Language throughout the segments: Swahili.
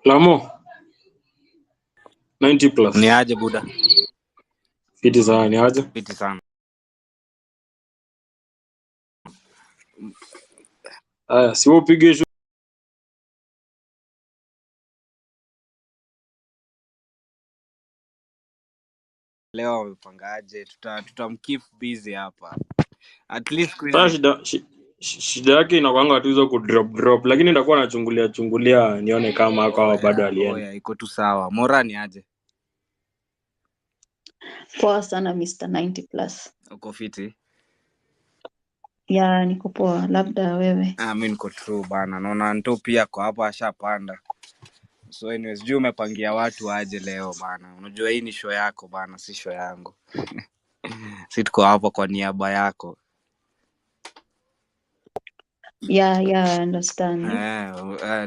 Lamo 90 plus. Ni aje buda? Fiti sana, ni aje? Fiti sana. Si upige leo wamepangaje? Tutamkeep busy hapa. At least shida yake inakuanga tu hizo drop, lakini nitakuwa nachungulia nione kama hako bado alienda. Iko tu sawa. Mora ni aje? Poa sana Mr. 90 plus. Uko fiti? Ya, niko poa, labda wewe. Mimi niko true bana. Naona Nto pia kwa hapa ashapanda. So anyways, juu umepangia watu aje leo bana. Unajua hii ni show yako bana, si show yangu. Si tuko hapa kwa niaba yako. Yeah, understand.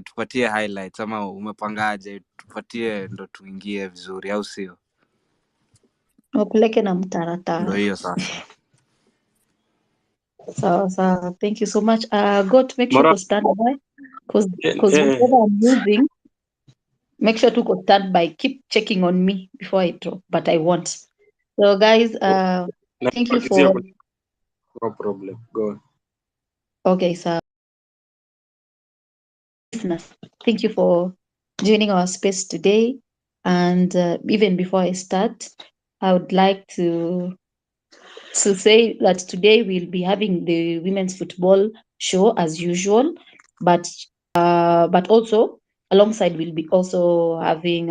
Tupatie highlights ama umepangaje? Tupatie ndo tuingie vizuri au sio? Upeleke na mtaratara. Ndio hiyo sasa. So thank you so much. God, make sure to stand by because whatever I'm using, make sure to stand by. Keep checking on me before I drop, but I won't. So guys, thank you for. No problem. Go on. Okay, so thank you for joining our space today. And even before I start, I would like to say that today we'll be having the women's football show as usual, but also alongside we'll be also having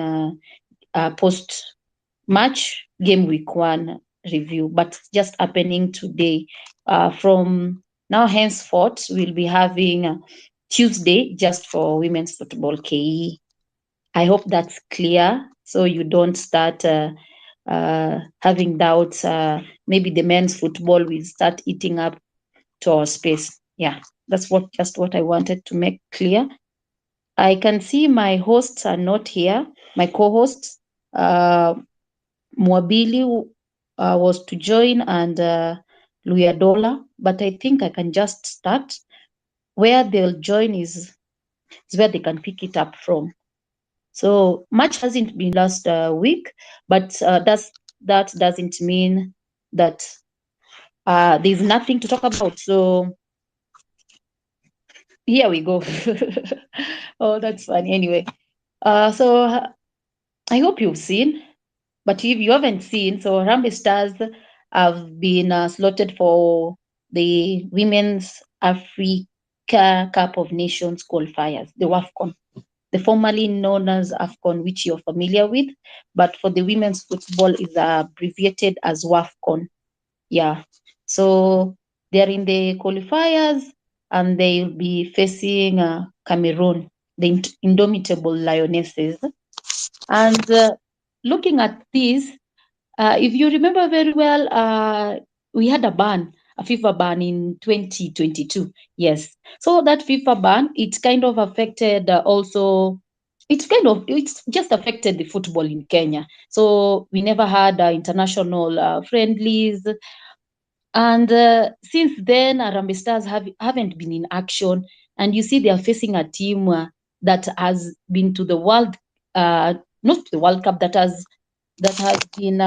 a post-match game week 1 review, but just happening today. From now henceforth, we'll be having Tuesday just for women's football KE. I hope that's clear, so you don't start having doubts. Maybe the men's football will start eating up to our space. Yeah, that's just what I wanted to make clear. I can see my hosts are not here. My co-hosts, Mwabili was to join, and Luyadola, but I think I can just start. Where they'll join is where they can pick it up from. So much hasn't been last week, but that doesn't mean that there's nothing to talk about. So here we go. Oh, that's funny. Anyway, so I hope you've seen, but if you haven't seen, so Harambee Stars have been slotted for the Women's Africa Cup of Nations qualifiers, the WAFCON. The formerly known as AFCON, which you're familiar with, but for the women's football is abbreviated as WAFCON. Yeah, so they're in the qualifiers and they'll be facing Cameroon, the indomitable Lionesses. And looking at this, if you remember very well, we had a FIFA ban in 2022. Yes. So that FIFA ban, it kind of affected also, it's just affected the football in Kenya. So we never had international friendlies. And since then, Harambee Stars haven't been in action. And you see they are facing a team that has been to the World, not the World Cup, that has been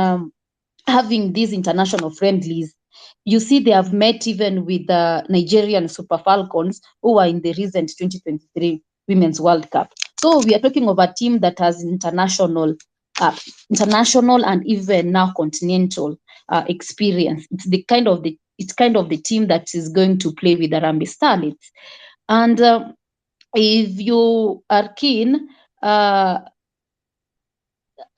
having these international friendlies. You see, they have met even with the Nigerian Super Falcons, who are in the recent 2023 Women's World Cup. So we are talking of a team that has international and even now continental experience. It's kind of the team that is going to play with the Harambee Starlets. And if you are keen,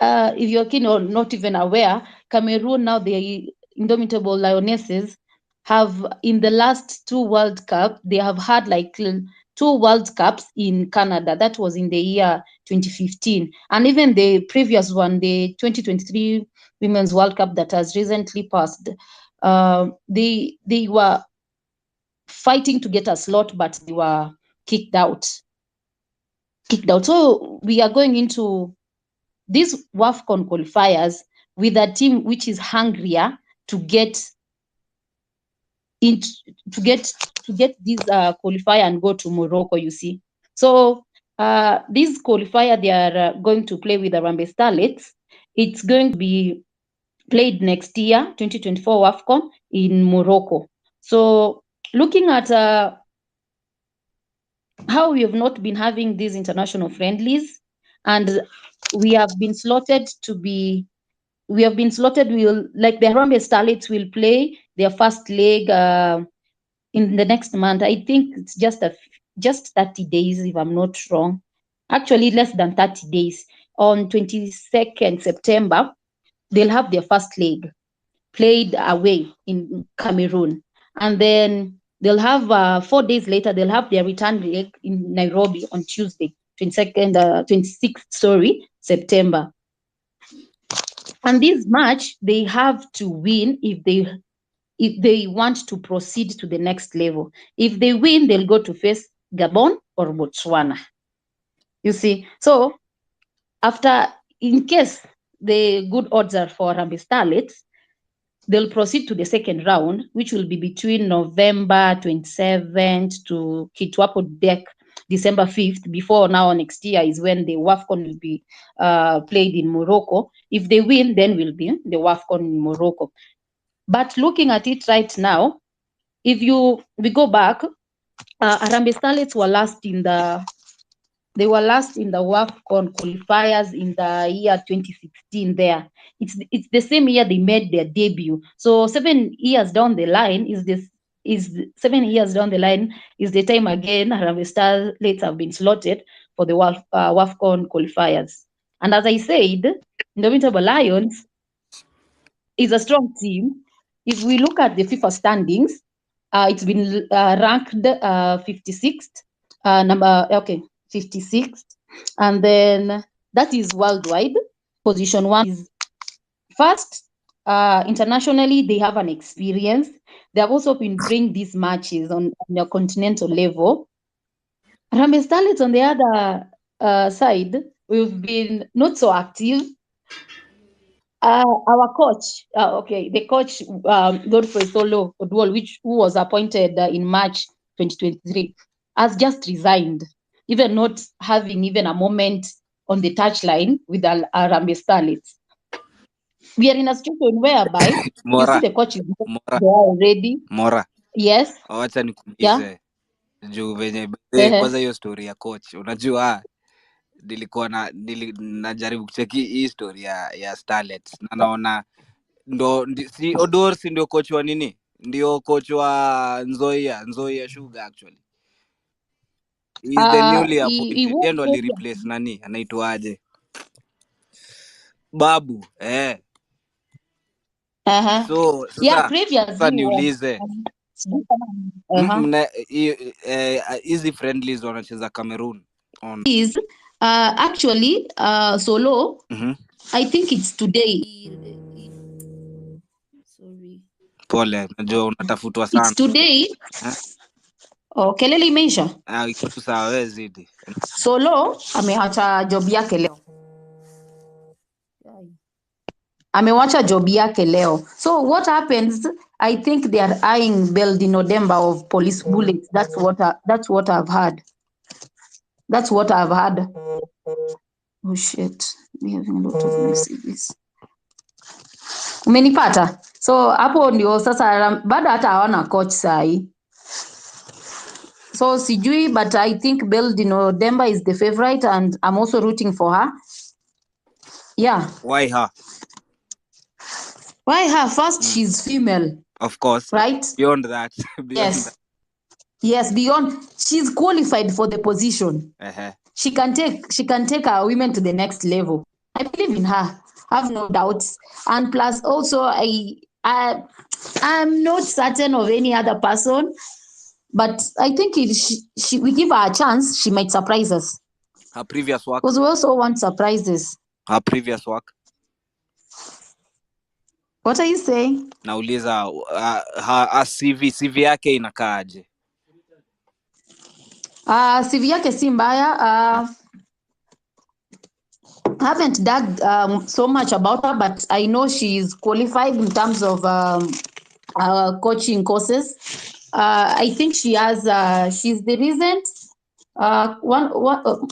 if you're keen or not even aware, Cameroon, now the indomitable Lionesses, have in the last 2 World Cup, they have had like 2 World Cups in Canada. That was in the year 2015. And even the previous one, the 2023 Women's World Cup that has recently passed, they were fighting to get a slot, but they were kicked out. So we are going into these WAFCON qualifiers with a team which is hungrier to get to get this qualifier and go to Morocco, you see. So this qualifier they are going to play with the Harambee Starlets. It's going to be played next year, 2024 WAFCON in Morocco. So looking at how we have not been having these international friendlies, and we have been slotted like the Harambee Starlets will play their first leg in the next month. I think it's just 30 days, if I'm not wrong. Actually, less than 30 days. On 22nd September, they'll have their first leg played away in Cameroon. And then they'll have 4 days later, they'll have their return leg in Nairobi on Tuesday, 26th September. And this match, they have to win if they want to proceed to the next level. If they win, they'll go to face Gabon or Botswana. You see, so in case the good odds are for Harambee Starlets, they'll proceed to the second round, which will be between November 27th to Kitwapo Deck, December 5th. Before now, next year is when the WAFCON will be played in Morocco. If they win, then will be the WAFCON in Morocco. But looking at it right now, if we go back, Harambee Starlets were last in the WAFCON qualifiers in the year 2016 there. It's the same year they made their debut. So 7 years down the line is the time again Harambee Starlets have been slotted for the WAFCON qualifiers. And as I said, Indomitable Lions is a strong team. If we look at the FIFA standings, it's been ranked 56th, 56th, and then that is worldwide. Position 1 is first. Internationally, they have an experience. They have also been playing these matches on a continental level. Harambee Starlets, on the other side, we've been not so active. Our coach, the coach, Godfrey Solo Odwol, who was appointed in March 2023, has just resigned, even not having even a moment on the touchline with Harambee Starlets. We are in a situation whereby you see the coach is there already. Mora. Yes. Wacha nikuulize. Juu venye kwanza hiyo story ya coach. Unajua nilikuwa najaribu kucheki hii story ya Starlets. Na naona si Odor si ndio coach wa nini? Ndio coach wa Nzoia Sugar actually. He's the newly appointed. Yeye ndo alireplace nani? Anaitwaje? Babu. So sasa niulize. Easy friendlies wanacheza Cameroon on is actually Solo. I think it's today. Sorry. Pole, najua unatafutwa sana. It's today. Kelele imeisha. Iko tu sawa, wewe zidi. Solo ameacha job yake leo. Amewacha job yake leo. So what happens? I think they are eyeing Beldino Demba of Police Bullets. That's what I've heard. That's what I've heard. Oh shit. We having a lot of messages. Umenipata? So hapo ndio sasa bado hata hawana coach sahi. So sijui, but I think Beldino Demba is the favorite and I'm also rooting for her. Yeah. Why her? Why her? First, she's female. Of course. Right? Beyond that. Yes, beyond. She's qualified for the position. She can take our women to the next level. I believe in her. I have no doubts. And plus also I'm not certain of any other person, but I think if we give her a chance, she might surprise us. Her previous work. Because we also want surprises. Her previous work. What are you saying? Nauliza her CV yake inakaaje? CV yake si mbaya. I haven't dug so much about her, but I know she's qualified in terms of coaching courses. I think she has. She's the recent one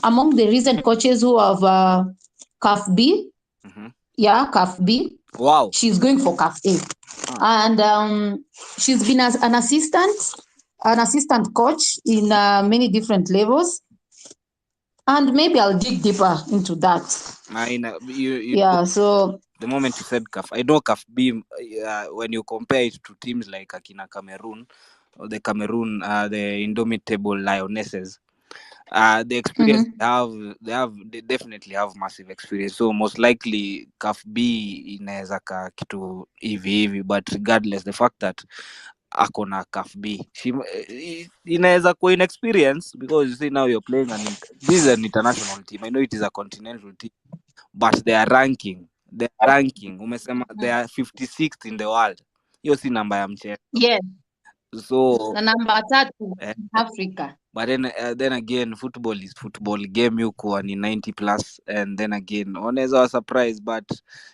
among the recent coaches who have CAF B. Yeah, CAF B. Wow. She's going for CAF A. And she's been as an assistant coach in many different levels. And maybe I'll dig deeper into that. So the moment you said CAF, I know CAF B, when you compare it to teams like Akina Cameroon, or the Cameroon, the Indomitable Lionesses, the experience they definitely have massive experience. So most likely CAF B inaweza ka kitu hivi, but regardless, the fact that akona CAF B, inaweza kuwa inexperience, because you see now you're playing this is an international team. I know it is a continental team, but they are ranking umesema they are 56th in the world. Hiyo si namba ya mchezo. Yes. So na namba 3 Africa. But then again, football is football. Game yuko ni 90 plus, and then again unaweza wa surprise, but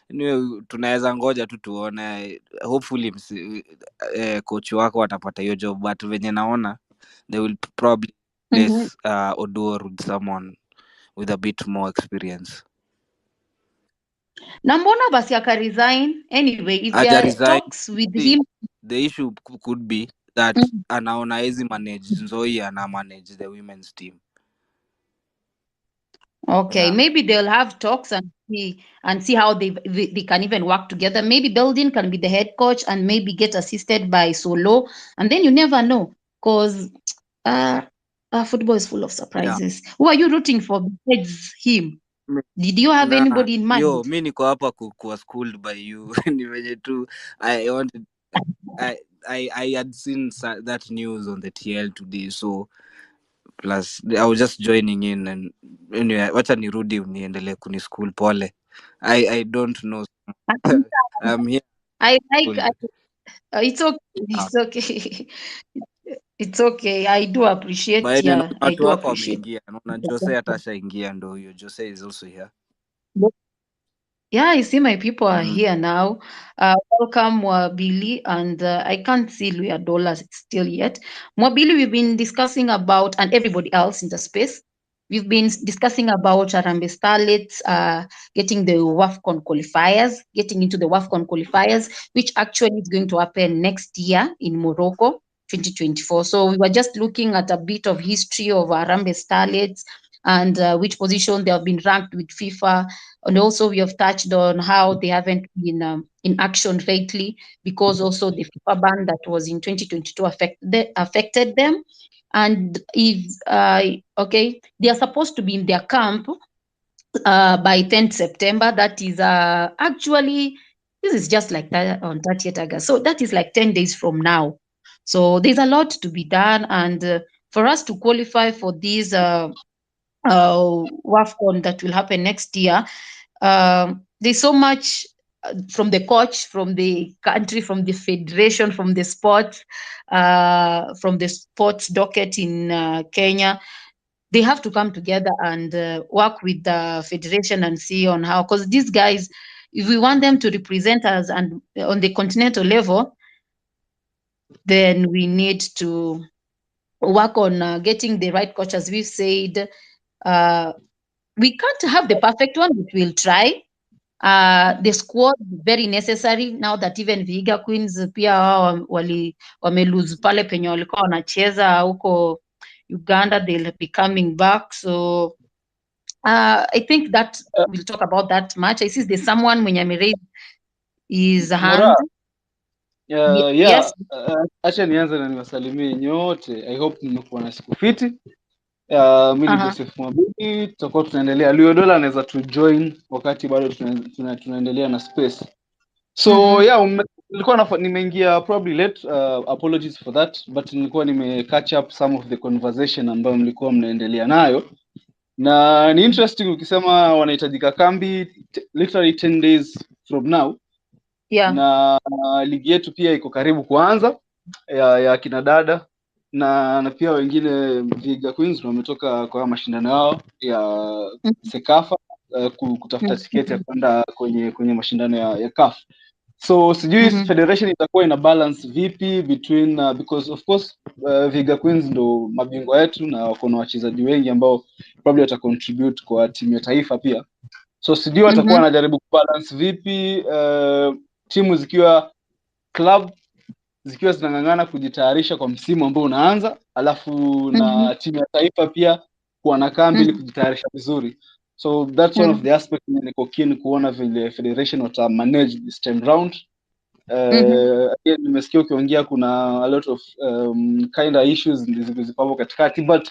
anyway tunaweza ngoja tu tuone. Hopefully coach wako atapata hiyo job, but venye naona they will probably place Odor with someone with a bit more experience. Na mbona basi aka resign anyway? If there are talks with him, the issue could be that anaona hizi manage Nzoi ana manage the women's team. Okay, maybe they'll have talks and see how they can even work together. Maybe Beldin can be the head coach and maybe get assisted by Solo, and then you never know, because football is full of surprises. Who are you rooting for besides him? Did you have anybody in mind? Yo, mi niko hapa kuwa schooled by you. Ni venye tu I had seen that news on the TL today, so plus I was just joining in, and anyway, wacha nirudi uniendelee kuni school. Pole. I don't know. I'm here. It's okay. It's okay. I do appreciate. I do appreciate. Jose atasha ingia ndo huyo. Jose is also here. Yeah, I see my people are here now. Welcome, Mwabili, and I can't see Luya Dola still yet. Mwabili, we've been discussing about, and everybody else in the space, we've been discussing about Harambee Starlets getting the WAFCON qualifiers, getting into the WAFCON qualifiers, which actually is going to happen next year in Morocco, 2024. So we were just looking at a bit of history of Harambee Starlets and which position they have been ranked with FIFA. And also we have touched on how they haven't been in action lately, because also the FIFA ban that was in 2022 affected them. And if, they are supposed to be in their camp by 10th September. That is actually, this is just like that on 30th August. So that is like 10 days from now. So there's a lot to be done. And for us to qualify for this WAFCON that will happen next year, there's so much from the coach, from the country, from the federation, from the sports docket in Kenya. They have to come together and work with the federation and see on how, because these guys, if we want them to represent us and on the continental level, then we need to work on getting the right coach. As we've said, we can't have the perfect one, but we'll try. The squad is very necessary now that even Vihiga Queens pia wame lose pale penye walikuwa wanacheza huko Uganda. They'll be coming back. So I think that we'll talk about that match. I see there's someone mwenye amerade his hand. Yes. Acha nianze na niwasalimie nyote. I hope mmekuwa na siku fiti. Mimi ni Joseph Mwabili, tutakuwa tunaendelea. Luyodola anaweza tu join wakati bado tunaendelea na space. So nilikuwa nimeingia probably late, apologies for that, but nilikuwa catch up some of the conversation ambayo mlikuwa mnaendelea nayo. Na ni interesting ukisema wanahitajika kambi literally 10 days from now. Na ligi yetu pia iko karibu kuanza ya kina dada na pia wengine Vihiga Queens wametoka kwa mashindano yao ya Sekafa kutafuta tiketi ya kwenda kwenye mashindano ya CAF. So sijui federation itakuwa ina balance vipi between because of course Vihiga Queens ndo mabingwa yetu na wako na wachezaji wengi ambao probably wata contribute kwa timu ya taifa pia. So sijui watakuwa wanajaribu kubalance vipi timu zikiwa club zikiwa zinang'ang'ana kujitayarisha kwa msimu ambao unaanza, alafu na timu ya taifa pia kuwa na kambi ili kujitayarisha vizuri. So that's one of the aspects niko keen kuona vile federation wata manage this time round. Nimesikia ukiongea kuna a lot of kind of issues zipo katikati, but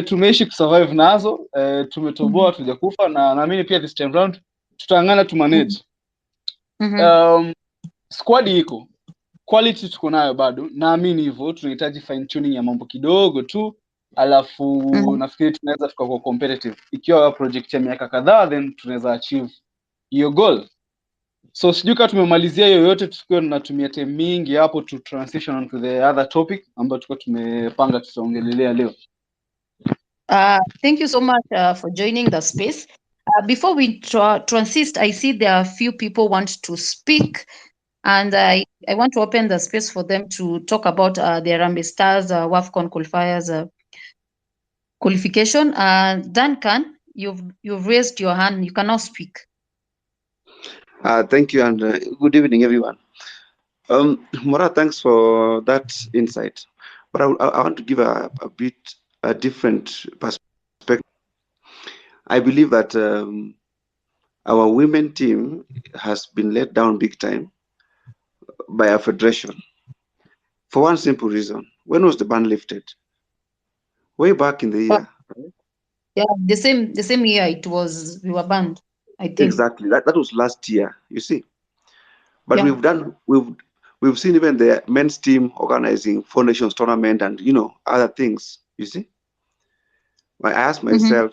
tumeishi kusurvive nazo, tumetoboa tujakufa, na naamini pia this time round tutang'ana tu manage. Squad iko quality tuko nayo bado, naamini hivyo. Tunahitaji fine tuning ya mambo kidogo tu, alafu nafikiri tunaweza tukakuwa competitive. Ikiwa project ya miaka kadhaa, then tunaweza achieve hiyo goal. So sijui kama tumemalizia yoyote, tukiwa tunatumia time mingi hapo to transition on to the other topic ambayo tuko tumepanga tutaongelelea leo. Thank you so much for joining the space. Before we transist, I see there are a few people want to speak, and I want to open the space for them to talk about the Harambee Stars WAFCON qualifiers qualification. Duncan, you've raised your hand. You can now speak. Thank you, and good evening, everyone. Mora, thanks for that insight. But I want to give a different perspective. I believe that our women team has been let down big time by our federation. For one simple reason. When was the ban lifted? Way back in the year. Yeah, the same year we were banned, I think. Exactly. That was last year, you see. But we've seen even the men's team organizing 4 Nations tournament and other things, you see. I asked myself,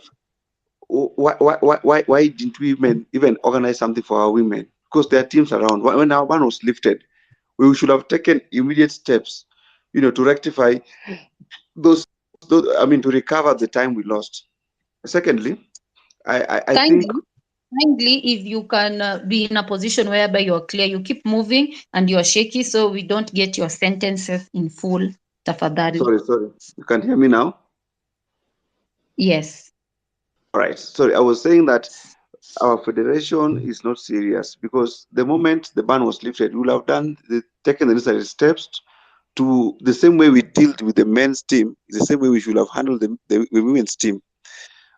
why didn't we even organize something for our women? Because there are teams around. When our ban was lifted, we should have taken immediate steps, to rectify those, to recover the time we lost. Secondly, I think kindly, if you can be in a position whereby you're clear, you keep moving and you're shaky, so we don't get your sentences in full. Tafadhali. Sorry. You can hear me now? Yes. All right. Sorry, I was saying that our federation is not serious, because the moment the ban was lifted, we will have taken the necessary steps to the same way we dealt with the men's team, the same way we should have handled the women's team.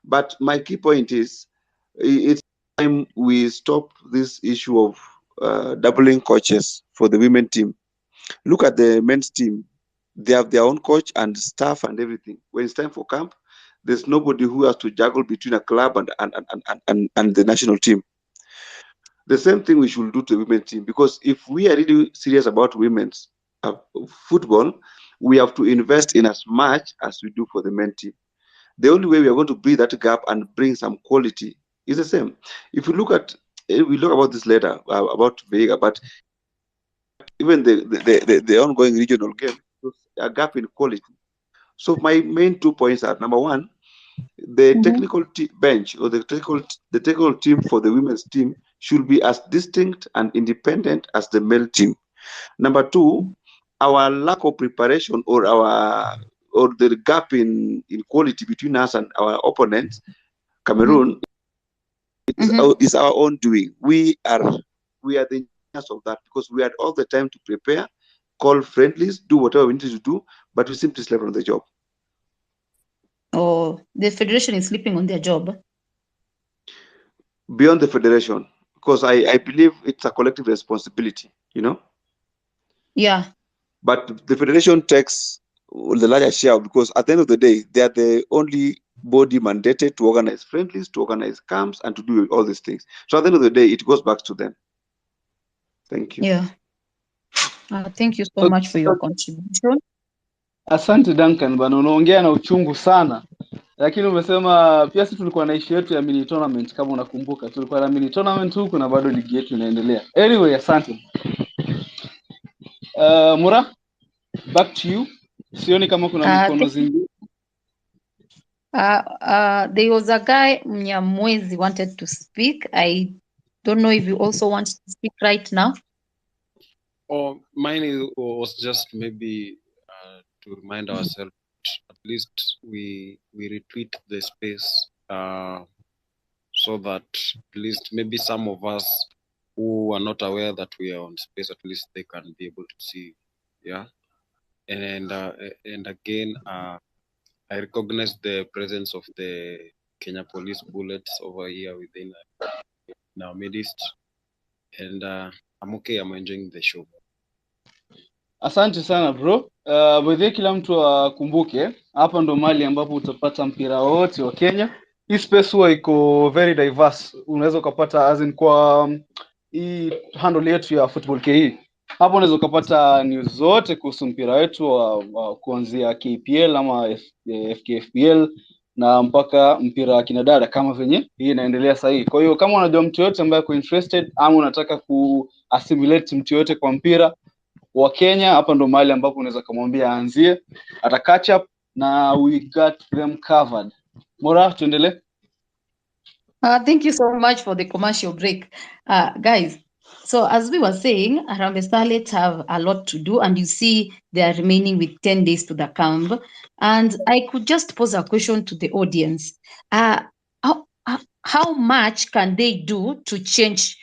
But my key point is, it's time we stop this issue of doubling coaches for the women team. Look at the men's team. They have their own coach and staff and everything. When it's time for camp, there's nobody who has to juggle between a club and the national team. The same thing we should do to the women's team, because if we are really serious about women's football, we have to invest in as much as we do for the men's team. The only way we are going to bridge that gap and bring some quality is the same. If we look about this later about Vihiga, but even the ongoing regional game, a gap in quality. So my main 2 points are: number one, the technical bench or the technical team for the women's team should be as distinct and independent as the male team. Number two, our lack of preparation or the gap in quality between us and our opponents, Cameroon, is our own doing. We are the engineers of that, because we had all the time to prepare, call friendlies, do whatever we needed to do, but we simply slept on the job. Oh, the federation is sleeping on their job. Beyond the federation, because I believe it's a collective responsibility, Yeah. But the federation takes the larger share, because at the end of the day, they are the only body mandated to organize friendlies, to organize camps, and to do all these things. So at the end of the day, it goes back to them. Thank you. Yeah. Thank you so much for your contribution. Asante Duncan bana, unaongea na uchungu sana, lakini umesema pia sisi tulikuwa na issue yetu ya mini tournament. Kama unakumbuka, tulikuwa na mini tournament huku na bado ligi yetu inaendelea. Anyway, asante. Mura, back to you. Sioni kama kuna mikono zingine. There was a guy Mnyamwezi wanted to speak. I don't know if you also want to speak right now. Mine was just maybe to remind ourselves, at least we retweet the space so that at least maybe some of us who are not aware that we are on space, at least they can be able to see. Yeah. And again, I recognize the presence of the Kenya Police bullets over here within our midst. And I'm okay. I'm enjoying the show. Asante sana bro. Bwede kila mtu akumbuke hapa ndo mali ambapo utapata mpira wote wa Kenya. Hii space huwa iko very diverse. Unaweza ukapata as in kwa hii handle yetu ya Football KE. Hapo unaweza ukapata news zote kuhusu mpira wetu wa kuanzia KPL ama FKFPL na mpaka mpira wa kinadada kama venye hii inaendelea sasa hivi. Kwa hiyo kama unajua mtu yote ambaye uko interested ama unataka ku-assimilate mtu yote kwa mpira wa Kenya, hapa ndo mahali ambapo unaweza kumwambia aanzie, ata catch up na we got them covered. Mora, tuendelee. Thank you so much for the commercial break. Guys, so as we were saying, Harambee Starlets have a lot to do, and you see they are remaining with 10 days to the camp. And I could just pose a question to the audience. How much can they do to change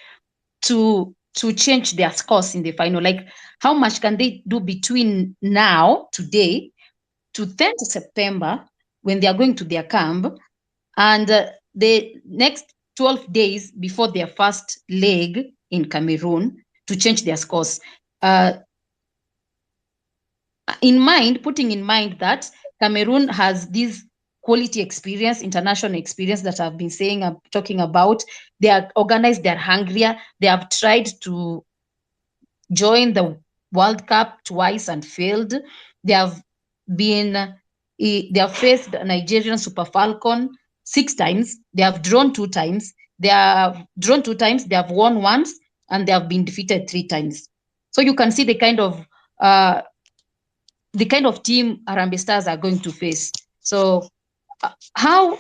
their scores in the final? Like, how much can they do between now, today, to 10th September, when they are going to their camp, and the next 12 days before their first leg in Cameroon, to change their scores? Putting in mind that Cameroon has this quality experience, international experience that I've been talking about. They are organized, they are hungrier. They have tried to join the World Cup twice and failed. They have faced Nigerian Super Falcon 6 times. They have drawn 2 times. They have won once, and they have been defeated 3 times. So you can see the kind of team Harambee Stars are going to face. So how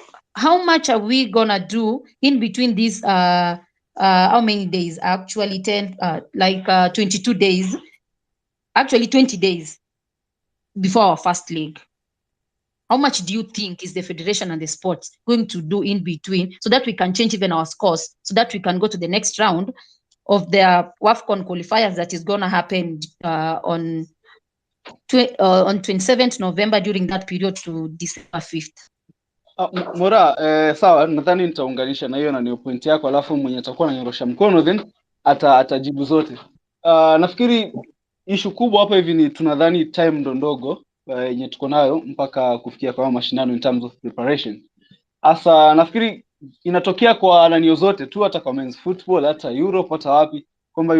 much are we gonna do in between these how many days? Actually 22 days, actually 20 days before our first league. How much do you think is the federation and the sports going to do in between, so that we can change even our scores, so that we can go to the next round of the WAFCON qualifiers that is gonna happen on 27th November, during that period to December 5th. Mora, sawa, nadhani nitaunganisha na hiyo na niyo point yako, alafu mwenye atakuwa ananyorosha mkono then atajibu zote. Nafikiri issue kubwa hapa hivi ni tunadhani time ndo ndogo yenye tuko nayo mpaka kufikia kwa mashindano in terms of preparation. Asa nafikiri inatokea kwa nanio zote tu, hata kwa men's football, hata Europe, hata wapi, kwamba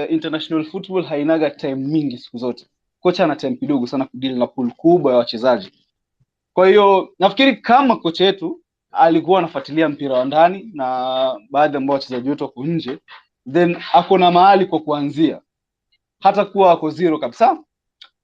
international football hainaga time mingi siku zote. Kocha ana time kidogo sana kudeal na pool kubwa ya wachezaji. Kwa hiyo nafikiri kama kocha yetu alikuwa anafuatilia mpira wa ndani na baadhi ambao wachezaji wetu wako nje, then ako na mahali kwa kuanzia, hata kuwa ako zero kabisa.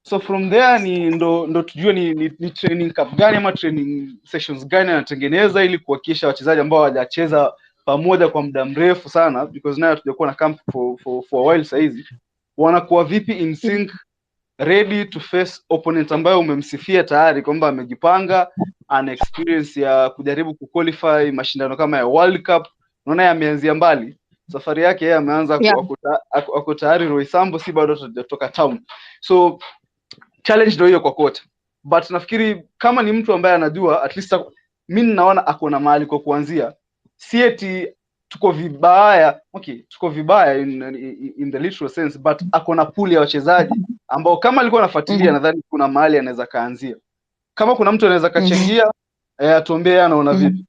So from there ndo tujue ni training camp gani ama training sessions gani anatengeneza, ili kuhakikisha wachezaji ambao hawajacheza pamoja kwa muda mrefu sana, because nayo hatujakuwa na camp for a while saizi, wanakuwa vipi in sync, ready to face opponent ambayo umemsifia tayari kwamba amejipanga, ana experience ya kujaribu kuqualify mashindano kama ya World Cup. Unaona yameanzia mbali safari yake, yeye ameanza ako tayari Roysambo, si bado hajatoka town. So challenge ndio hiyo kwa kocha, but nafikiri kama ni mtu ambaye anajua, at least mimi naona ako na mahali kwa kuanzia. Si eti tuko vibaya, tuko vibaya in the literal sense, but ako na pool ya wachezaji ambao kama alikuwa anafuatilia, nadhani kuna mahali anaweza kaanzia. Kama kuna mtu anaweza kachangia, atuambie anaona vipi.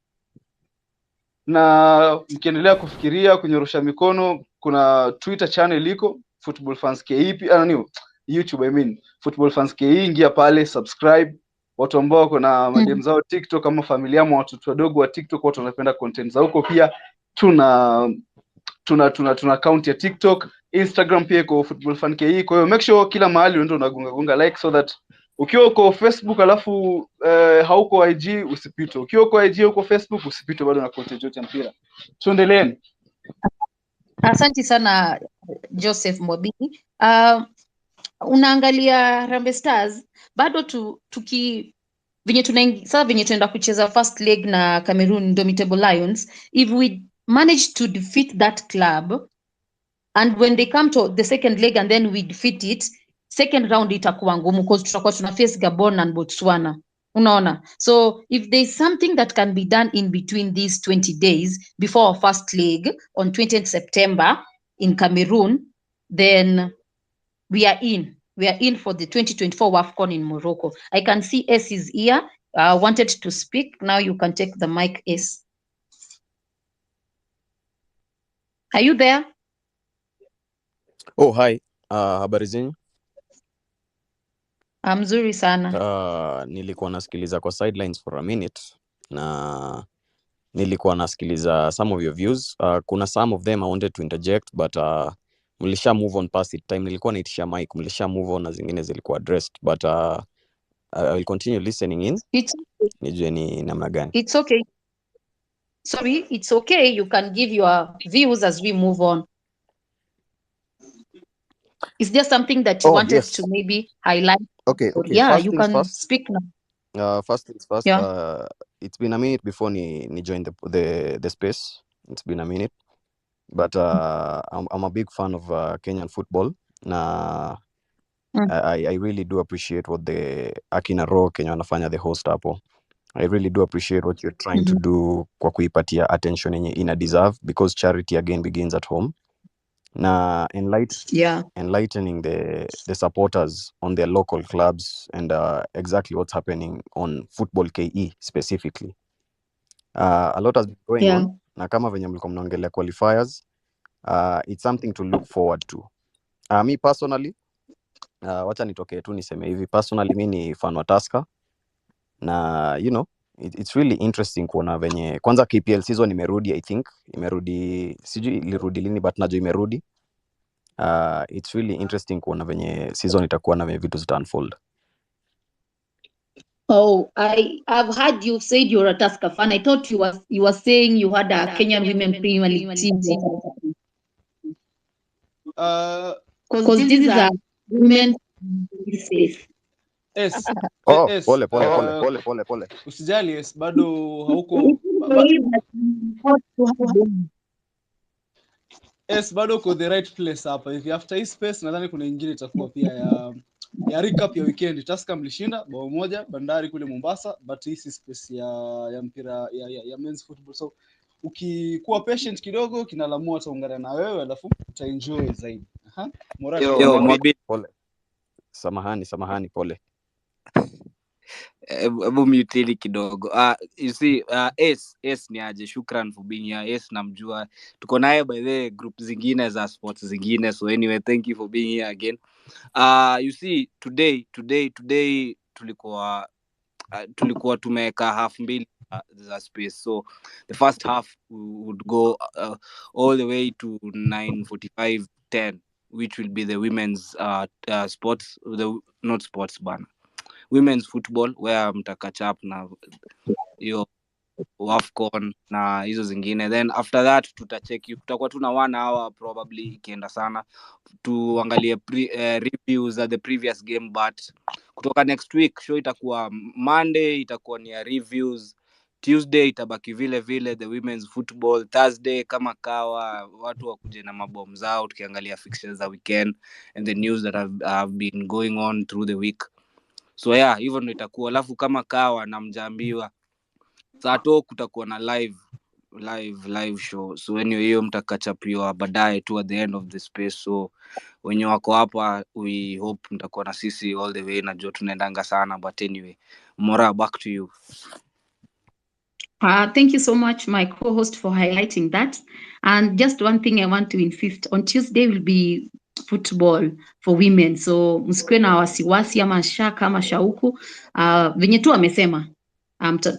Na mkiendelea kufikiria kunyorosha mikono, kuna Twitter channel iko Football Fans KE, YouTube Football Fans KE, ingia pale, subscribe. Watu ambao wako na madem zao TikTok kama familia ama watoto wadogo wa TikTok, watu wanapenda content za huko pia, tuna account ya TikTok, Instagram pia iko Football Fan KE. Kwa hiyo make sure kila mahali unaenda unagonga like, so that ukiwa uko Facebook alafu hauko IG usipite, ukiwa uko IG uko Facebook usipite bado na content yote ya mpira. Tuendeleeni. Asante sana Joseph Mwabini. Unaangalia Harambee Stars bado venye tunaenda kucheza first leg na Cameroon Indomitable Lions. If we manage to defeat that club and when they come to the second leg and then we defeat it, second round itakuwa ngumu because tutakuwa tuna face Gabon and Botswana. Unaona? So if there's something that can be done in between these 20 days before our first leg on 20th September in Cameroon, then we are in for the 2024 WAFCON in Morocco. I can see S is here, wanted to speak. Now you can take the mic, S. Are you there? Oh, hi. Habari zenyu? Mzuri sana. Nilikuwa nasikiliza kwa sidelines for a minute na nilikuwa nasikiliza some of your views. Kuna some of them I wanted to interject but mlisha move on past it time. Nilikuwa naitisha mic, mlisha move on na zingine zilikuwa addressed but I will continue listening in. Nijue ni namna gani. It's okay. Sorry, it's okay. You can give your views as we move on. Is there something that you wanted to maybe highlight? Okay. Yeah, First you things can first. speak now. First things first. Yeah. It's been a minute before ni join the space. It's been a minute. But I'm a big fan of Kenyan football. Na I really do appreciate what the Akina Ro Kenya wanafanya the host hapo. I really do appreciate what you're trying to do kwa kuipatia attention yenye ina deserve because charity again begins at home. Na enlightening the supporters on their local clubs and exactly what's happening on football KE specifically. A lot has been going on. Na kama venye mlikuwa mnaongelea qualifiers, it's something to look forward to. Me personally, wacha nitokee tu niseme hivi, personally mi ni fan wa Tusker na you know it's really interesting kuona venye kwanza KPL season imerudi. I think imerudi, sijui ilirudi lini but najua imerudi. It's really interesting kuona venye season itakuwa na venye vitu zita unfold. Oh, I've heard you said you're a Tusker fan. I thought you were saying you had a Kenyan Women Premier League team. Because this is a women space. Yes. Pole. Usijali, yes, bado hauko yes, bado uko the right place hapa. If after his space nadhani kuna nyingine itakuwa pia ya recap ya weekend. Tusker mlishinda bao moja Bandari kule Mombasa, but hii si space ya mpira ya men's football. So ukikuwa patient kidogo kinalamua ataungana na wewe alafu utaenjoy zaidi. Yo, Mwabini. Pole. Samahani, pole. Ebu mutili kidogo. You see, S ni aje, shukran for being here. S namjua. Tuko naye by the group zingine za sports zingine. So anyway, thank you for being here again. You see, today tulikuwa tumeka half mbili za space. So the first half we would go all the way to 9:45-10, which will be the women's sports, not sports bana, women's football, where mtakatch up na hiyo WAFCON na hizo zingine. Then after that tutakuwa tuna 1 hour probably ikienda sana tuangalie reviews of the previous game. But kutoka next week show itakuwa Monday itakuwa ni reviews, Tuesday itabaki vile the women's football, Thursday kama kawa watu wakuje na mabomu zao tukiangalia fixtures za weekend and the news that have been going on through the week. So yeah, hivyo ndio itakuwa. Alafu kama kawa na mjambiwa saa to kutakuwa na live show. So anyway, hiyo mtakachapiwa baadaye tu at the end of the space. So wenye wako hapa, we hope mtakuwa na sisi all the way. Najua tunaendanga sana, but anyway, Mora, back to you. Thank you so much, my co-host, for highlighting that. And just one thing I want to insist on, Tuesday will be football for women. So msikuwe na wasiwasi ama shaka ama shauku. Venye tu amesema,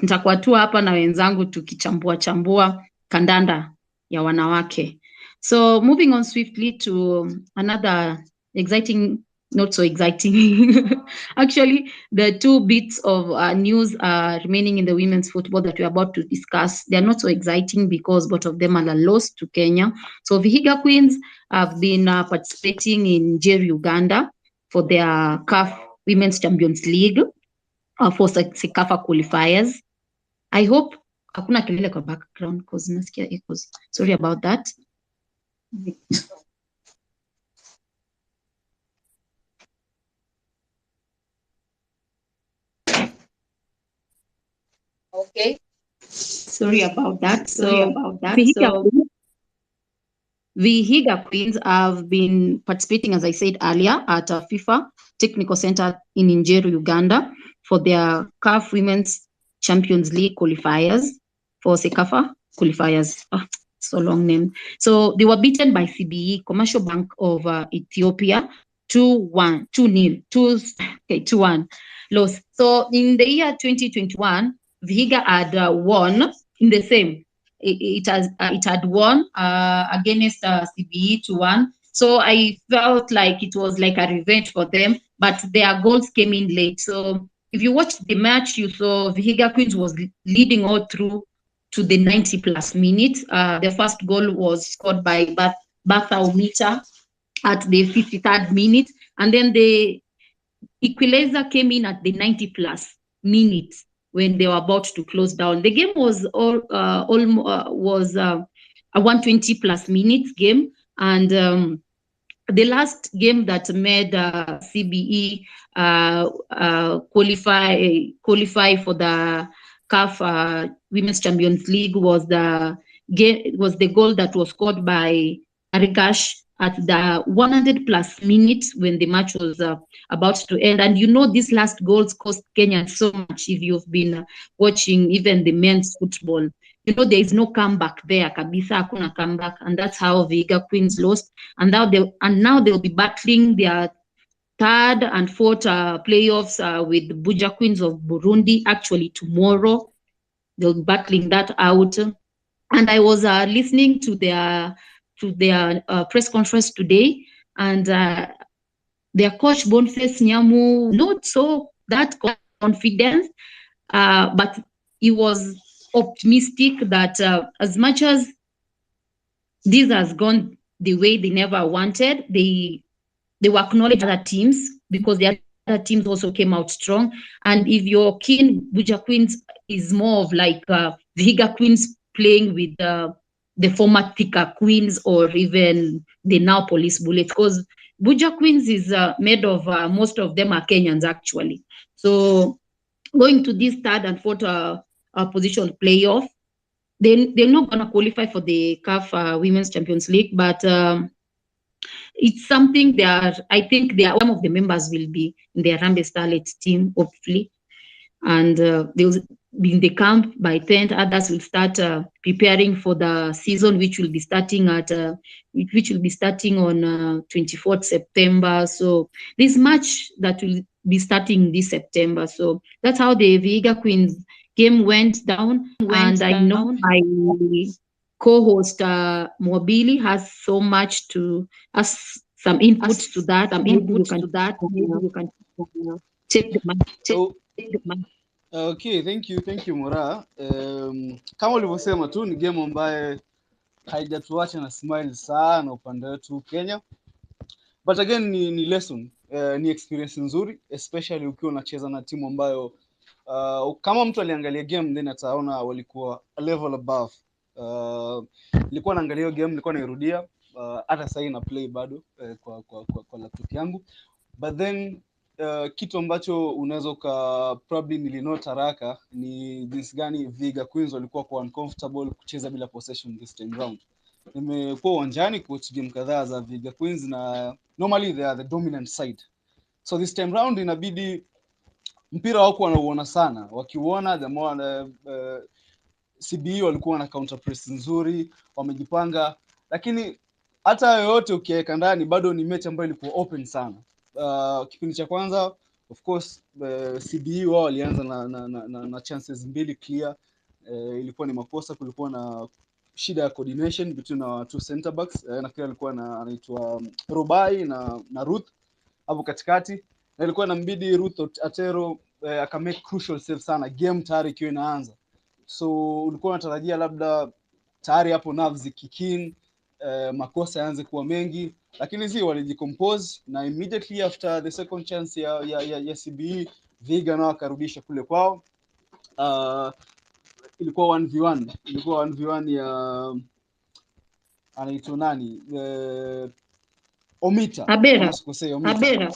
nitakuwa tu hapa na wenzangu tukichambua kandanda ya wanawake. So moving on swiftly to another exciting not so exciting. Actually, the two bits of news remaining in the women's football that we're about to discuss, they're not so exciting because both of them are lost to Kenya. So Vihiga Queens have been participating in Jerry, Uganda for their CAF Women's Champions League for CECAFA qualifiers. I hope hakuna kelele kwa background because nasikia echoes. Sorry about that. Okay. Sorry about that. Vihiga Queens have been participating, as I said earlier, at FIFA Technical Center in Njeru, Uganda, for their CAF Women's Champions League qualifiers for CECAFA qualifiers. So long name. So they were beaten by CBE, Commercial Bank of Ethiopia, 2-1 loss. So in the year 2021, Vihiga had won in the same. It had won against CBE 2-1. So I felt like it was like a revenge for them, but their goals came in late. So if you watch the match, you saw Vihiga Queens was leading all through to the 90+ minutes. The first goal was scored by Batha Omita at the 53rd minute, and then the equalizer came in at the 90+ minutes when they were about to close down. The game was a 120+ minutes game, and the last game that made CBE qualify for the CAF Women's Champions League was the goal that was scored by Arikash at the 100+ minutes when the match was about to end. And you know, these last goals cost Kenya so much. If you've been watching even the men's football, you know there is no comeback there. Kabisa hakuna comeback, and that's how Vihiga Queens lost. And now they'll be battling their third and fourth playoffs with Buja Queens of Burundi. Actually, tomorrow they'll be battling that out. And I was listening to their press conference today, and their coach Boniface Nyamu, not so that confident, but he was optimistic that as much as this has gone the way they never wanted, they will acknowledge other teams because the other teams also came out strong. And if you're keen, Buja Queens is more of like Vihiga Queens playing with the former Thika Queens or even the now Police Bullets, because Buja Queens is made of most of them are Kenyans actually. So going to this third and fourth position playoff, they're not going to qualify for the CAF Women's Champions League, but it's something I think some of the members will be in the Harambee Starlets team, hopefully. And they'll be in the camp by 10th. Others will start preparing for the season, which will be starting on 24th September. So this match that will be starting this September. So that's how the Vihiga Queens game went down. And I know my co-host Mobili has some input to that. Maybe you can take the mic. Okay, thank you Mora. Kama ulivyosema tu ni game ambaye haijatuacha na smile sana upande wetu Kenya. But again ni lesson, ni experience nzuri, especially ukiwa unacheza na timu ambayo kama mtu aliangalia game then ataona walikuwa a level above. Nilikuwa naangalia game, nilikuwa nairudia hata sasa na play bado kwa laptop yangu. But then kitu ambacho unaweza probably nilinota haraka ni jinsi gani Vihiga Queens walikuwa kwa uncomfortable kucheza bila possession this time round. Nimekuwa uwanjani coach game kadhaa za Vihiga Queens na normally they are the dominant side. So this time round inabidi mpira wako wanauona sana. Wakiuona the more CBE walikuwa na counter press nzuri, wamejipanga, lakini hata yote ukiweka ndani bado ni mechi ambayo ilikuwa open sana. Kipindi cha kwanza of course CBE wao walianza na chances mbili clear. Ilikuwa ni makosa, kulikuwa na shida ya coordination between our two center backs. Nafikiri alikuwa anaitwa Robai na Ruth. hapo katikati, na ilikuwa inambidi Ruth Atero akamake crucial save sana game tayari ikiwa inaanza. So ulikuwa unatarajia labda tayari hapo nerves zikikin, makosa yaanze kuwa mengi, lakini zi walijicompose, na immediately after the second chance ya CBE, Vihiga nao akarudisha kule kwao. Ilikuwa 1v1 ya anaitwa nani, Omita kama sikosei, Omita.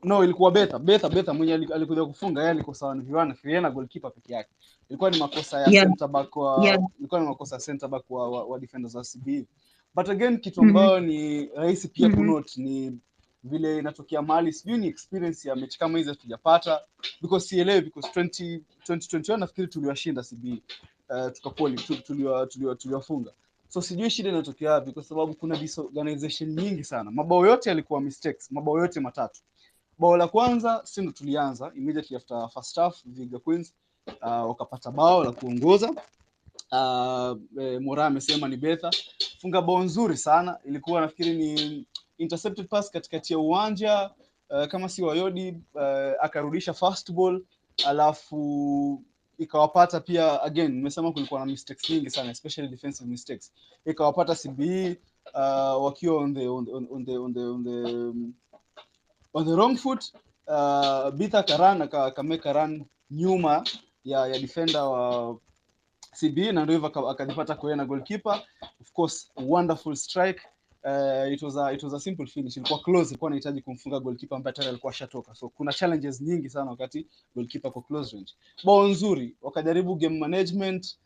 No, ilikuwa Beta mwenye alikuja kufunga, yeye alikosa 1v1 free na goalkeeper peke yake. Ilikuwa ni makosa ya center back ilikuwa ni makosa center back wa defenders wa CBE. But again, kitu ambayo ni rahisi pia kunote ni vile inatokea mahali, sijui ni experience ya mechi kama hizo tujapata, because sielewi, because 2021 nafikiri tuliwashinda CBE, tuliwafunga. So sijui shida inatokea wapi, kwa sababu kuna disorganization nyingi sana. Mabao yote yalikuwa mistakes, mabao yote matatu. Bao la kwanza sisi tulianza immediately after first half, Vihiga Queens wakapata bao la kuongoza. Mora amesema ni Betha funga bao nzuri sana, ilikuwa nafikiri ni intercepted pass katikati ya uwanja, kama si Wayodi, akarudisha fast ball, alafu ikawapata pia. Again nimesema kulikuwa na mistakes nyingi sana, especially defensive mistakes, ikawapata CBE wakiwa on the wrong foot. Bitha Karan akameka run nyuma ya defender wa CBE, na ndio hivyo akajipata kwa na goalkeeper. Of course wonderful strike. It was a simple finish, ilikuwa close, ilikuwa inahitaji kumfunga goalkeeper ambaye tayari alikuwa shatoka. So kuna challenges nyingi sana wakati goalkeeper kwa close range. Bao nzuri, wakajaribu game management,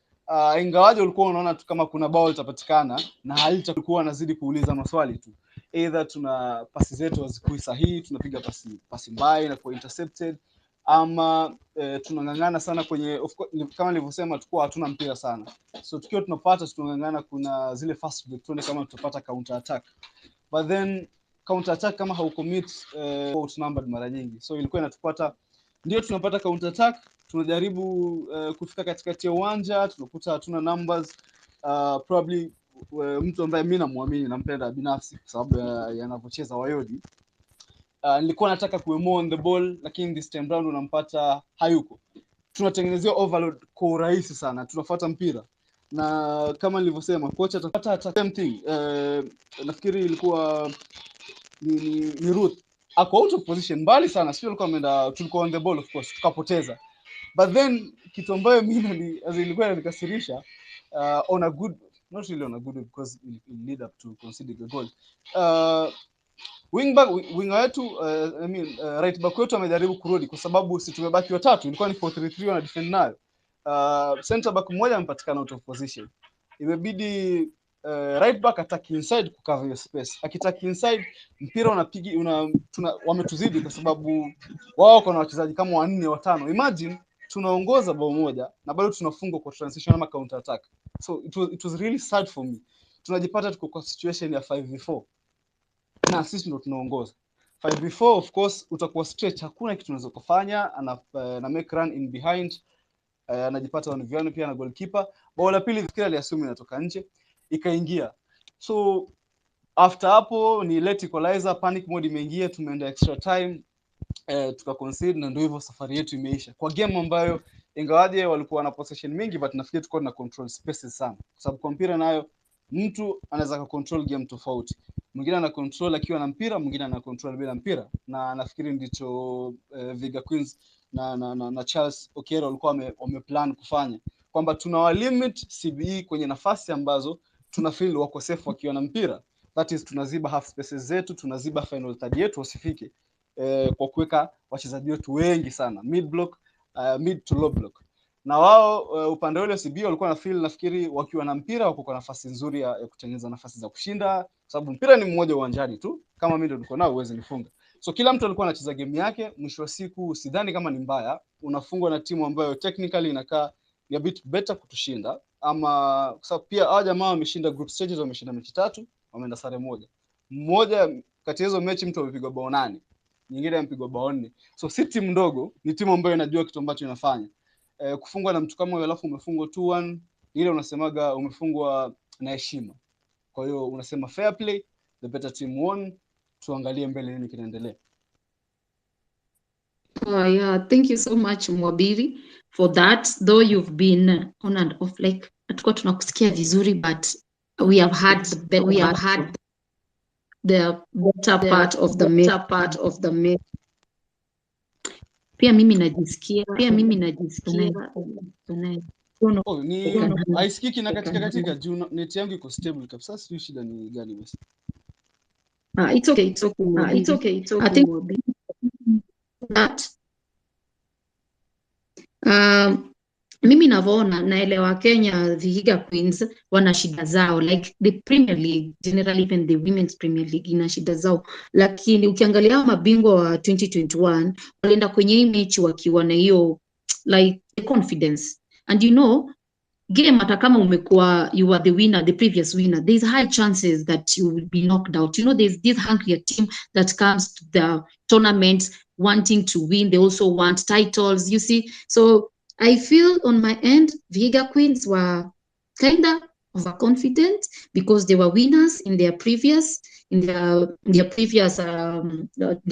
ingawaje ulikuwa unaona tu kama kuna bao litapatikana na halitakuwa nazidi kuuliza maswali tu, either tuna pasi zetu hazikui sahihi, tunapiga pasi mbaya na kwa intercepted, ama tunangangana sana kwenye, of course, kama nilivyosema tulikuwa hatuna mpira sana, so tukiwa tunapata tunangangana, kuna zile fast break tuone kama tutapata counter attack, but then counter attack kama haucommit outnumbered mara nyingi, so ilikuwa inatupata, ndio tunapata counter attack, tunajaribu kufika katikati ya uwanja, tunakuta hatuna numbers. Probably mtu ambaye mimi namuamini, nampenda binafsi kwa sababu yanavyocheza Wayodi, nilikuwa nataka kuwe more on the ball, lakini this time round unampata hayuko. Tunatengenezea overload kwa urahisi sana, tunafuata mpira, na kama nilivyosema kocha atapata same thing. Nafikiri ilikuwa ni Ruth ako out of position mbali sana, sio alikuwa ameenda, tulikuwa on the ball of course, tukapoteza. But then kitu ambayo mimi ilikuwa inanikasirisha, on a good, not really on a good, because it lead up to concede the goal. Winger wetu, right back wetu amejaribu kurudi, kwa sababu si tumebaki watatu, ilikuwa ni 4-3-3 wana defend nayo. Center back mmoja amepatikana out of position, imebidi right back attack inside ku cover your space. Akitaki inside, mpira unapigi wametuzidi, kwa sababu wao wako na wachezaji kama 4 5. Imagine tunaongoza bao moja na bado tunafungwa kwa transition ama counter attack. So it was really sad for me. Tunajipata tuko kwa situation ya 5v4 na sisi ndo tunaongoza. 5v4 of course utakuwa stretch, hakuna kitu unaweza kufanya, na make run in behind, anajipata wanaviano pia na goalkeeper. Bao la pili fikira aliassume inatoka nje, ikaingia. So after hapo ni late equalizer, panic mode imeingia, tumeenda extra time, tuka concede, na ndio hivyo safari yetu imeisha. Kwa game ambayo ingawaje walikuwa na possession mingi, but nafikiri tulikuwa na control spaces sana, kwa sababu kwa mpira nayo mtu anaweza control game tofauti. Mwingine ana control akiwa na mpira, mwingine ana control bila mpira, na nafikiri ndicho Vihiga Queens na Charles Okero walikuwa wameplan kufanya, kwamba tunawa limit CBE kwenye nafasi ambazo tuna feel wako safe wakiwa na mpira. That is, tunaziba half spaces zetu, tunaziba final third yetu wasifike, kwa kuweka wachezaji wetu wengi sana mid block, mid to low block. Na wao upande ule CBE walikuwa na feel, nafikiri wakiwa na mpira wako kwa nafasi nzuri ya kutengeneza nafasi za kushinda, sababu mpira ni mmoja uwanjani tu, kama mimi ndio niko nao uweze nifunga. So kila mtu alikuwa anacheza game yake. Mwisho wa siku sidhani kama ni mbaya unafungwa na timu ambayo technically inakaa ni a bit better kutushinda, ama kwa sababu pia hao jamaa wameshinda group stages, wameshinda mechi 3, wameenda sare moja kati hizo mechi mtu amepigwa bao 8, nyingine amepigwa bao 4. So si timu ndogo, ni timu ambayo inajua kitu ambacho inafanya. Kufungwa na mtu kama huyo alafu umefungwa 2-1, ile unasemaga umefungwa na heshima. Kwa hiyo unasema fair play, the better team won, tuangalie mbele nini kinaendelea. Oh yeah, thank you so much Mwabiri for that. Though you've been on and off, like hatukuwa tunakusikia vizuri, but we have had the better part of the message. Pia mimi najisikia Oh, ni haisikiki na katika juu net yangu iko stable kabisa, sio shida ni gani basi. It's okay. I think that mimi navyoona, naelewa Kenya Vihiga Queens wana shida zao, like the Premier League generally, even the Women's Premier League ina shida zao, lakini ukiangalia mabingwa wa 2021 walienda kwenye hii mechi wakiwa na hiyo like confidence, and you know game hata kama umekuwa you are the winner, the previous winner, there's high chances that you will be knocked out. You know, there's this hungry team that comes to the tournament wanting to win. They also want titles, you see. So I feel on my end, Vihiga Queens were kind of overconfident because they were winners in their previous the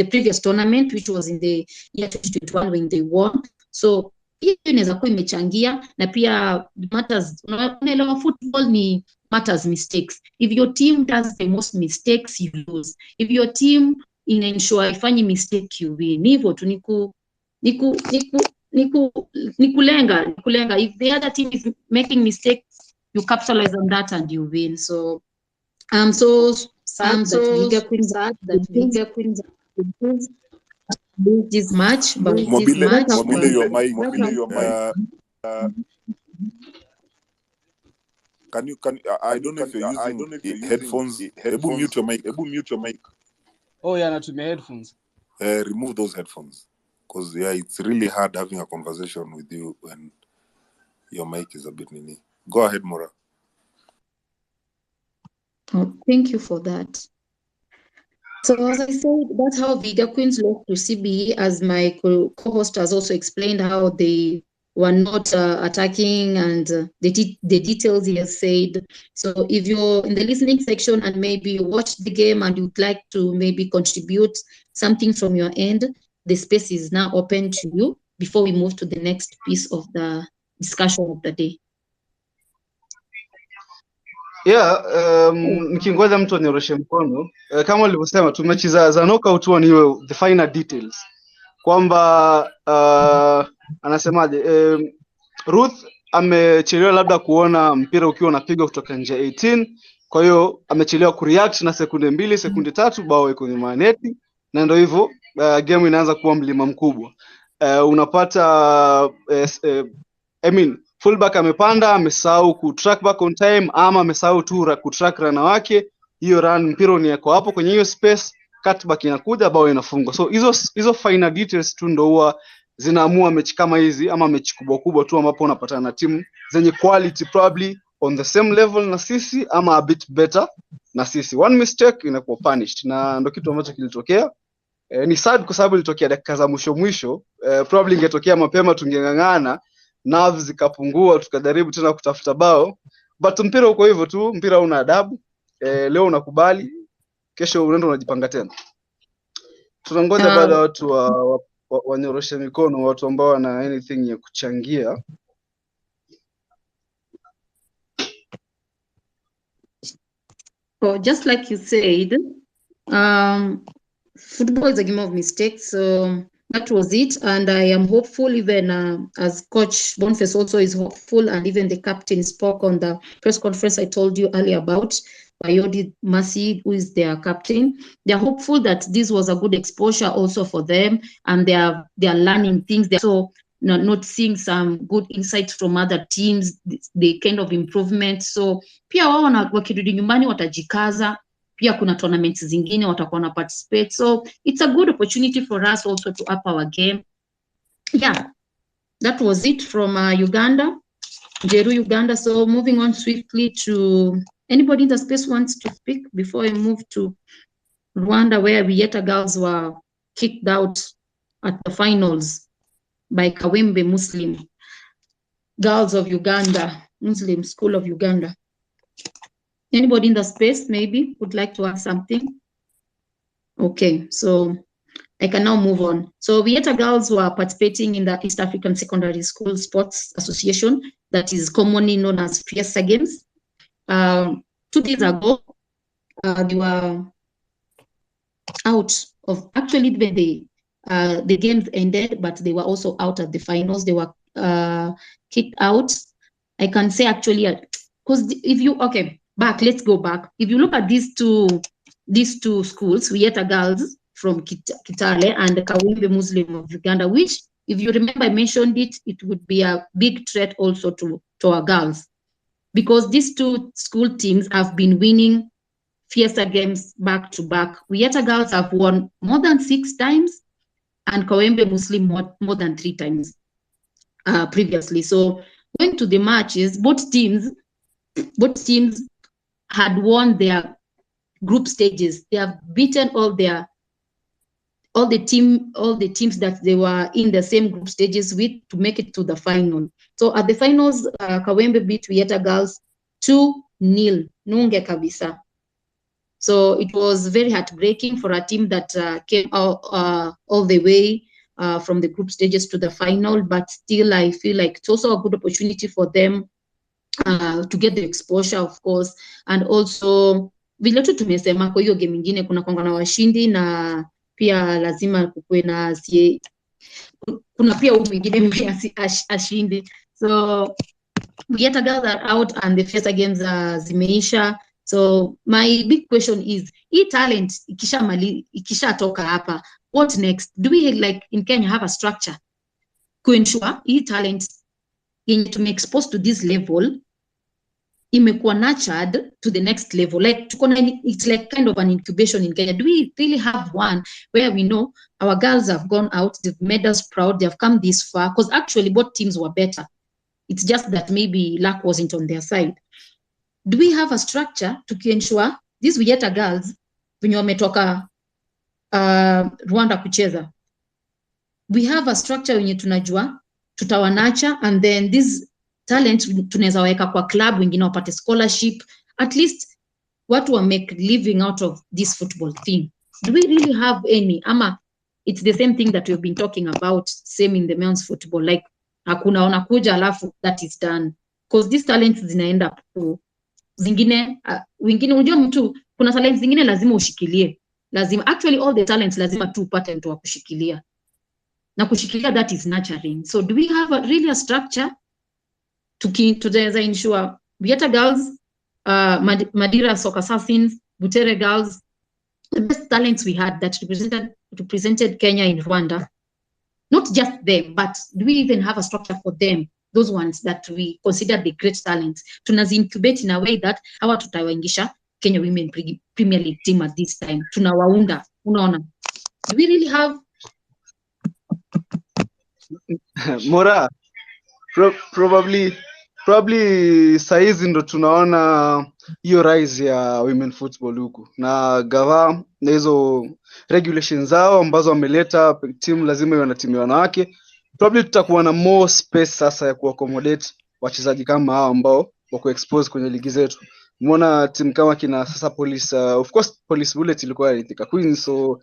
previous tournament, which was in the year 2021 when they won. So hiyo inaweza kuwa imechangia, na pia matters, unaelewa football ni matters mistakes. If your team does the most mistakes, you lose. If your team ensure ifanyi mistake, you win. Hivyo tu nikulenga. If the other team is making mistakes, you capitalize on that and you win. So I'm so sad that Vihiga Queens this match, but Mobile your mic. Can I don't know if you're using headphones. Ebu mute your mic. Oh yeah, natumia headphones. Remove those headphones, because yeah, it's really hard having a conversation with you when your mic is a bit nini. Go ahead, Mora. Oh, thank you for that. So as I said, that's how Vihiga Queens lost to CBE, as my co-host has also explained how they were not attacking, and the details he has said. So if you're in the listening section and maybe you watched the game and you'd like to maybe contribute something from your end, the space is now open to you before we move to the next piece of the discussion of the day. Yeah, nikingoja mtu anyoroshe mkono, kama ulivyosema tu mechi za knockout huwa ni the final details, kwamba anasemaje, Ruth amechelewa labda kuona mpira ukiwa unapigwa kutoka nje 18, kwa hiyo amechelewa kureact, na sekunde 2 sekunde 3 bao iko nyuma ya neti, na ndio hivyo game inaanza kuwa mlima mkubwa. Unapata fullback amepanda, amesahau ku track back on time, ama amesahau tu ku track runner wake, hiyo run mpira ni yako hapo kwenye hiyo space, cutback inakuja, bao inafungwa. So hizo final details tu ndio huwa zinaamua mechi kama hizi, ama mechi kubwa tu ambapo unapatana na timu zenye quality probably on the same level na sisi, ama a bit better na sisi. One mistake inakuwa punished, na ndio kitu ambacho kilitokea. Ni sad kwa sababu ilitokea dakika za mwisho. Probably ingetokea mapema tungengangana, nerves zikapungua, tukajaribu tena kutafuta bao, but mpira uko hivyo tu, mpira una adabu. Leo unakubali, kesho unaenda unajipanga tena. Tunangoja baada watu wanyoroshe mikono, watu ambao wana anything ya kuchangia. So just like you said, football is a game of mistakes. So that was it, and I am hopeful, even as Coach Boniface also is hopeful, and even the captain spoke on the press conference I told you earlier about Bayodi Masi, who is their captain. They are hopeful that this was a good exposure also for them, and they are learning things. They are also not seeing some good insights from other teams, the kind of improvement. So pia wao wakirudi nyumbani watajikaza. Pia kuna tournaments zingine watakuwa na participate, so it's a good opportunity for us also to up our game. Yeah, that was it from Uganda, Jeru, Uganda. So moving on swiftly to anybody in the space wants to speak before I move to Rwanda, where Vieta girls were kicked out at the finals by Kawembe Muslim Girls of Uganda, Muslim School of Uganda. Anybody in the space maybe would like to add something? Okay, so I can now move on. So Vihiga girls were participating in the East African Secondary School Sports Association, that is commonly known as Fiesta Games. 2 days ago, they were out of, actually when the games ended, but they were also out at the finals. They were kicked out. I can say actually, because if you, okay, let's go back. If you look at these two schools, Vihiga girls from Kitale and the Kawembe Muslim of Uganda, which, if you remember, I mentioned it would be a big threat also to our girls, because these two school teams have been winning Fiesta Games back to back. Vihiga girls have won more than 6 times, and Kawembe Muslim more than 3 times previously. So going to the matches, both teams had won their group stages. They have beaten all the teams that they were in the same group stages with to make it to the final. So at the finals, Kawembe beat Vihiga girls 2-0, nunge kabisa. So it was very heartbreaking for a team that came out all the way from the group stages to the final, but still I feel like it's also a good opportunity for them to get the exposure, of course, and also vile tu tumesema kwa hiyo game nyingine kuna konga na washindi na pia lazima kukue na kuna pia mwingine ashindi. So Vihiga girls are out and the Fiesta Games zimeisha. So my big question is, hii talent ikishatoka hapa, what next? Do we, like in Kenya, have a structure to ensure hii talent yenye tume exposed to this level imekuwa nurtured to the next level? Like it's like kind of an incubation in Kenya. Do we really have one where we know our girls have gone out, they've made us proud, they've come this far? Because actually both teams were better. It's just that maybe luck wasn't on their side. Do we have a structure to ensure these Vihiga girls wenye wametoka Rwanda kucheza, we have a structure wenye tunajua tutawanacha, and then this talent tunaweza weka kwa club, wengine wapate scholarship, at least watu wa make living out of this football thing? Do we really have any, ama it's the same thing that we've been talking about, same in the men's football, like hakuna wanakuja alafu that is done? Because these talents zinaenda zingine wengine, unajua mtu kuna talents zingine lazima ushikilie, lazima actually all the talents lazima tu upate mtu wa kushikilia, na kushikilia that is nurturing. So do we have really a structure to ensure Vihiga girls, Madira Soccer Assassins, Butere girls, the best talents we had that represented Kenya in Rwanda, not just them, but do we even have a structure for them, those ones that we consider the great talents, tunazi incubate in a way that hawa tutawaingisha Kenya Women Premier League team at this time, tunawaunda, unaona? Do we really have Mora, probably saizi ndo tunaona hiyo rise ya women football huku, na gava na hizo regulations zao ambazo wameleta, team lazima iwe na timu ya wanawake. Probably tutakuwa na more space sasa ya kuaccommodate wachezaji kama hao ambao wako exposed kwenye ligi zetu. Umeona timu kama kina sasa Police, of course Police Bullet ilikuwa Ithaca Queens, so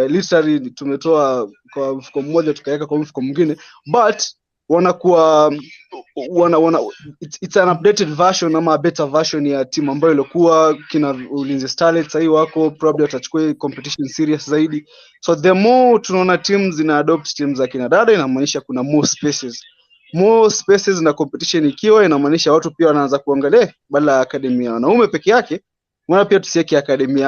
literally tumetoa kwa mfuko mmoja tukaweka kwa mfuko mwingine, but wanakuwa it's an updated version ama a better version ya timu ambayo ilikuwa kina Ulinzi Starlets. Sasa wako probably watachukua competition serious zaidi. So the more tunaona teams zina adopt teams za kina dada, inamaanisha kuna more spaces na competition ikiwa inamaanisha watu pia wanaanza kuangalia badala ya academy ya wanaume peke yake, wana pia tusiweke academy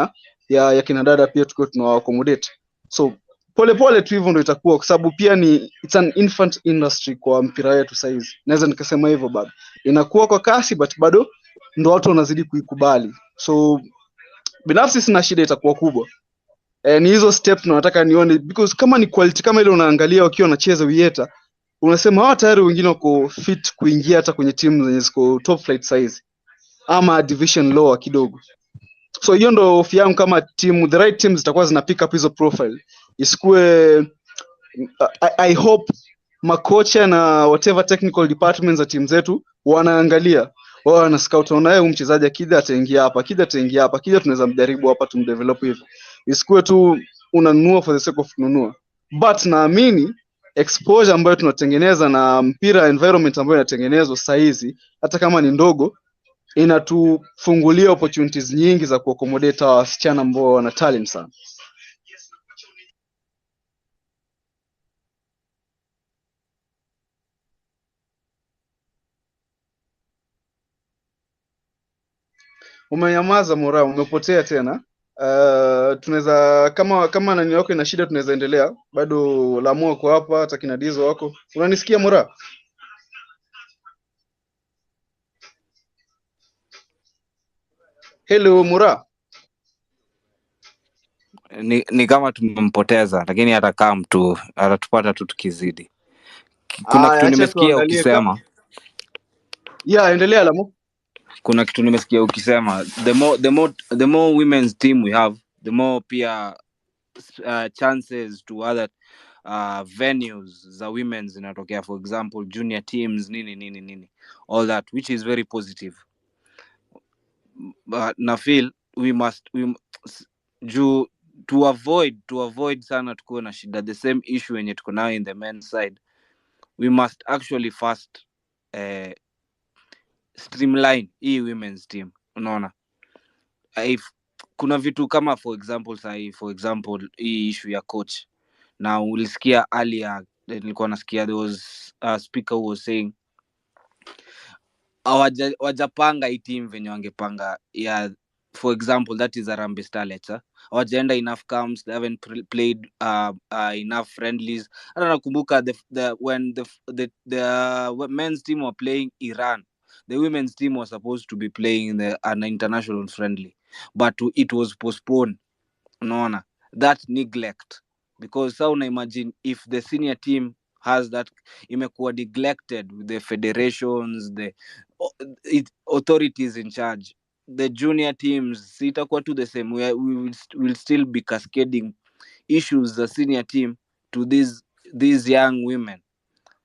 ya kina dada pia tuko tunawaaccommodate. So pole tu hivyo ndio itakuwa, kwa sababu pia it's an infant industry kwa mpira wetu saizi. Naweza nikasema hivyo bado. Inakuwa kwa kasi but bado ndio watu wanazidi kuikubali. So binafsi sina shida, itakuwa kubwa. Ni hizo steps tunataka nione, because kama ni quality kama ile unaangalia wakiwa wanacheza Vihiga, unasema hawa tayari wengine wako fit kuingia hata kwenye timu zenye ziko top flight size ama division lower kidogo. So hiyo ndo hofu yangu, kama team, the right teams zitakuwa zina pick up hizo profile. Isikue I hope makocha na whatever technical departments za team zetu wanaangalia, wao wana scout, wanaye mchezaji akija ataingia hapa, akija tunaweza mjaribu hapa tumdevelop hivi. Isikue tu unanunua for the sake of kununua, but naamini exposure ambayo tunatengeneza na mpira environment ambayo inatengenezwa sasa hizi, hata kama ni ndogo, inatufungulia opportunities nyingi za kuaccommodate wasichana ambao wana talent sana. Umenyamaza Mora, umepotea tena. Tunaweza kama nani yako ina shida tunaweza endelea. Bado Lamua kwa hapa, hata kina Dizo wako. Unanisikia Mora? Hello Mora. Ni kama tumempoteza, lakini atakaa mtu atatupata tu tukizidi. Kuna kitu nimesikia ukisema. Yeah, endelea Lamu. Kuna kitu nimesikia ukisema the more women's team we have, the more pia chances to other venues za women's zinatokea, for example junior teams nini all that, which is very positive. But na feel we to avoid sana tuko na shida, the same issue yenye tuko nayo in the men's side, we must actually first streamline hii women's team. Unaona, if kuna vitu kama for example hii issue ya coach, na ulisikia earlier nilikuwa nasikia there was a speaker who was saying wajapanga hii team venye wangepanga ya, for example that is Harambee Starlets. Hawajaenda enough camps, they haven't played enough friendlies. Hata nakumbuka when the men's team were playing Iran, the women's team was supposed to be playing in an international friendly, but it was postponed. Unaona, that neglect, because so una imagine if the senior team has that, imekuwa neglected with the federations, the authorities in charge, the junior teams itakuwa to the same. We will still be cascading issues the senior team to these young women,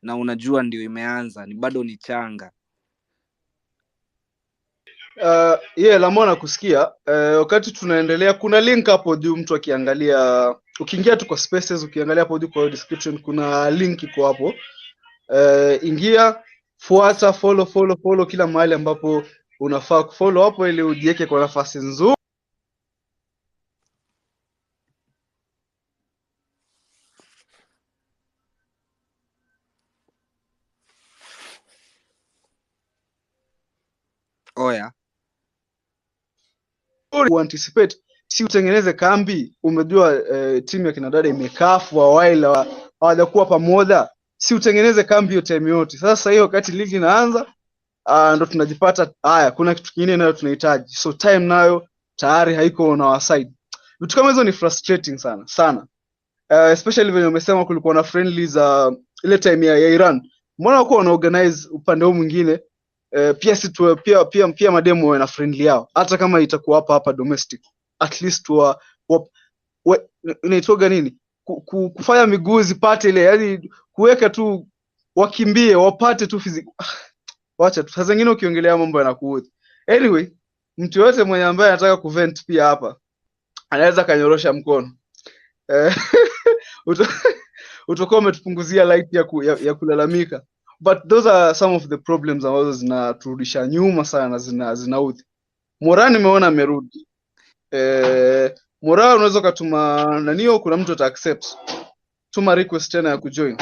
na unajua ndio imeanza, ni bado ni changa. Lamona kusikia. Wakati tunaendelea kuna link hapo juu, mtu akiangalia, ukiingia tu kwa spaces, ukiangalia hapo juu kwa description kuna link iko hapo. Ingia, fuata, follow kila mahali ambapo unafaa kufollow hapo, ili ujiweke kwa nafasi nzuri. Oya, anticipate, si utengeneze kambi. Umejua timu ya kinadada imekaa for a while, hawajakuwa pamoja, si utengeneze kambi hiyo time yote. Sasa hiyo wakati ligi inaanza, ndo tunajipata haya, kuna kitu kingine nayo tunahitaji, so time nayo tayari haiko on our side. Vitu kama hizo ni frustrating sana, especially when umesema kulikuwa na friendly za ile time ya Iran. Mbona wako wana organize upande huu mwingine? Pia mademo wana friendly yao, hata kama itakuwa hapa domestic, at least inaitoga nini, kufanya miguu zipate ile, yani kuweka tu wakimbie wapate tu wacha tu. Sasa zingine ukiongelea mambo yanakuudhi. Anyway, mtu yote mwenye ambaye anataka kuvent pia hapa anaweza kanyorosha mkono. Utakuwa umetupunguzia light ya kulalamika. But those are some of the problems ambazo zinaturudisha nyuma sana, zinaudhi. Mora nimeona amerudi. Mora unaweza kutuma nanio, kuna mtu ata accept. Tuma request tena ya kujoin.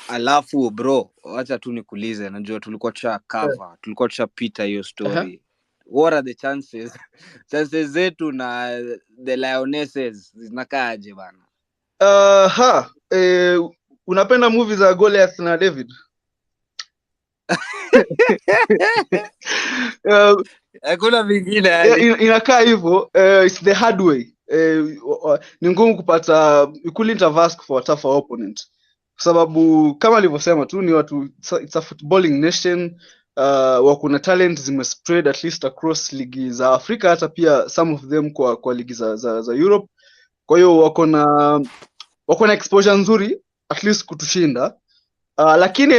Alafu bro, acha tu nikuulize, najua tulikuwa tulikuwa tushapita hiyo story. What are the chances zetu na the Lionesses zinakaaje bana? Unapenda movie za Goliath na David? Hakuna vingine inakaa hivyo. It's the hard way. Ni ngumu kupata, you couldn't have asked for a tougher opponent, kwa sababu kama alivyosema tu ni watu, it's a footballing nation. Wako na talent zimespread at least across ligi za Afrika, hata pia some of them kwa ligi za Europe. Kwa hiyo wako na exposure nzuri at least kutushinda. Lakini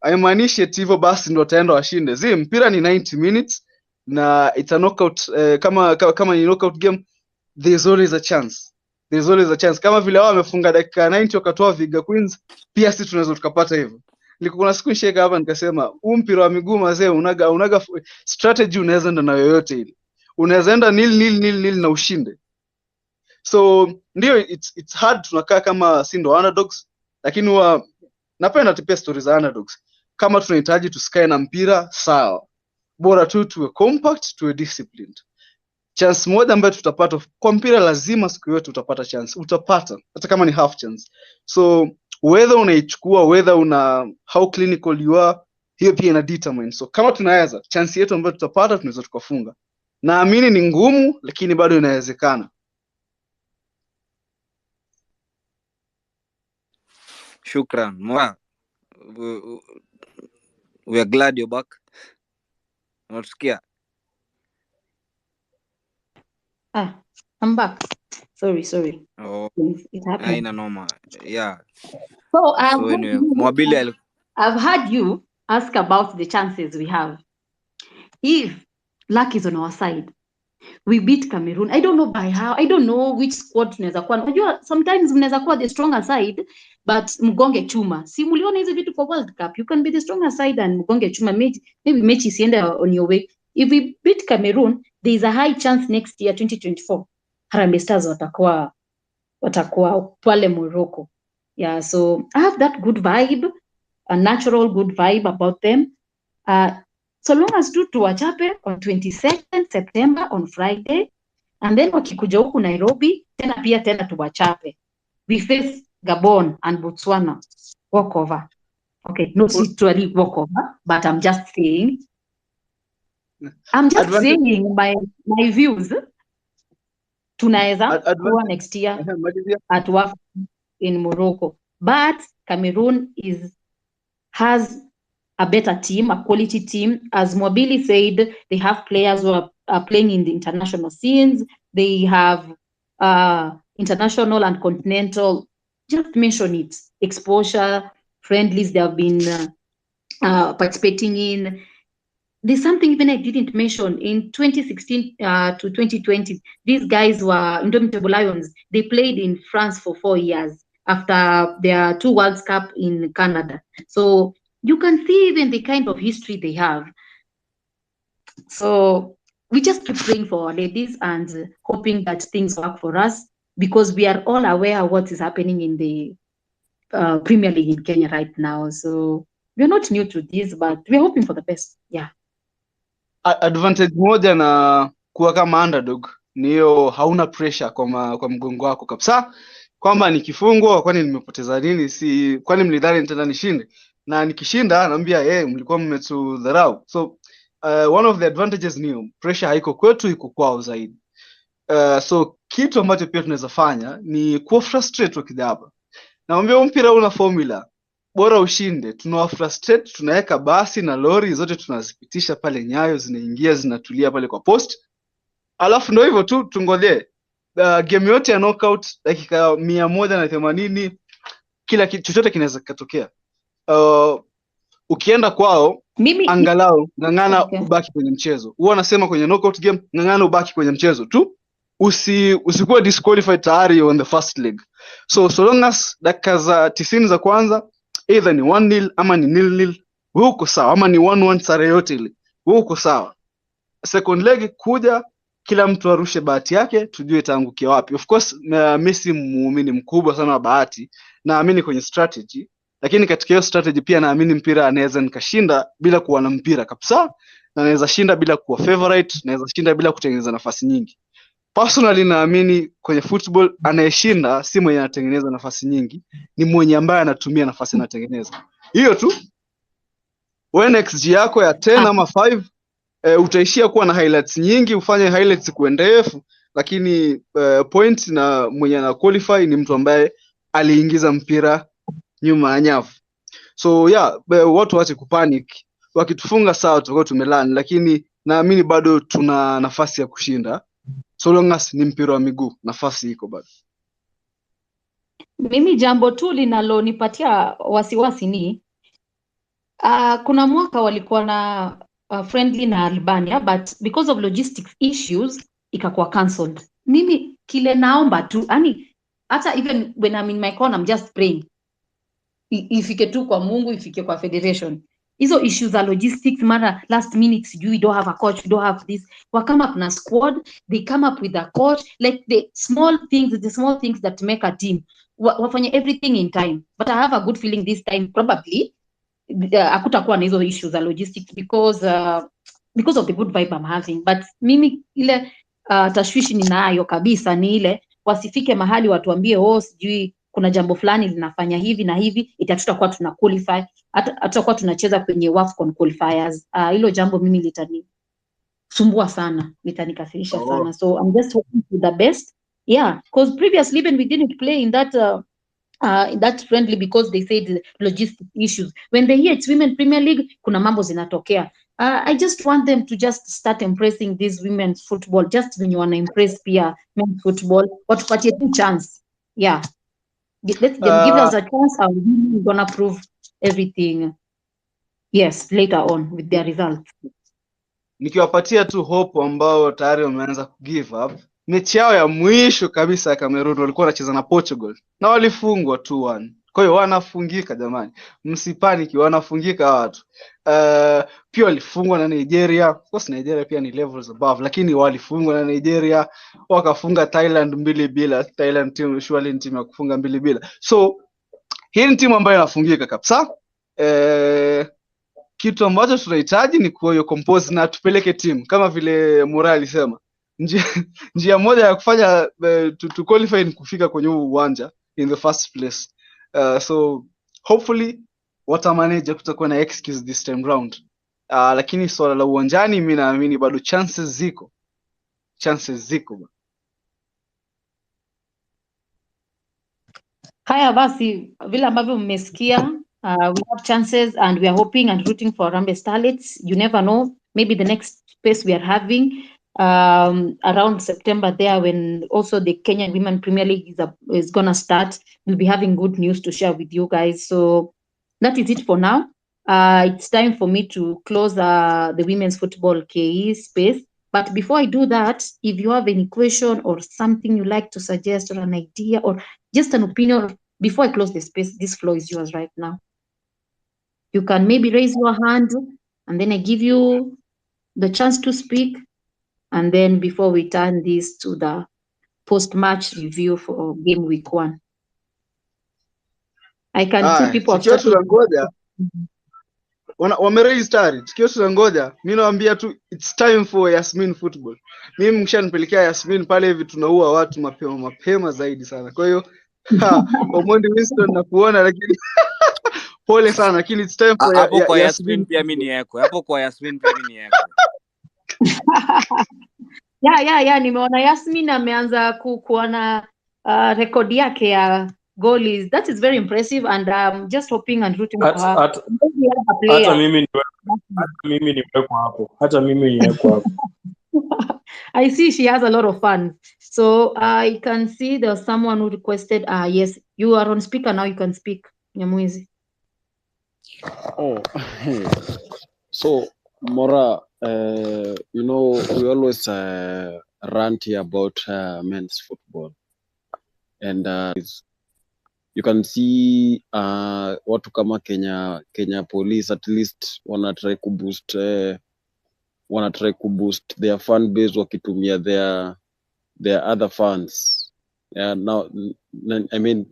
haimaanishi eti hivyo basi ndio wataenda washinde. Mpira ni 90 minutes na it's a knockout, kama ni knockout game, there's always a chance. Kama vile wao wamefunga dakika 90 wakatoa Vihiga Queens, pia sisi tunaweza tukapata hivyo. Kuna siku nisheka hapa nikasema huu mpira wa miguu mazee unaga strategy, unaweza enda na yoyote ile. Unaweza enda nil na ushinde. So ndio it's hard, tunakaa kama si ndo underdogs, lakini napenda pia stories za underdogs. Kama tunahitaji tusikae na mpira sawa, bora tu tuwe compact, tuwe disciplined. Chance moja ambayo tutapata kwa mpira, lazima siku yote utapata chance, utapata hata kama ni half chance. So whether unaichukua, whether how clinical you are, hiyo pia ina determine. So kama tunaweza, chance yetu ambayo tutapata tunaweza tukafunga. Naamini ni ngumu, lakini bado inawezekana. Shukran. We are glad you're back. Unasikia? I'm back. Sorry. Oh, it happened. haina noma. Yeah. So anyway, Mwabili, I've heard you ask about the chances we have. If luck is on our side, we beat Cameroon. I don't know by how. I don't know which squad tunaweza kuwa. Unajua sometimes mnaweza kuwa the stronger side but mgonge chuma. Si muliona hizo vitu kwa World Cup. You can be the stronger side and mgonge chuma. Maybe mechi isiende on your way. If we beat Cameroon, there is a high chance next year 2024 Harambee Stars watakuwa pale Morocco. Yeah, so I have that good vibe, a natural good vibe about them. So long as to wachape on 22nd September on Friday, and then wakikuja huku Nairobi tena tuwachape. We face Gabon and Botswana. Walk over. Okay, not literally walk over, but I'm just saying saying my views. Tunaweza kuwa next year at WAFCON in Morocco, but Cameroon has a better team, a quality team. As Mwabili said, they have players who are playing in the international scenes. They have international and continental, just mention it, exposure, friendlies they have been participating in. There's something even I didn't mention. In 2016 to 2020, these guys were Indomitable Lions. They played in France for 4 years after their 2 World Cup in Canada. So you can see even the kind of history they have. So we just keep praying for our ladies and hoping that things work for us, because we are all aware of what is happening in the Premier League in Kenya right now. So we're not new to this, but we're hoping for the best. Yeah. Advantage moja na kuwa kama underdog ni hiyo, hauna pressure kwa mgongo wako kabisa, kwamba nikifungwa kwani nimepoteza nini, kwani mlidhani nitaenda nishinde, na nikishinda naambia mlikuwa mmetudharau. So one of the advantages ni pressure haiko kwetu, iko kwao zaidi. So kitu ambacho pia tunaweza fanya ni kuwa frustrate wakija hapa. Naambia mpira una formula, bora ushinde. Tunawa frustrate, tunaweka basi na lori zote tunazipitisha pale Nyayo, zinaingia zinatulia pale kwa post. Alafu ndio hivyo tu tungoje. Game yote ya knockout dakika 180, kila kitu chochote kinaweza kutokea. Ukienda kwao angalau ngangana ubaki kwenye mchezo. Huwa nasema kwenye knockout game ngangana ubaki kwenye mchezo tu. Usikuwa disqualified tayari on the first leg. So long as dakika za 90 za kwanza either ni 1-0 ama ni 0-0, wewe uko sawa, ama ni 1-1 sare yote ile, wewe uko sawa. Second leg kuja, kila mtu arushe bahati yake, tujue itaangukia wapi. Of course Messi muumini mkubwa sana wa bahati, naamini kwenye strategy, lakini katika hiyo strategy pia naamini mpira anaweza nikashinda bila kuwa na mpira kabisa, na naweza shinda bila kuwa favorite, naweza shinda bila kutengeneza nafasi nyingi. Personally naamini kwenye football anayeshinda si mwenye anatengeneza nafasi nyingi, ni mwenye ambaye anatumia nafasi anatengeneza. Hiyo tu. When XG yako ya 10 ama 5, utaishia kuwa na highlights nyingi, ufanye highlights kuwe ndefu, lakini point na mwenye ana qualify ni mtu ambaye aliingiza mpira nyuma ya nyavu. So yeah, watu waache kupanic. Wakitufunga sawa tutakuwa tumelani, lakini naamini bado tuna nafasi ya kushinda. So long as ni mpira wa miguu, nafasi iko bado. Mimi jambo tu linalonipatia wasiwasi ni kuna mwaka walikuwa na friendly na Albania, but because of logistics issues ikakuwa cancelled. Mimi kile naomba tu, yani hata even when I'm in my corner I'm just praying ifike tu kwa Mungu, ifike kwa federation. Hizo issues za logistics, mara last minute we don't have a coach, we don't have this, we come up na squad, they come up with a coach, like the small things that make a team wafanye everything in time. But I have a good feeling this time probably hakutakuwa na hizo issues za logistics because of the good vibe I'm having. But mimi ile tashwishi ninayo kabisa ni ile wasifike mahali watuambie sijui kuna jambo fulani linafanya hivi na hivi, tutakuwa tuna qualify, tutakuwa tunacheza kwenye WAFCON qualifiers. Hilo jambo mimi litanisumbua sana, litanikasirisha sana. So I'm just hoping for the best. Yeah, because previously even we didn't play in that friendly because they said logistic issues. When they hear it's Women Premier League, kuna mambo zinatokea. I just want them to just start embracing this women's football, just when you want to impress pia men's football, watupatie tu chance. Yeah. Let them give us a chance, and we're gonna prove everything. Yes, later on with their results. Nikiwapatia tu hope ambao tayari wameanza ku give up. Mechi yao ya mwisho kabisa ya Cameroon walikuwa wanacheza na Portugal na walifungwa 2-1. Kwa hiyo wanafungika jamani. Msipaniki, wanafungika watu. Pia walifungwa na Nigeria. Of course Nigeria pia ni levels above, lakini walifungwa na Nigeria, wakafunga Thailand 2-0. Thailand team surely ni timu ya kufunga 2-0. So hii ni timu ambayo inafungika kabisa. Kitu ambacho tunahitaji ni kuwa compose na tupeleke timu kama vile Mura alisema. Njia moja ya kufanya to qualify ni kufika kwenye uwanja in the first place. So hopefully watamanage, kutakuwa na excuse this time round. Lakini swala la uwanjani mimi naamini bado chances ziko. Haya basi, vile ambavyo mmesikia, we have chances and we are hoping and rooting for Harambee Starlets. You never know, maybe the next space we are having around September there, when also the Kenyan Women Premier League is gonna start, we'll be having good news to share with you guys. So that is it for now. It's time for me to close the Women's Football KE space. But before I do that, if you have any question or something you like to suggest or an idea or just an opinion, before I close the space, this floor is yours right now. You can maybe raise your hand and then I give you the chance to speak. And then before we turn this to the post-match review for game week 1. I can see people have started. Wameraise tayari. Tukio tunangoja. Mimi naambia tu it's time for Yasmin football. Mimi mshanipelekea Yasmin pale hivi tunaua watu mapema zaidi sana. Kwa hiyo Omondi Winston nakuona lakini pole sana lakini it's time for hapo kwa Yasmin pia mimi ni yako. Hapo kwa Yasmin pia mimi ni yako. Yeah, nimeona Yasmin ameanza kuona rekodi yake ya goalies. That is very impressive and I'm just hoping and rooting for her. Hata mimi nimewekwa hapo. I see she has a lot of fun. So I can see there's someone who requested, yes, you are on speaker now, you can speak, Nyamwezi. So Mora, we always rant here about men's football, and you can see watu kama Kenya Police at least wanna try to boost their fan base wakitumia their other fans. Now I mean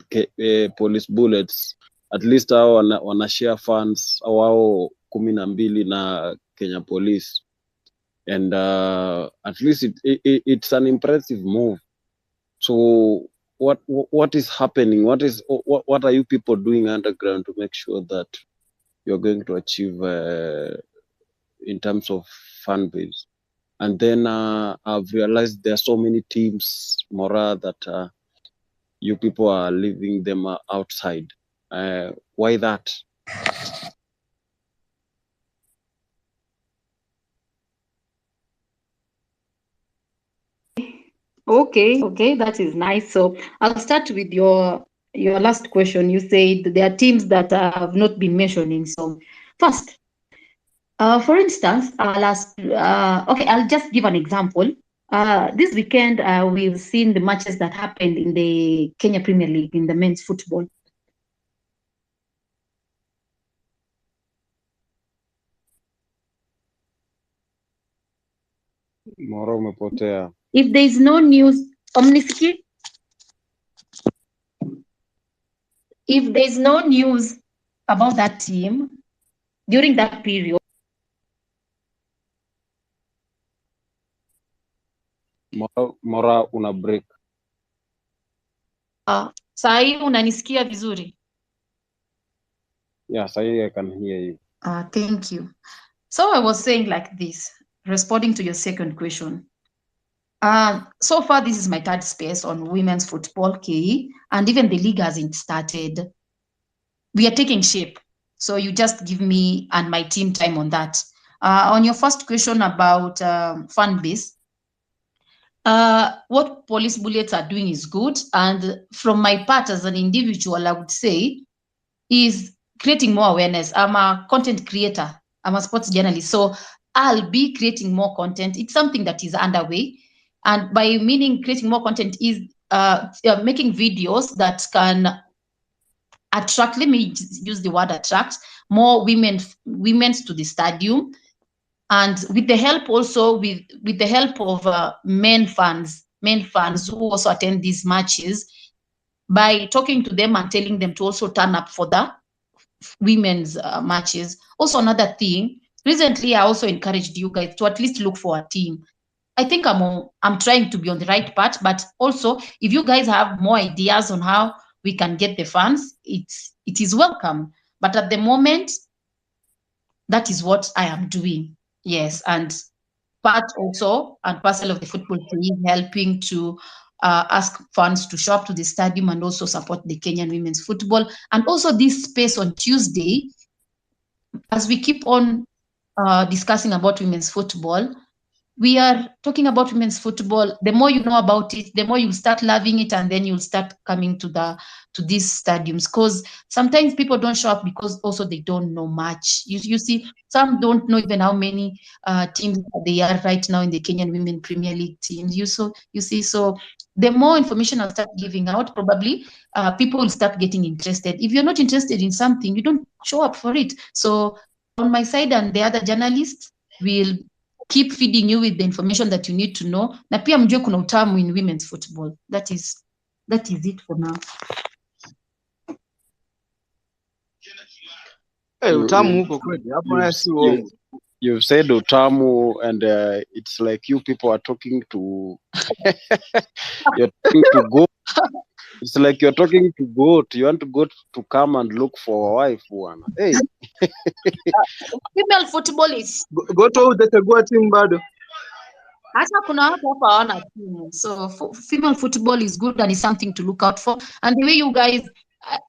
Police Bullets at least hao wana share fans wao 12 na Kenya Police, and at least it's an impressive move. So what is happening? What are you people doing underground to make sure that you're going to achieve in terms of fan base? And then I've realized there are so many teams, Mora, that you people are leaving them outside. Why that? Okay, that is nice. So I'll start with your last question. You said there are teams that have not been mentioning. So first, For instance, I'll just give an example. This weekend, we've seen the matches that happened in the Kenya Premier League in the men's football. Moro umepotea. If there is no news, if there is no news about that team during that period, Mora una break. Sai unanisikia vizuri? Yeah, I can hear you. Thank you. So I was saying like this, responding to your second question. So far, this is my third space on women's football, KE, and even the league hasn't started. We are taking shape. So you just give me and my team time on that. On your first question about fan base, what Police Bullets are doing is good. And from my part as an individual, I would say, is creating more awareness. I'm a content creator. I'm a sports journalist. So I'll be creating more content. It's something that is underway. And by meaning creating more content is making videos that can attract, let me use the word attract, more women to the stadium. And with the help also, with the help of men fans who also attend these matches, by talking to them and telling them to also turn up for the women's matches. Also, another thing, recently I also encouraged you guys to at least look for a team. I think I'm trying to be on the right path, but also if you guys have more ideas on how we can get the fans, it is welcome. But at the moment, that is what I am doing. Yes, and part also and parcel of the football team helping to ask fans to show up to the stadium and also support the Kenyan women's football. And also this space on Tuesday, as we keep on discussing about women's football, we are talking about women's football. The more you know about it, the more you start loving it, and then you'll start coming to these stadiums. Because sometimes people don't show up because also they don't know much. You see, some don't know even how many teams they are right now in the Kenyan Women Premier League teams. You see, so the more information I'll start giving out, probably people will start getting interested. If you're not interested in something, you don't show up for it. So on my side and the other journalists will keep feeding you with the information that you need to know. Na pia mjue kuna utamu in women's football. That is it for now. Hey, utamu huko kweli. Hapo na si uongo. You've said utamu, and it's like you people are talking to you're talking to go. It's like you're talking to goat. You want to go to come and look for a wife, one. Hey. Female football is go to utetegua timu bado. Hata kuna watu hapa hawana timu. So female football is good and is something to look out for. And the way you guys,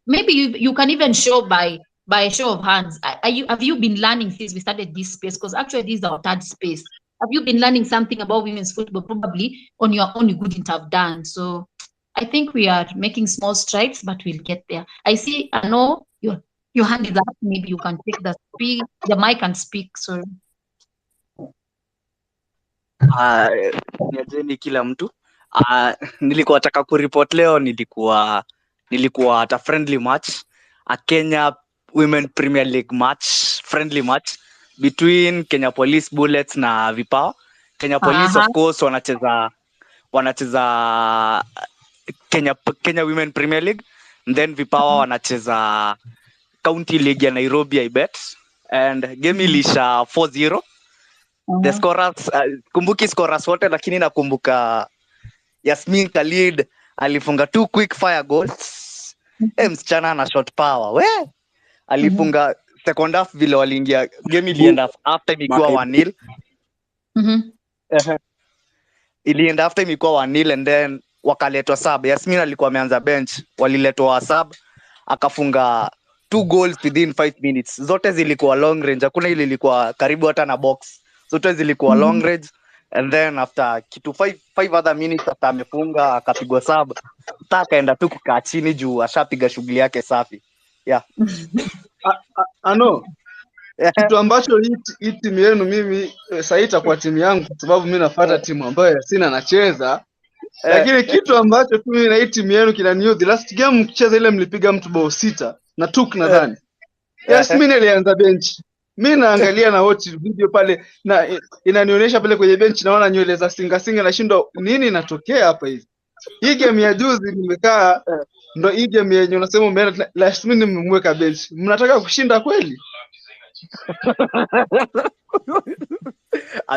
maybe you can even show by a show of hands. Have you been learning since we started this space? Because actually this is our third space. Have you been learning something about women's football? Probably on your own you couldn't have done. So I think we are making small strides, but we'll get there. I know your hand is up. Maybe you can take the mic and speak. Sorry. Niajeni kila mtu. Nilikuwa nataka kuripot leo, nilikuwa at a friendly match, a Kenya Women Premier League match, friendly match between Kenya Police Bullets na Vipawa. Kenya Police of course wanacheza Kenya Women Premier League, and then Vipawa wanacheza County League ya Nairobi, I bet. And game ilisha 4-0. The scorers, kumbuki scorers wote, lakini nakumbuka Yasmin Khalid alifunga 2 quick fire goals. Msichana na shot power. Alifunga second half vile waliingia game ilienda after ilikuwa 1-0. Ilienda after ilikuwa 1-0 and then wakaletwa sub. Yasmin alikuwa ameanza bench, waliletwa sub akafunga 2 goals within 5 minutes. Zote zilikuwa long range, hakuna ile ilikuwa karibu hata na box. Zote zilikuwa long range, and then after kitu 5 other minutes after amefunga akapigwa sub, akaenda tu kukaa chini juu ashapiga shughuli yake safi. Yeah. Ano kitu ambacho hii timu yenu mimi sasa itakuwa timu yangu kwa sababu mimi nafuata timu ambayo Yasina anacheza. Lakini kitu ambacho tu mimi na hii timu yenu kinaniudhi, last game mkicheza ile mlipiga mtu bao 6 na Tuk nadhani. Yasmin alianza bench. Mimi naangalia na watch video pale na inanionyesha pale kwenye bench, naona nywele za singa nashindwa nini inatokea hapa hivi. Hii game ya juzi nimekaa ndo hii game yenye unasema umeenda Yasmin mmemweka bench. Mnataka kushinda kweli?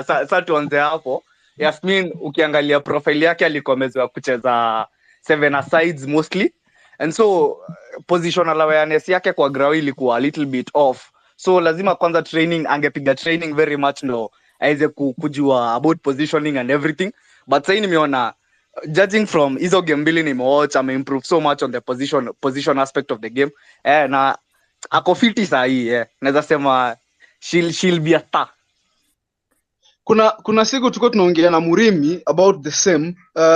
Sasa tuanze hapo. Yasmin ukiangalia profile yake alikuwa amezoea kucheza 7-a-sides mostly, and so positional awareness yake kwa ground ilikuwa a little bit off, so lazima kwanza angepiga training very much ndo aweze kujua about positioning and everything. But sasa nimeona judging from hizo game mbili nimewatch, ameimprove so much on the position aspect of the game, na ako fiti saa hii, naweza sema she'll be a star. Kuna siku tulikuwa tunaongea na Murimi about the same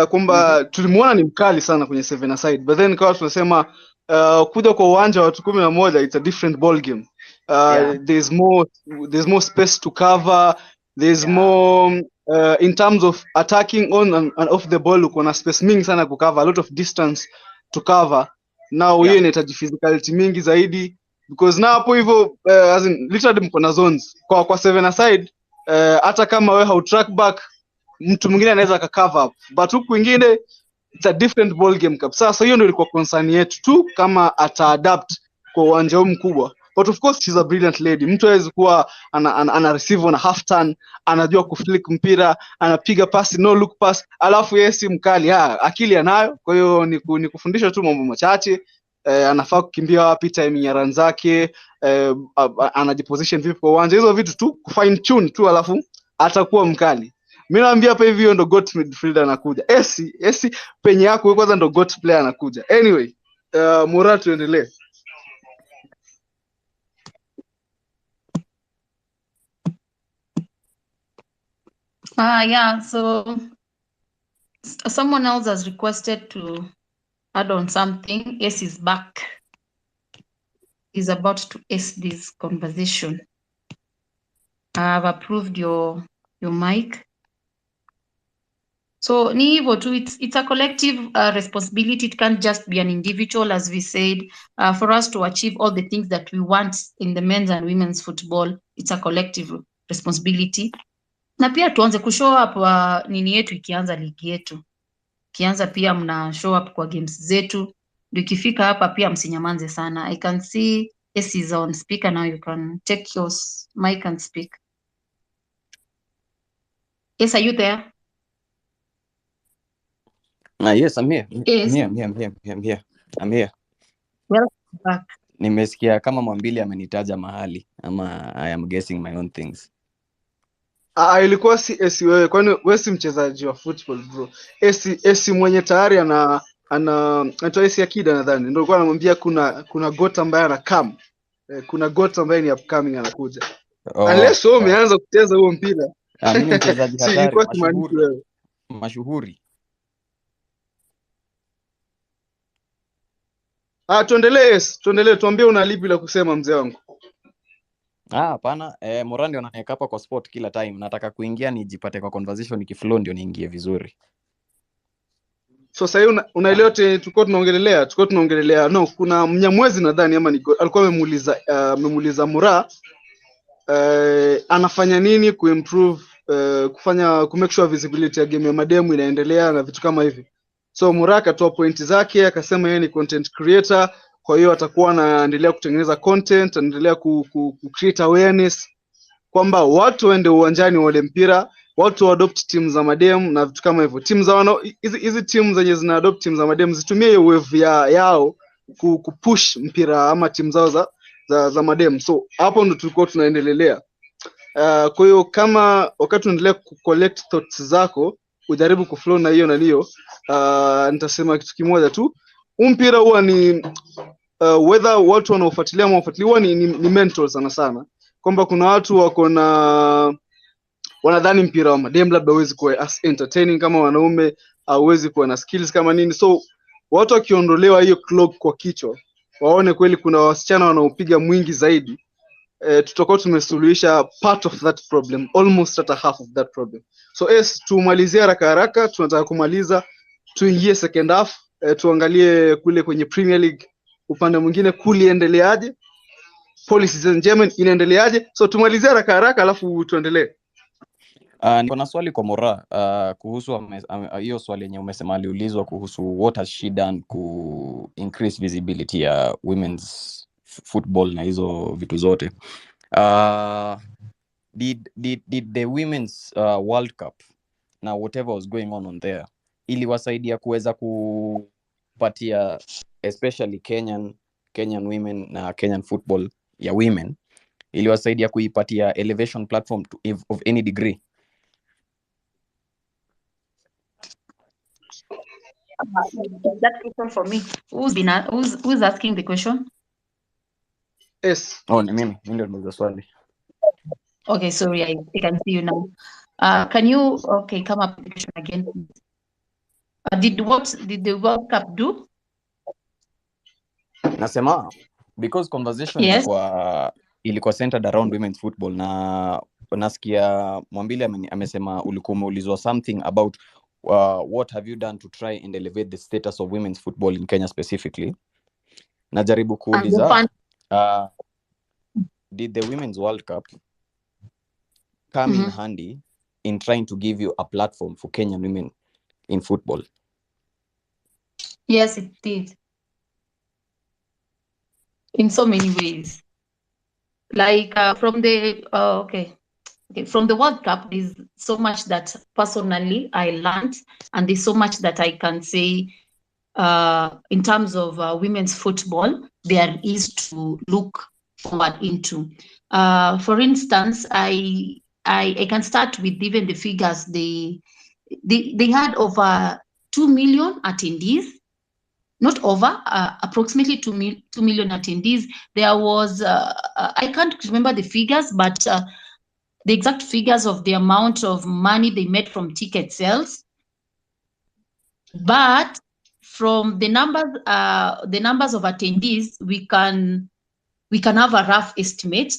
kwamba tulimuona ni mkali sana kwenye 7-a-side, but then kwa tunasema kuja kwa uwanja wa 11 it's a different ball game. There's more space to cover, there's more in terms of attacking on and off the ball, kuna space mingi sana ku cover, a lot of distance to cover. Now hiyo inahitaji physicality mingi zaidi, because now hapo hivyo as in literally mko na zones kwa 7-a-side. Hata kama wewe hau track back, mtu mwingine anaweza ka cover up, but huku kwingine it's a different ball game kabisa. So hiyo ndio ilikuwa concern yetu tu, kama ata adapt kwa uwanja huu mkubwa. But of course she's a brilliant lady. Mtu hawezi kuwa ana receive on a half turn, anajua kuflick mpira, anapiga pasi no look pass, alafu yeye si mkali. Akili anayo. Kwa hiyo ni kufundisha tu mambo machache. Anafaa kukimbia wapi, timing ya run zake, anajiposition vipi kwa uwanja, hizo vitu tu kufine tune tu, alafu atakuwa mkali. Mimi naambia hapa hivi hiyo ndo GOAT midfielder anakuja. Esi penye yako wewe kwanza ndo GOAT player anakuja. Anyway, Mura tuendelee. Yeah, so someone else has requested to add on something. S is back. He's about to ace this conversation. I've approved your mic. So ni hivyo tu, it's a collective responsibility. It can't just be an individual, as we said. For us to achieve all the things that we want in the men's and women's football, it's a collective responsibility. Na pia tuanze kushow up nini yetu ikianza ligi yetu. Kianza pia mna show up kwa games zetu. Ndio ikifika hapa pia msinyamanze sana. I can see S is on speaker now. You can take your mic and speak. Yes, are you there? Yes, I'm here. Yes. I'm here. Welcome back. Nimesikia kama Mwambili amenitaja mahali, ama I am guessing my own things. Ilikuwa si Esi wewe, kwani wewe si mchezaji wa football bro. Esi mwenye tayari anaitwa Esi Akida nadhani. Ndio alikuwa anamwambia kuna GOAT ambaye anakam. Kuna GOAT ambaye ni upcoming anakuja. Unless wewe umeanza kucheza huo mpira. Mimi mchezaji hatari mashuhuri. Tuendelee tuambie una lipi la kusema mzee wangu. Hapana, Morandi ananiweka hapa kwa spot kila time. Nataka kuingia nijipate kwa conversation nikiflow ndio niingie vizuri. So sasa unaelewa tulikuwa tunaongelelea no, kuna Mnyamwezi nadhani ama alikuwa amemuuliza Mura anafanya nini kuimprove kumake sure visibility ya game ya mademu inaendelea na vitu kama hivi. So Mura akatoa point zake, akasema yeye ni content creator, kwa hiyo atakuwa anaendelea kutengeneza content, anaendelea create awareness kwamba watu waende uwanjani wale mpira, watu adopt team za madem na vitu kama hivyo. Team za hizi team zenye zina adopt team za madem zitumie hiyo wave yao kupush mpira ama team zao za madem. So hapo ndo tulikuwa tunaendelea. Kwa hiyo kama wakati unaendelea collect thoughts zako, ujaribu kuflow na hiyo nitasema kitu kimoja tu. Mpira huwa ni whether watu wanaofuatilia huwa ni mentors sana. Kwamba kuna watu wako na wanadhani mpira wa madem labda hawezi kuwa as entertaining kama wanaume, hawezi kuwa na skills kama nini. So watu wakiondolewa hiyo clog kwa kichwa, waone kweli kuna wasichana wanaopiga mwingi zaidi, tutakuwa tumesuluhisha part of that problem, almost at a half of that problem. So tumalizie haraka, tunataka kumaliza, tuingie second half, tuangalie kule kwenye Premier League upande mwingine kuliendeleaje, Policies and German inaendeleaje. So tumalizie haraka alafu tuendelee. Niko na swali kwa Mora kuhusu hiyo swali yenye umesema aliulizwa kuhusu what has she done ku increase visibility ya women's football na hizo vitu zote. Did the women's World Cup na whatever was going on there iliwasaidia kuweza kupatia especially Kenyan women na Kenyan football ya women iliwasaidia kuipatia elevation platform of any degree? That question for me. Who's asking the question? Yes. Oh, mimi ndio nimeuliza swali. Okay, sorry, I can see you now. Can you come up with the question again? Did the World Cup do? Nasema because conversation Yes. ilikuwa centered around women's football, na nasikia Mwambile amesema ulikuwa umeulizwa something about what have you done to try and elevate the status of women's football in Kenya specifically. Najaribu kuuliza did the Women's World Cup come in handy in trying to give you a platform for Kenyan women in football? Yes, it did. In so many ways. Like from the from the World Cup, there's so much that personally I learned, and there's so much that I can say in terms of women's football there is to look forward into. For instance, I can start with even the figures. They had over 2 million attendees. Not over, approximately 2 million attendees. There was, I can't remember the figures, but the exact figures of the amount of money they made from ticket sales. But from the numbers of attendees, we can have a rough estimate.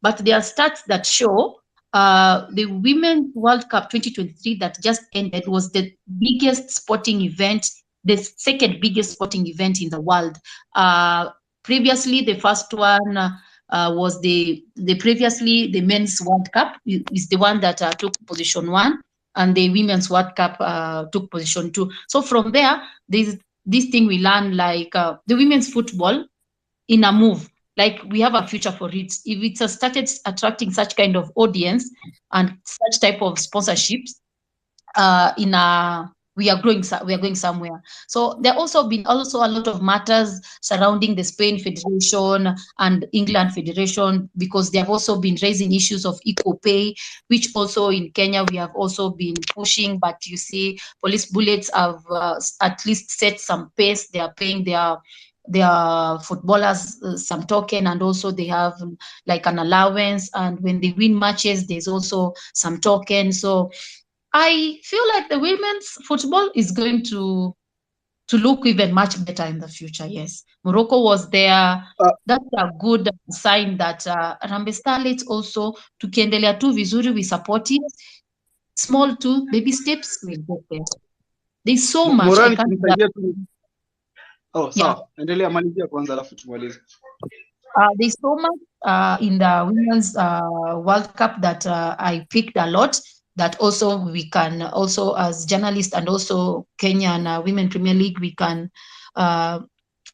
But there are stats that show the Women's World Cup 2023 that just ended was the biggest sporting event, the second biggest sporting event in the world. Previously, the first one was the Men's World Cup is the one that took position 1, and the Women's World Cup took position 2. So from there, this thing we learn, like the women's football in a move. Like we have a future for it. If it has started attracting such kind of audience and such type of sponsorships, we are going somewhere. So there also been a lot of matters surrounding the Spain Federation and England Federation, because they have also been raising issues of equal pay, which also in Kenya we have also been pushing. But you see, Police Bullets have at least set some pace. They are paying their footballers some token, and also they have like an allowance, and when they win matches there's also some token. So I feel like the women's football is going to look even much better in the future. Yes, Morocco was there. That's a good sign that Harambee Starlets also tukiendelea tu vizuri, we support it. Small too, baby steps, we'll get there. There's so much. Endelea, malizia kwanza alafu tumalize. There's so much in the Women's World Cup that I picked a lot, that also we can also, as journalists and also Kenyan Women Premier League, we can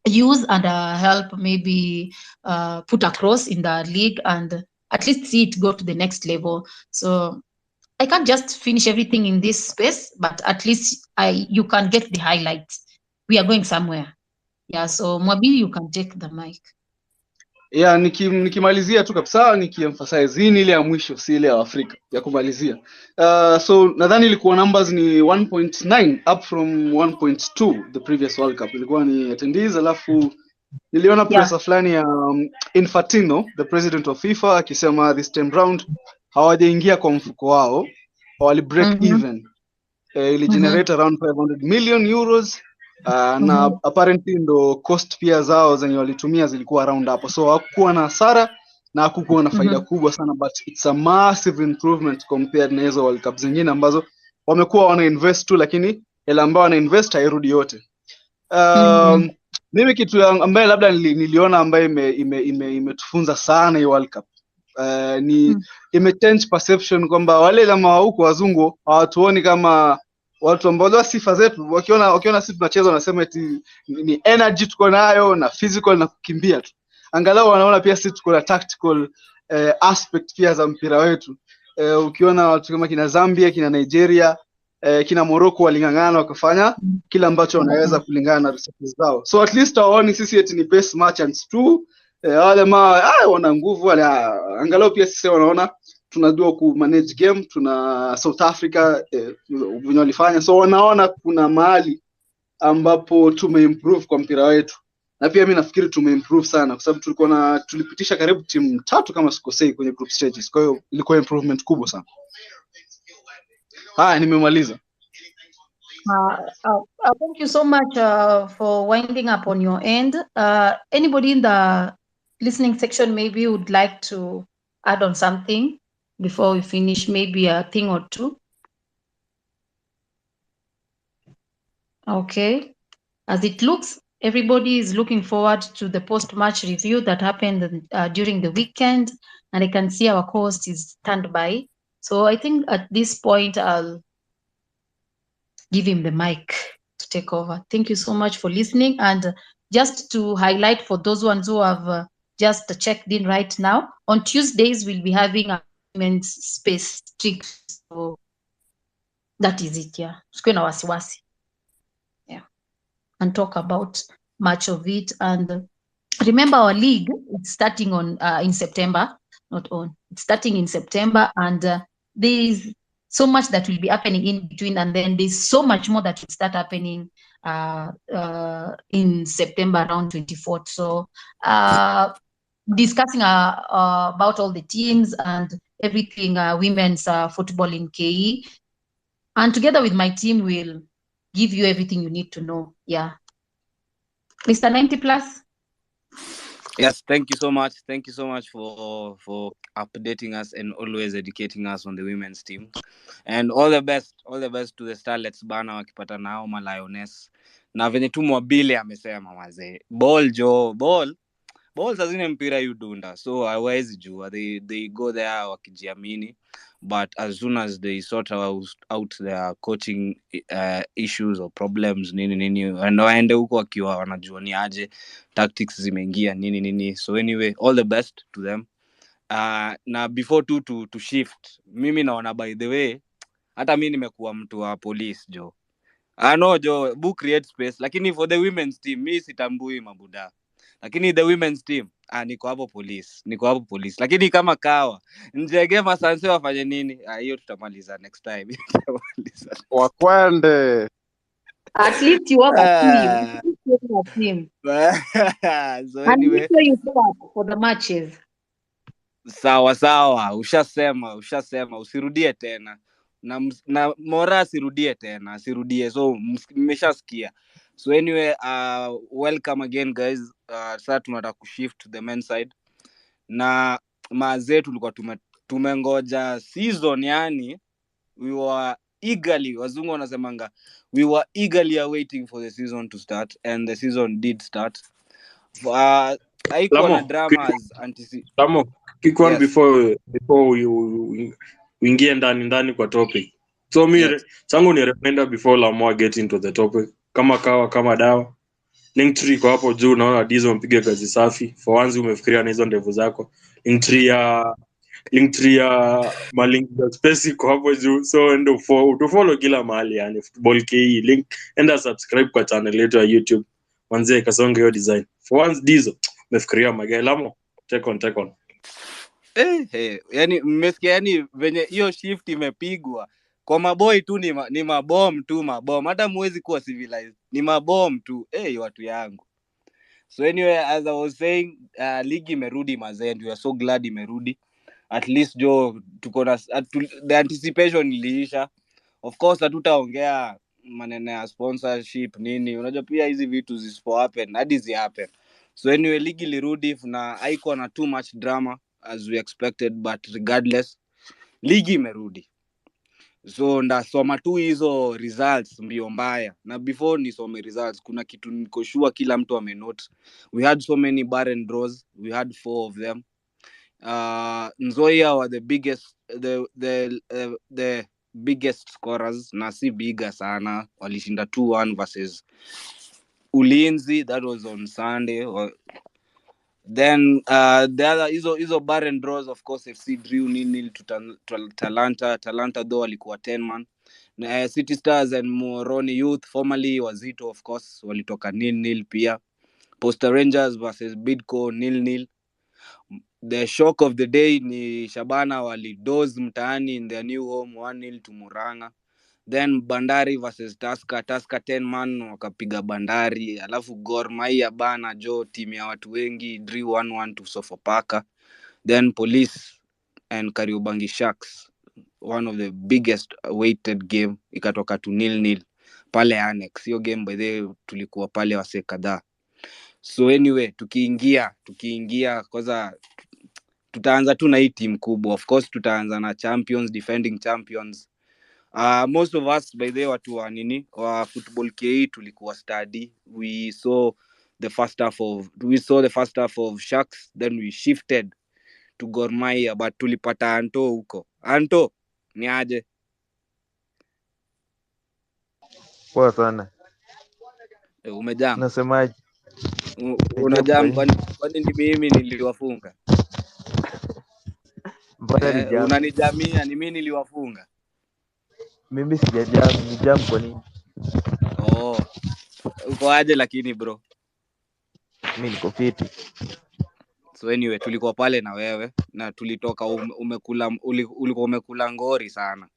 use and help maybe put across in the league and at least see it go to the next level. So I can't just finish everything in this space, but at least you can get the highlights. We are going somewhere. Yeah, so Mwabi, you can take the mic. Yeah, nikimalizia tu kabisa, nikiemphasize hii ni ile ya mwisho, si ile ya Afrika ya kumalizia. So nadhani ilikuwa numbers ni 1.9 up from 1.2 the previous World Cup. Ilikuwa ni attendees, alafu niliona presa fulani ya Infantino, the president of FIFA, akisema this time round hawajaingia kwa mfuko wao, wali break even. Ili generate around 500 million euros. Na apparently ndo cost pia zao zenye walitumia zilikuwa around hapo, so hakuwa na hasara, na hakukuwa na faida kubwa sana, but it's a massive improvement compared na hizo World Cup zingine ambazo wamekuwa wana invest tu, lakini ile ambayo wana invest hairudi yote. Mimi kitu ambaye labda niliona ambaye imetufunza sana hii World Cup ni imechange perception kwamba wale kama huko wazungu hawatuoni kama watu ambao sifa zetu, wakiona sisi tunacheza wanasema eti ni energy tuko nayo na physical na kukimbia tu. Angalau wanaona pia sisi tuko na tactical aspect pia za mpira wetu. Ukiona watu kama kina Zambia, kina Nigeria, kina Morocco walingangana wakafanya kila ambacho wanaweza kulingana na resources zao. So at least waoni sisi eti ni pace merchants tu. Wale wana nguvu wale, angalau pia sisi wanaona tunajua ku manage game, tuna South Africa wenye walifanya, so wanaona kuna mahali ambapo tumeimprove kwa mpira wetu, na pia mimi nafikiri tumeimprove sana kwa sababu tulipitisha karibu timu 3 kama sikosei kwenye group stages, kwa hiyo ilikuwa improvement kubwa sana. Nimemaliza. Thank you so much for winding up on your end. Anybody in the listening section maybe would like to add on something before we finish, maybe a thing or two? Okay. As it looks, everybody is looking forward to the post-match review that happened during the weekend, and I can see our host is stand by. So I think at this point, I'll give him the mic to take over. Thank you so much for listening. And just to highlight for those ones who have just checked in right now, on Tuesdays, we'll be having a women's space trick. So that is it, yeah. Wasiwasi. Yeah. And talk about much of it. And remember, our league, it's starting on in September, it's starting in September, and there is so much that will be happening in between, and then there's so much more that will start happening in September around 24th. So discussing about all the teams and everything women's football in KE, and together with my team we'll give you everything you need to know. Yeah, Mr. 90 Plus. Yes, thank you so much. Thank you so much for updating us and always educating us on the women's team. And all the best to the Starlets bana wakipata nao ma Lioness. Na venye tu Mwabile amesema mazee. Ball sazine mpira yudunda. So hawezi jua. They go there wakijiamini. But as soon as they sort out their coaching issues or problems nini and waende huko wakiwa wanajua ni aje tactics zimeingia nini. So anyway, all the best to them. Na before to shift, mimi naona by the way hata mimi nimekuwa mtu wa police jo. No jo, book create space, lakini for the women's team mimi sitambui mabuda. Lakini the women's team niko hapo police. Lakini kama kawa Njege Masanse wafanye nini? Hiyo tutamaliza next time. Wakwende. At least you have a team. So anyway, and you for the matches. Sawa, ushasema usirudie tena. Na Mora asirudie tena, so mmeshasikia. So anyway, welcome again guys. Sasa tunataka kushift to the men's side. Na mazee tulikuwa tumengoja season, yani we were eagerly, wazungu wanasemanga, we were eagerly awaiting for the season to start, and the season did start. Haikuwa na dramas quick one. Yes. Before you ingie ndani kwa topic. So mi changu ni reminder before Lamo get into the topic. Kama kawa kama dawa. Linktree kwa hapo juu, naona Dizo mpiga kazi safi. For once umefikiria na hizo ndevu zako. Linktree ya malink space kwa hapo juu. So endo follow kila mahali, yani Football KE link, enda subscribe kwa channel yetu ya YouTube. Manze kasonge hiyo design. For once Dizo umefikiria magari. Lamo take on. Yani mmesikia, yani venye hiyo shift imepigwa kwa maboy tu, ni mabom tu, hata muwezi kuwa civilized, ni mabom tu watu yangu. So anyway, as I was saying, league imerudi mazee, we are so glad imerudi. At least jo tuko na the anticipation iliisha. Of course hatutaongea maneno ya sponsorship nini, unajua pia hizi vitu zisipo happen hadi zi happen. So anyway, league ilirudi na haikuwa na too much drama. as we expected, but regardless ligi imerudi. So ndasoma tu hizo results mbio mbaya, na before nisome results kuna kitu niko sure kila mtu amenote. We had so many barren draws, we had 4 of them. Nzoia were the biggest scorers, na si bigger sana, walishinda 2-1 versus Ulinzi. That was on Sunday. Then the other hizo barren draws, of course, FC drew 0-0 to Talanta though walikuwa 10 man. City Stars and Moroni Youth, formerly Wazito, of course, walitoka 0-0 pia. Posta Rangers versus Bidco 0-0. The shock of the day ni Shabana walidoze mtaani in their new home 1-0 to Muranga. Then Bandari versus Tusker 10 man wakapiga Bandari. Alafu Gor Mahia bana jo, team ya watu wengi, drew 1-1 to Sofapaka. Then Police and Kariobangi Sharks, one of the biggest weighted game, ikatoka to 0-0 pale Annex. Hiyo game by the way tulikuwa pale wase kadhaa. So anyway, tukiingia kwanza tutaanza tu na hii team kubwa. Of course tutaanza na champions, defending champions. Most of us by the way watu wa nini wa football KE tulikuwa study. We saw the first half of Sharks, then we shifted to Gor Mahia, but tulipata Anto huko. Anto, ni aje? Poa sana. Umejam? Nasemaje? Unajam kwani ni mimi niliwafunga? Mbona ni jam? Unanijamia ni mimi niliwafunga? Mimi sijajam, ni jam kwa nini? Oh. Uko aje lakini bro? Mimi niko fiti. So anyway, tulikuwa pale na wewe na tulitoka ulikuwa umekula ngori sana.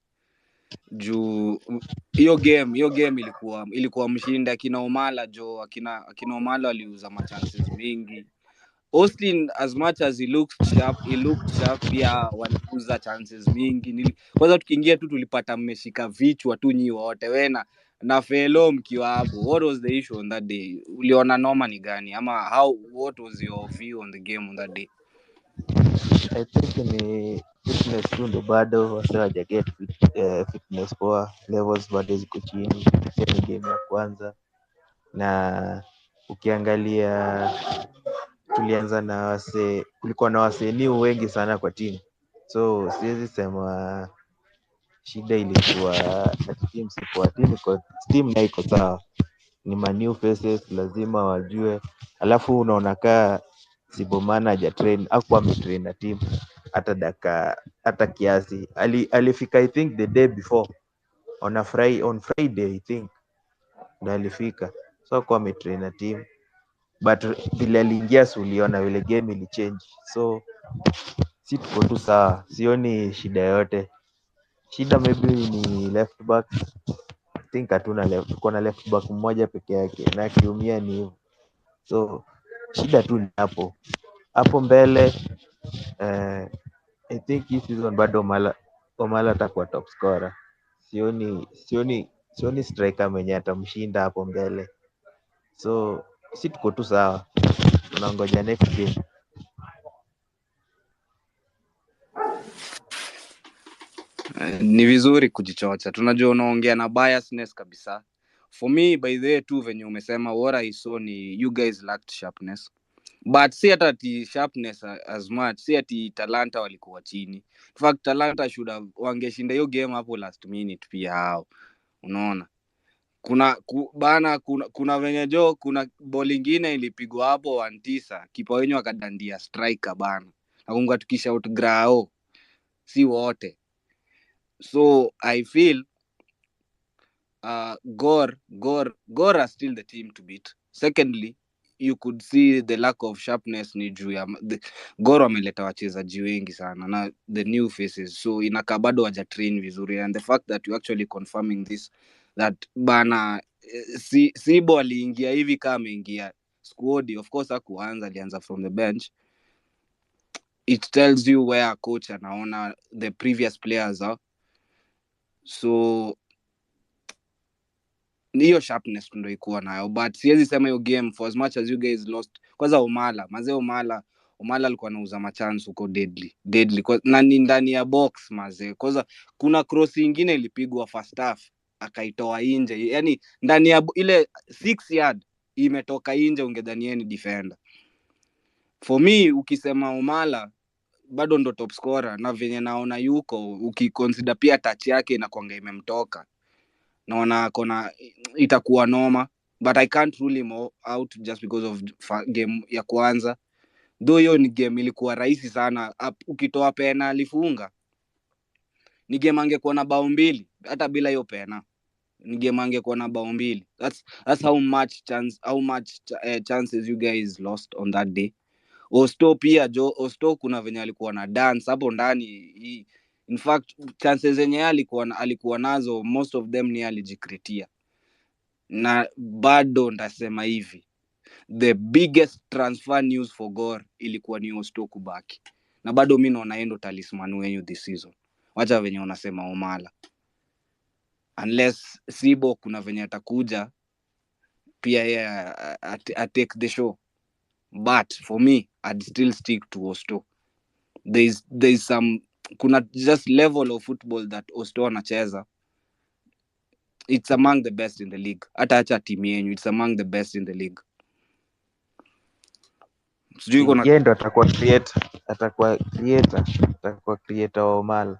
Juu hiyo game ilikuwa mshinda kina Omala jo, akina Omala aliuza machances mingi. Austin, as much as he looked sharp pia waliuza chances mingi. Kwanza tukiingia tu tulipata mmeshika vichwa tu nyi wote, wena na Felo mkiwa hapo. What was the issue on that day? Uliona noma ni gani ama what was your view on the game on that day? I think ni fitness tu ndo bado wase hawaja get fitness poa, levels bado ziko chini. Ni game ya kwanza na ukiangalia tulianza na kulikuwa na wase new wengi sana kwa team, so siwezi sema shida ilikuwa team sipo. Team na iko sawa, ni ma new faces lazima wajue. Alafu unaona kaa Sibomana hajatrain, hakuwa ametrain na team hata kiasi. Alifika I think the day before on Friday I think ndo alifika, so hakuwa ametrain na team, but vile aliingia uliona vile game ilichange. So si tuko tu sawa, sioni shida yote. Shida maybe ni left back. I think tuko na left back mmoja peke yake na akiumia ni hivyo. So shida tu ni hapo mbele. I think hii season bado Omala atakuwa top scorer. Sioni striker mwenye atamshinda hapo mbele. So si tuko tu sawa, tunangoja next game. Ni vizuri kujichocha. Tunajua unaongea na biasness kabisa. For me by the way tu venye umesema, what I saw ni you guys lacked sharpness. But si hata sharpness as much, si ati Talanta walikuwa chini. In fact Talanta wangeshinda hiyo game hapo last minute pia hao. Unaona? Kuna venye jo, kuna ball ingine ilipigwa hapo 1-9, kipa wenyu akadandia striker bana. Nakumbuka tukishout grao. Si wote. So I feel Gor are still the team to beat. Secondly, you could see the lack of sharpness ni juu ya Gor wameleta wachezaji wengi sana na the new faces, so inakaa bado waja train vizuri, and the fact that you actually confirming this that bana Sibo aliingia hivi kama ameingia squad. Of course hakuanza, alianza from the bench. It tells you where coach anaona the previous players are. So hiyo sharpness ndio ikuwa nayo, but siwezi sema hiyo game for as much as you guys lost. Kwanza Omala Omala alikuwa anauza machance huko deadly na ni ndani ya box mazee, kwanza kuna cross nyingine ilipigwa first half akaitoa nje, yani ndani ya ile 6 yard imetoka nje, ungedhania ni defender. For me ukisema Omala bado ndo top scorer, na venye naona yuko, ukiconsider pia touch yake inakuanga imemtoka, naona kona itakuwa noma, but I can't rule him out just because of game ya kwanza. Though hiyo ni game ilikuwa rahisi sana, ukitoa pena alifunga, ni game angekuwa na bao 2 hata bila hiyo pena, ni game angekuwa na bao 2. That's how much chances you guys lost on that day. Osto pia Osto kuna venye alikuwa na dance hapo ndani. In fact chances zenye alikuwa nazo most of them ni alijikretia, na bado ndasema hivi, the biggest transfer news for Gor ilikuwa ni Osto kubaki, na bado mimi naona endo talisman wenyu this season. Wacha venye unasema Omala, unless Sibo kuna venye atakuja pia yeye take the show, but for me I'd still stick to Osto. There's some kuna just level of football that Osto anacheza, it's among the best in the league. Hata acha timu yenu, it's among the best in the league. Sijui kuna yeye ndo atakuwa creator wa Omala.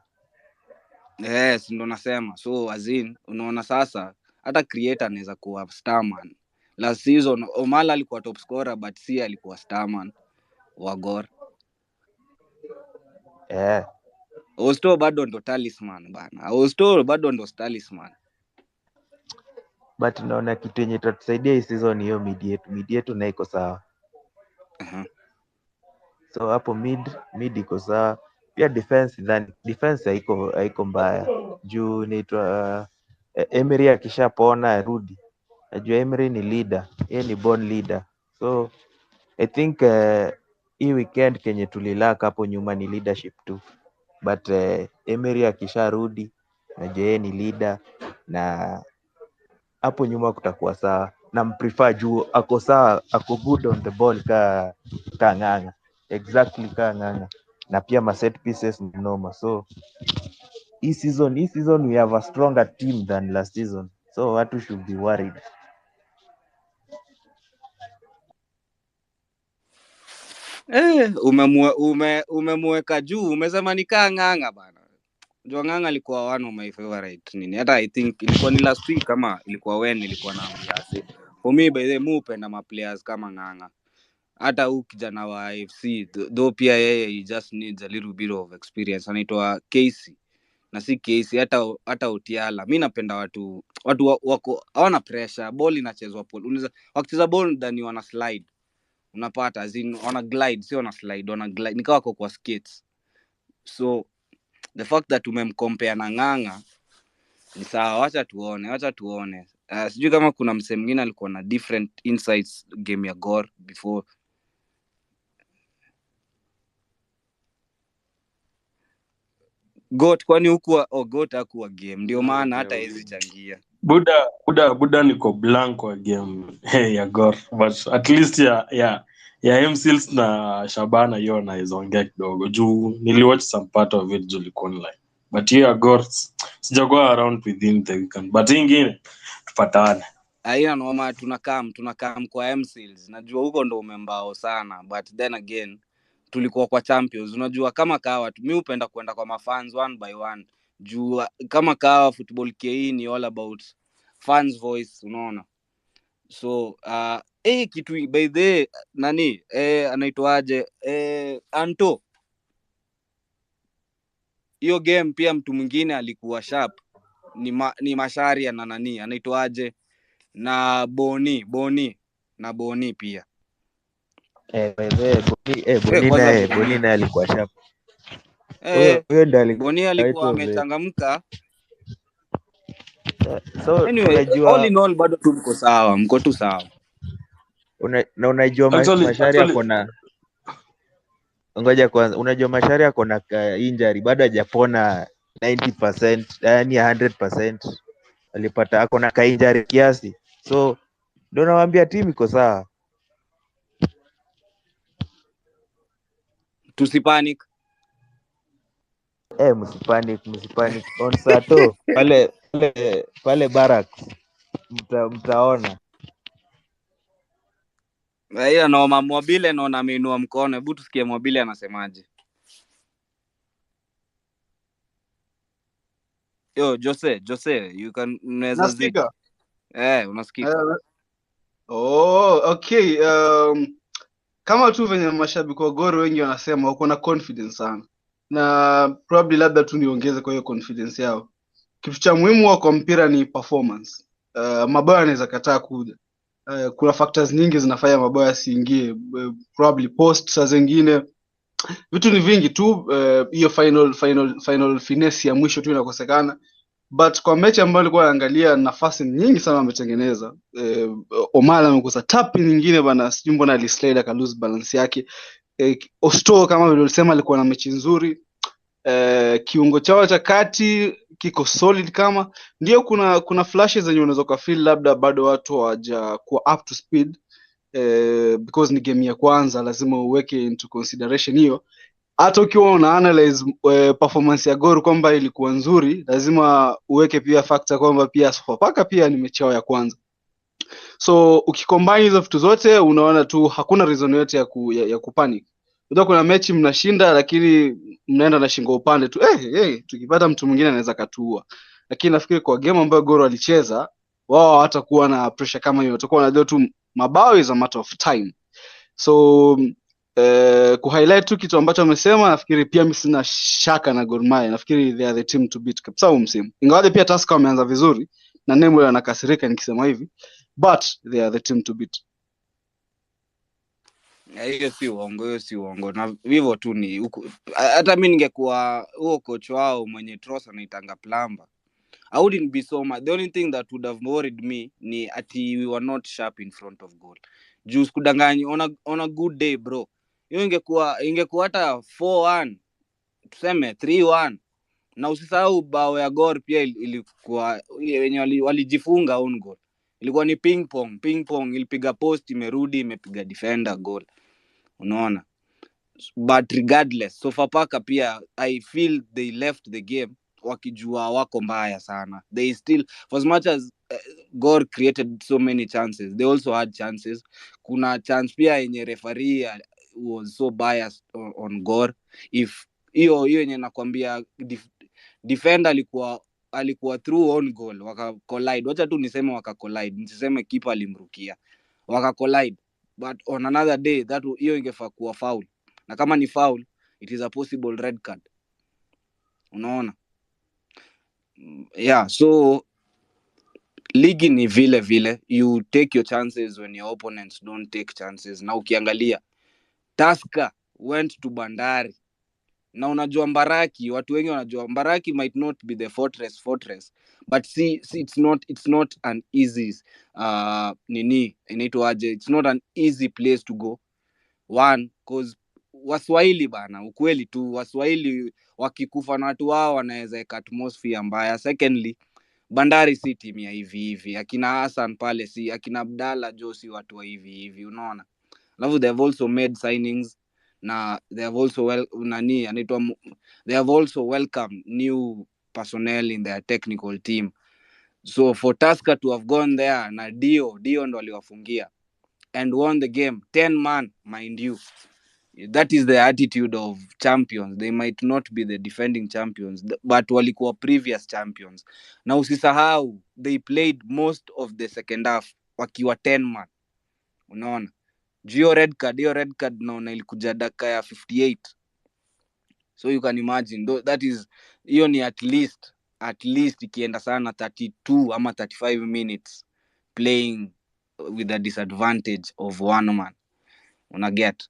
Yes, ndo nasema. So azin unaona sasa hata creator anaweza kuwa starman. Last season Omala alikuwa top scorer but si alikuwa starman wa Gor. Osto bado ndo talisman bana. Osto bado ndo talisman. But naona kitu yenye itatusaidia hii season hiyo mid yetu na iko sawa. So hapo mid iko sawa. Pia defense haiko mbaya. Juu naitwa Emery akishapona arudi. Najua Emery ni leader, yeye ni born leader. So I think hii weekend kenye tulilaka hapo nyuma ni leadership tu. But Emery akisharudi najua yeye ni leader, na hapo nyuma kutakuwa sawa. Na mprefer juu ako sawa, ako good on the ball ka Ng'ang'a. Exactly ka Ng'ang'a. Na pia ma set pieces ni noma. So hii season we have a stronger team than last season. So watu should be worried. Umemweka juu, umesema ni kaa Ng'ang'a bana. Jua Ng'ang'a alikuwa one of my favorite nini. Hata I think ilikuwa ni last week kama ilikuwa when nilikuwa naambia ase. For me by the way upenda ma players kama Ng'ang'a. Hata huyu kijana wa AFC though pia yeye he just needs a little bit of experience. Anaitwa Casey. Na si Casey hata Otiala. Mimi napenda watu wako hawana pressure, ball inachezwa pole. Unaweza wakicheza ball ndani wana slide. Unapata azin wana glide, si wana slide, wana glide nikawa wako kwa skates. So the fact that umemcompare na Ng'ang'a ni sawa, wacha tuone. Sijui kama kuna msee mwingine alikuwa na different insights game ya Gor before. Goat kwani huko Goat hakuwa game, ndio maana hata hizi changia. Buda niko blank kwa game ya Gor, but at least ya MCs na Shabana hiyo naizongea kidogo juu niliwatch some part of it juliko online, but hiyo ya Gor sijakuwa around within the weekend, but ingine tupatane. Haina noma, tunakam kwa MCs. Najua huko ndo umembao sana, but then again tulikuwa kwa champions. Unajua kama kawa mimi upenda kwenda kwa mafans one by one. Juu kama kawa football KE ni all about fans voice, unaona. So kitu by the nani anaitwaje Anto, hiyo game pia mtu mwingine alikuwa sharp ni Masharia na nani anaitwaje na Boni pia Boni naye alikuwa sharp. Huyo ndo Boni alikuwa amechangamka. So anyway, unajua all in all bado tuko sawa, mko tu sawa. Unajua Masharia kona ngoja kwanza, unajua Masharia kona injury bado hajapona 90%, yani 100%. Alipata akona ka injury kiasi. So ndio nawaambia timu iko sawa. Tusipanic. Msipanic on Sato pale barracks mtaona. Ila naoma Mwabile naona ameinua mkono. Hebu tusikie Mwabile anasemaje. Yo Jose, you can unaweza zi. Unasikika. Okay. Kama tu venye mashabiki wa Gor wengi wanasema uko na confidence sana. Na probably labda tu niongeze kwa hiyo confidence yao. Kitu cha muhimu kwa mpira ni performance. Mabao yanaweza kataa kuja. Kuna factors nyingi zinafanya mabao yasiingie. Probably post saa zingine. Vitu ni vingi tu, hiyo final finesse ya mwisho tu inakosekana. But kwa mechi ambayo nilikuwa naangalia, nafasi nyingi sana wametengeneza. Omala amekosa tap nyingine bana, sijui mbona alislide aka lose balance yake. Osto kama vile ulisema alikuwa na mechi nzuri. Kiungo chao cha kati kiko solid, kama ndio kuna flashes zenye unaweza kufeel labda bado watu hawaja kuwa up to speed, because ni game ya kwanza, lazima uweke into consideration hiyo. Hata ukiwa una analyze performance ya Gor kwamba ilikuwa nzuri, lazima uweke pia factor kwamba pia Sofapaka pia ni mechi yao ya kwanza. So ukicombine hizo vitu zote, unaona tu hakuna reason yote ya kupanic. Ndio kuna mechi mnashinda lakini mnaenda na shingo upande tu. Tukipata mtu mwingine anaweza katua. Lakini nafikiri kwa game ambayo Gor walicheza, wao hawatakuwa na pressure kama hiyo. Watakuwa wanajua tu mabao is a matter of time. So kuhighlight tu kitu ambacho amesema, nafikiri pia mimi sina shaka na Gor Mahia. Nafikiri they are the team to beat kabisa huu msimu. Ingawaje pia Tusker wameanza vizuri na Nemo anakasirika nikisema hivi, but they are the team to beat. Hiyo si uongo. Na hivyo tu ni hata mimi ningekuwa huo coach wao mwenye Tross anaitanga Plumber, I wouldn't be so much. The only thing that would have worried me ni ati we were not sharp in front of goal. Juice kudanganyi on a good day bro. Hiyo ingekuwa hata 4-1, tuseme 3-1. Na usisahau bao ya Gor pia ilikuwa wenye walijifunga on goal. Ilikuwa ni ping pong, ilipiga post, imerudi, imepiga defender goal. Unaona? But regardless, Sofapaka pia I feel they left the game wakijua wako mbaya sana. They still, for as much as Gor created so many chances, they also had chances. Kuna chance pia yenye referee was so biased on Gor. If hiyo yenye nakwambia defender alikuwa through on goal, waka collide. Wacha tu niseme waka collide, nisiseme keeper alimrukia. Waka collide. But on another day that hiyo ingefaa kuwa foul. Na kama ni foul, it is a possible red card. Unaona? Yeah, so ligi ni vile you take your chances when your opponents don't take chances. Na ukiangalia Tusker went to Bandari. Na unajua Mbaraki, watu wengi wanajua Mbaraki might not be the fortress, but see it's not an easy it's not an easy place to go. One, cause Waswahili bana, ukweli tu Waswahili wakikufa na watu wao wanaweza eka atmosphere mbaya. Secondly, Bandari si team ya hivi. Akina Hassan pale si, akina Abdalla Josi watu wa hivi, unaona. Alafu they have also made signings na they have also they have also welcomed new personnel in their technical team. So for Tusker to have gone there na Dio ndo aliwafungia and won the game 10 man, mind you. That is the attitude of champions. They might not be the defending champions, but walikuwa previous champions. Na usisahau, they played most of the second half wakiwa 10 man. Unaona? Hiyo red card naona ilikuja dakika ya 58. So you can imagine, that is, hiyo ni at least ikienda sana 32 ama 35 minutes playing with a disadvantage of one man. Una get?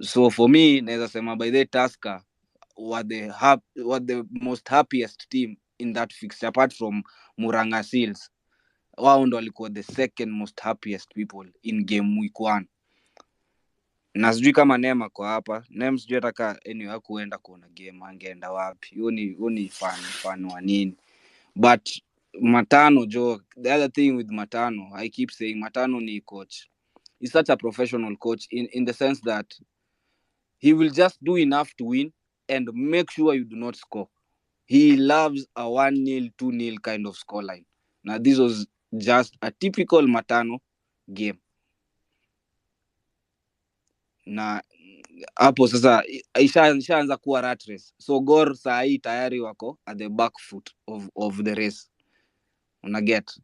So for me, naweza sema by the Tusker were the most happiest team in that fixture apart from Murang'a Seals. Wao ndo walikuwa the second most happiest people in game week 1. Na sijui kama Nema kwa hapa. Nema sijui ataka anyway kuenda kuona game, angeenda wapi. Hiyo ni fan wa nini. But Matano Joe, the other thing with Matano, I keep saying Matano ni coach. He's such a professional coach in the sense that He will just do enough to win and make sure you do not score. He loves a 1-0, 2-0 kind of scoreline. Now, this was just a typical Matano game. Na hapo sasa ishaanza kuwa rat race. So Gor saa hii tayari wako at the back foot of the race. Una get?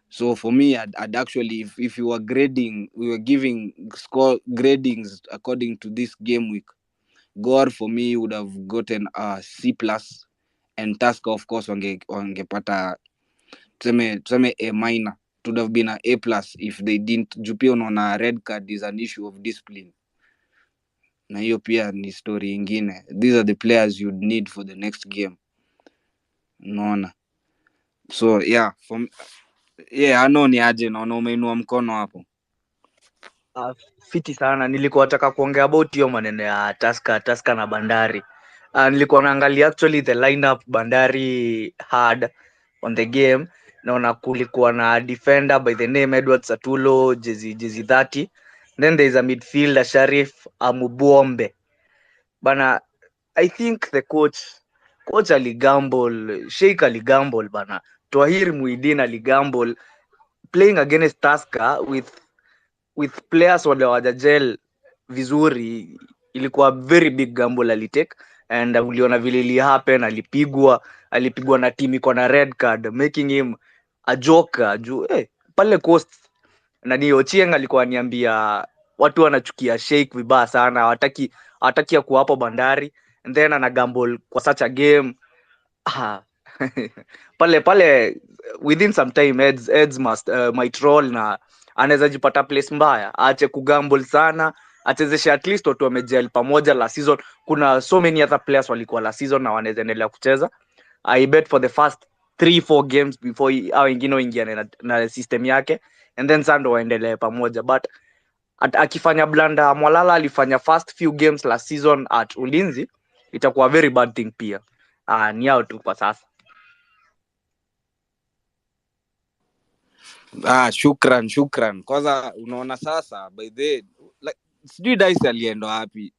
So for me, I'd actually, if you were grading, we were giving score gradings according to this game week, Gor for me would have gotten a C+, and Tusker of course wangepata tuseme A minor. It would have been an A+ if they didn't. Jupio on a red card is an issue of discipline. Na hiyo pia ni story ingine. These are the players you'd need for the next game. Unaona? So yeah, ano ni aje naona umeinua mkono hapo. Fiti sana. Nilikuwa nataka kuongea about hiyo maneno ya Tusker na Bandari. Nilikuwa naangalia actually the lineup Bandari had on the game. Naona kulikuwa na defender by the name Edward Satulo, jezi 30. Then there is a midfielder Sharif Amubuombe. Bana, I think the coach aligamble, Sheikh aligamble bana. Twahir Muidin aligamble playing against Tusker with players wale wajajel vizuri. Ilikuwa very big gamble alitake, and uliona vile ili happen. Alipigwa na team iko na red card, making him a joker juu pale Coast. Na ni Ochieng alikuwa aniambia watu wanachukia Sheikh vibaya sana, hawataki kuwa hapo Bandari, and then ana gamble kwa such a game. pale within some time heads might roll, na anaweza jipata place mbaya. Aache kugamble sana, achezeshe at least watu wamejel pamoja la season. Kuna so many other players walikuwa la season na wanaweza endelea kucheza. I bet for the first 3-4 games before au wengine waingia na system yake, and then sando waendelee pamoja. But akifanya blanda Mwalala alifanya first few games last season at Ulinzi, itakuwa very bad thing pia. Ni yao tu kwa sasa. Shukran. Kwanza unaona sasa by the like sijui Dice alienda wapi.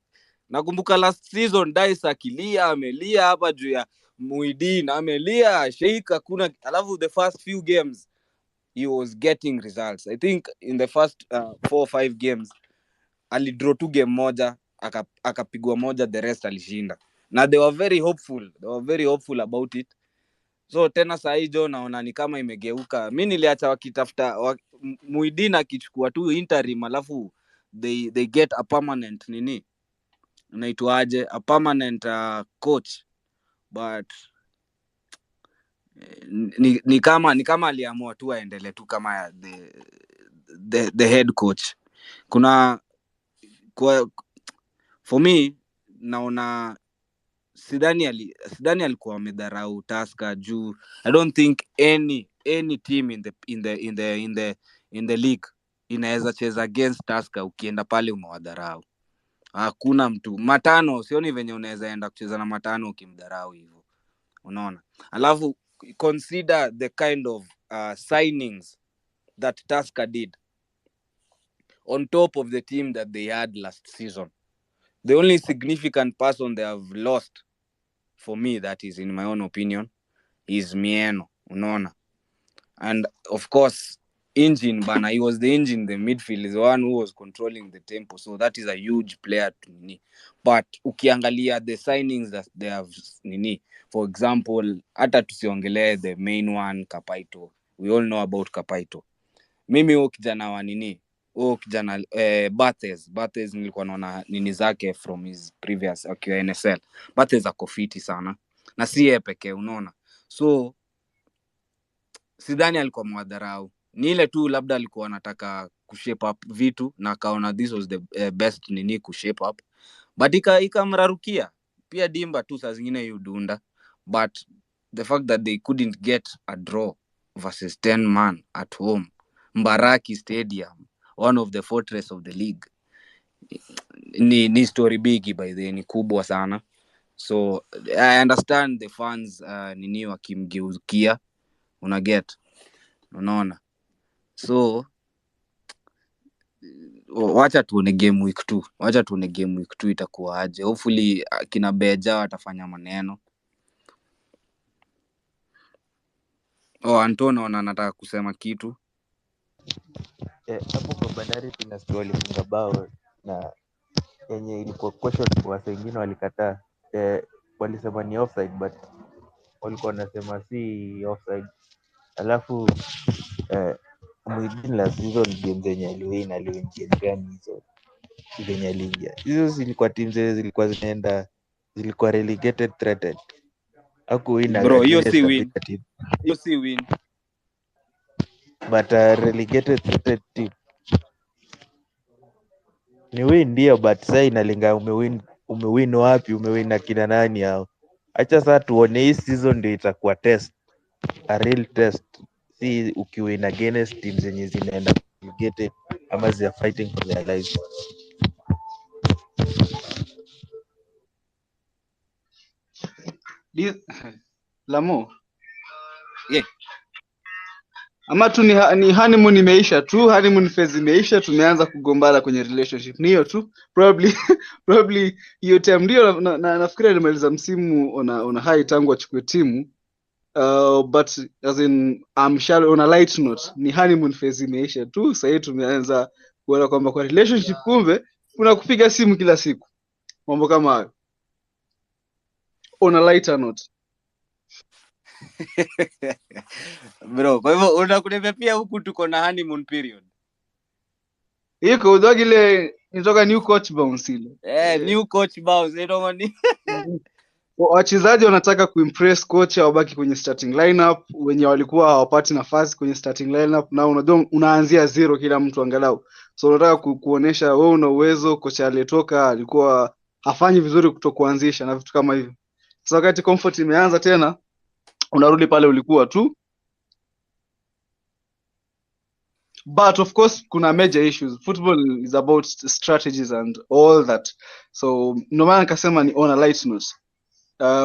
Nakumbuka last season Dice akilia amelia hapa juu ya Muidin, amelia Sheikh hakuna, alafu the first few games he was getting results. I think in the first 4 or 5 games alidraw 2 game moja, akapigwa moja, the rest alishinda. Na they were very hopeful about it. So tena saa hii jo naona ni kama imegeuka. Mimi niliacha wakitafuta Muidin akichukua tu interim, alafu they get a permanent nini unaitwaje, a permanent coach, but ni kama aliamua tu aendelee tu kama the head coach. For me naona sidhani alikuwa amedharau Tusker juu I don't think any team in the league inaweza cheza against Tusker ukienda pale umewadharau. Hakuna mtu. Matano sioni venye unaweza enda kucheza na Matano ukimdharau hivyo. Unaona? Alafu consider the kind of signings that Tusker did on top of the team that they had last season. The only significant person they have lost, for me, that is in my own opinion, is Mieno. Unaona? And of course, engine bana, he was the engine, the midfield is the one who was controlling the tempo, so that is a huge player to me. But ukiangalia the signings that they have nini, for example, hata tusiongelee the main one, Kapaito. We all know about Kapaito. Mimi huyo kijana wa nini, huyo kijana Bathes nilikuwa naona nini zake from his previous akiwa NSL. Bathes ako fiti sana na si yeye pekee, unaona. So sidhani alikuwa mwadharau, ni ile tu labda alikuwa anataka kushape up vitu na kaona this was the best nini kushape up, but ikamrarukia pia dimba tu saa zingine yudunda. But the fact that they couldn't get a draw versus 10 man at home, Mbaraki Stadium, one of the fortress of the league, ni story big by the ni kubwa sana. So I understand the fans nini wakimgeukia, una get, unaona. So wacha tuone game week 2. Wacha tuone game week 2 itakuwa aje. Hopefully kina Beja watafanya maneno. Antonio anataka kusema kitu. Hapo kwa Bandari tunasikia walifunga bao na yenye ilikuwa question kwa wengine walikataa. Walisema ni offside but walikuwa wanasema si offside. Alafu mwingine last season game zenye aliwin game gani hizo zenye aliingia. Hizo zilikuwa teams zilikuwa zinaenda zilikuwa relegated threatened. Hakuwin Bro, hiyo si win. Hiyo si win. But relegated threatened team ni win ndio, but sasa inalinga umewin wapi, umewin na kina nani hao. Acha sasa tuone hii season ndio itakuwa test, a real test. Si ukiwin against teams zenye zinaenda relegated ama they are fighting for their lives. Lamo. Yeah. Ama tu ni honeymoon imeisha tu, honeymoon phase imeisha, tumeanza kugombana kwenye relationship. Ni hiyo tu. Probably hiyo time ndio nafikiri alimaliza msimu ona high tangu achukue timu. But as in I'm sure on a light note, ni honeymoon phase imeisha tu. Sasa hivi tumeanza kuona kwamba kwa relationship kumbe kuna kupiga simu kila siku. Mambo kama hayo. On a lighter note. Bro, kwa hivyo unakuniambia pia huku tuko na honeymoon period. Iko udog ile inatoka new coach bounce ile. New coach bounce ndio ni. Wachezaji wanataka kuimpress coach wabaki kwenye starting lineup, wenye walikuwa hawapati nafasi kwenye starting lineup, na unajua unaanzia zero kila mtu angalau. So unataka kuonesha wewe una uwezo, kocha aliyetoka alikuwa hafanyi vizuri kutokuanzisha na vitu kama hivyo. Sasa wakati comfort imeanza tena unarudi pale ulikuwa tu. But of course kuna major issues. Football is about strategies and all that. So no maana nikasema ni on a light note.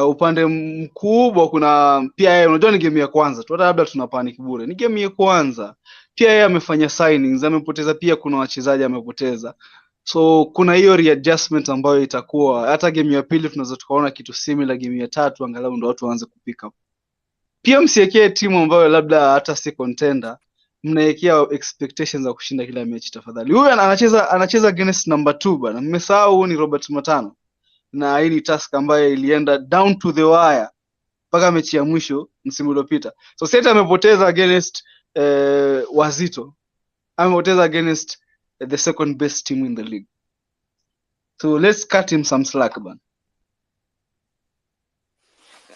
Upande mkubwa kuna pia yeye, unajua ni game ya kwanza tu, hata labda tuna panic bure, ni game ya kwanza. Pia yeye amefanya signings, amepoteza, pia kuna wachezaji amepoteza. So kuna hiyo readjustment ambayo itakuwa hata game ya pili tunaweza tukaona kitu similar, game ya tatu angalau ndo watu waanze kupick up. Pia msiwekee timu ambayo labda hata si contender, mnaekea expectations za kushinda kila mechi tafadhali. Huyu anacheza against number 2 bana. Mmesahau ni Robert Matano. Na hii ni task ambayo ilienda down to the wire mpaka mechi ya mwisho msimu uliopita. So sasa amepoteza against Wazito. Amepoteza against the second best team in the league. So let's cut him some slack bana.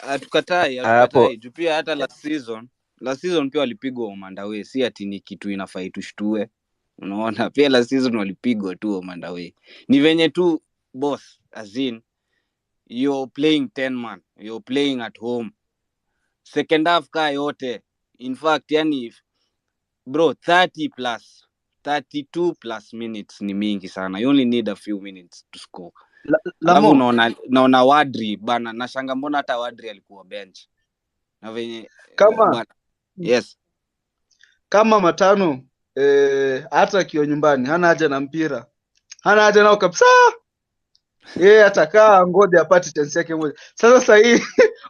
Atukatai. Pia hata last season pia walipigwa Omandawe, si ati ni kitu inafai tushtue. Unaona, pia last season walipigwa tu Omandawe. Ni venye tu boss, as in you're playing 10 man, you're playing at home. Second half ka yote, in fact yani bro, 32 plus minutes ni mingi sana. You only need a few minutes to score. Alafu naona Wadri bana, nashanga mbona hata Wadri alikuwa bench. Na venye kama yes. Kama Matano hata akiwa nyumbani hana haja na mpira. Hana haja nao kabisa. Atakaa ngoja apate chance yake moja. Sasa hii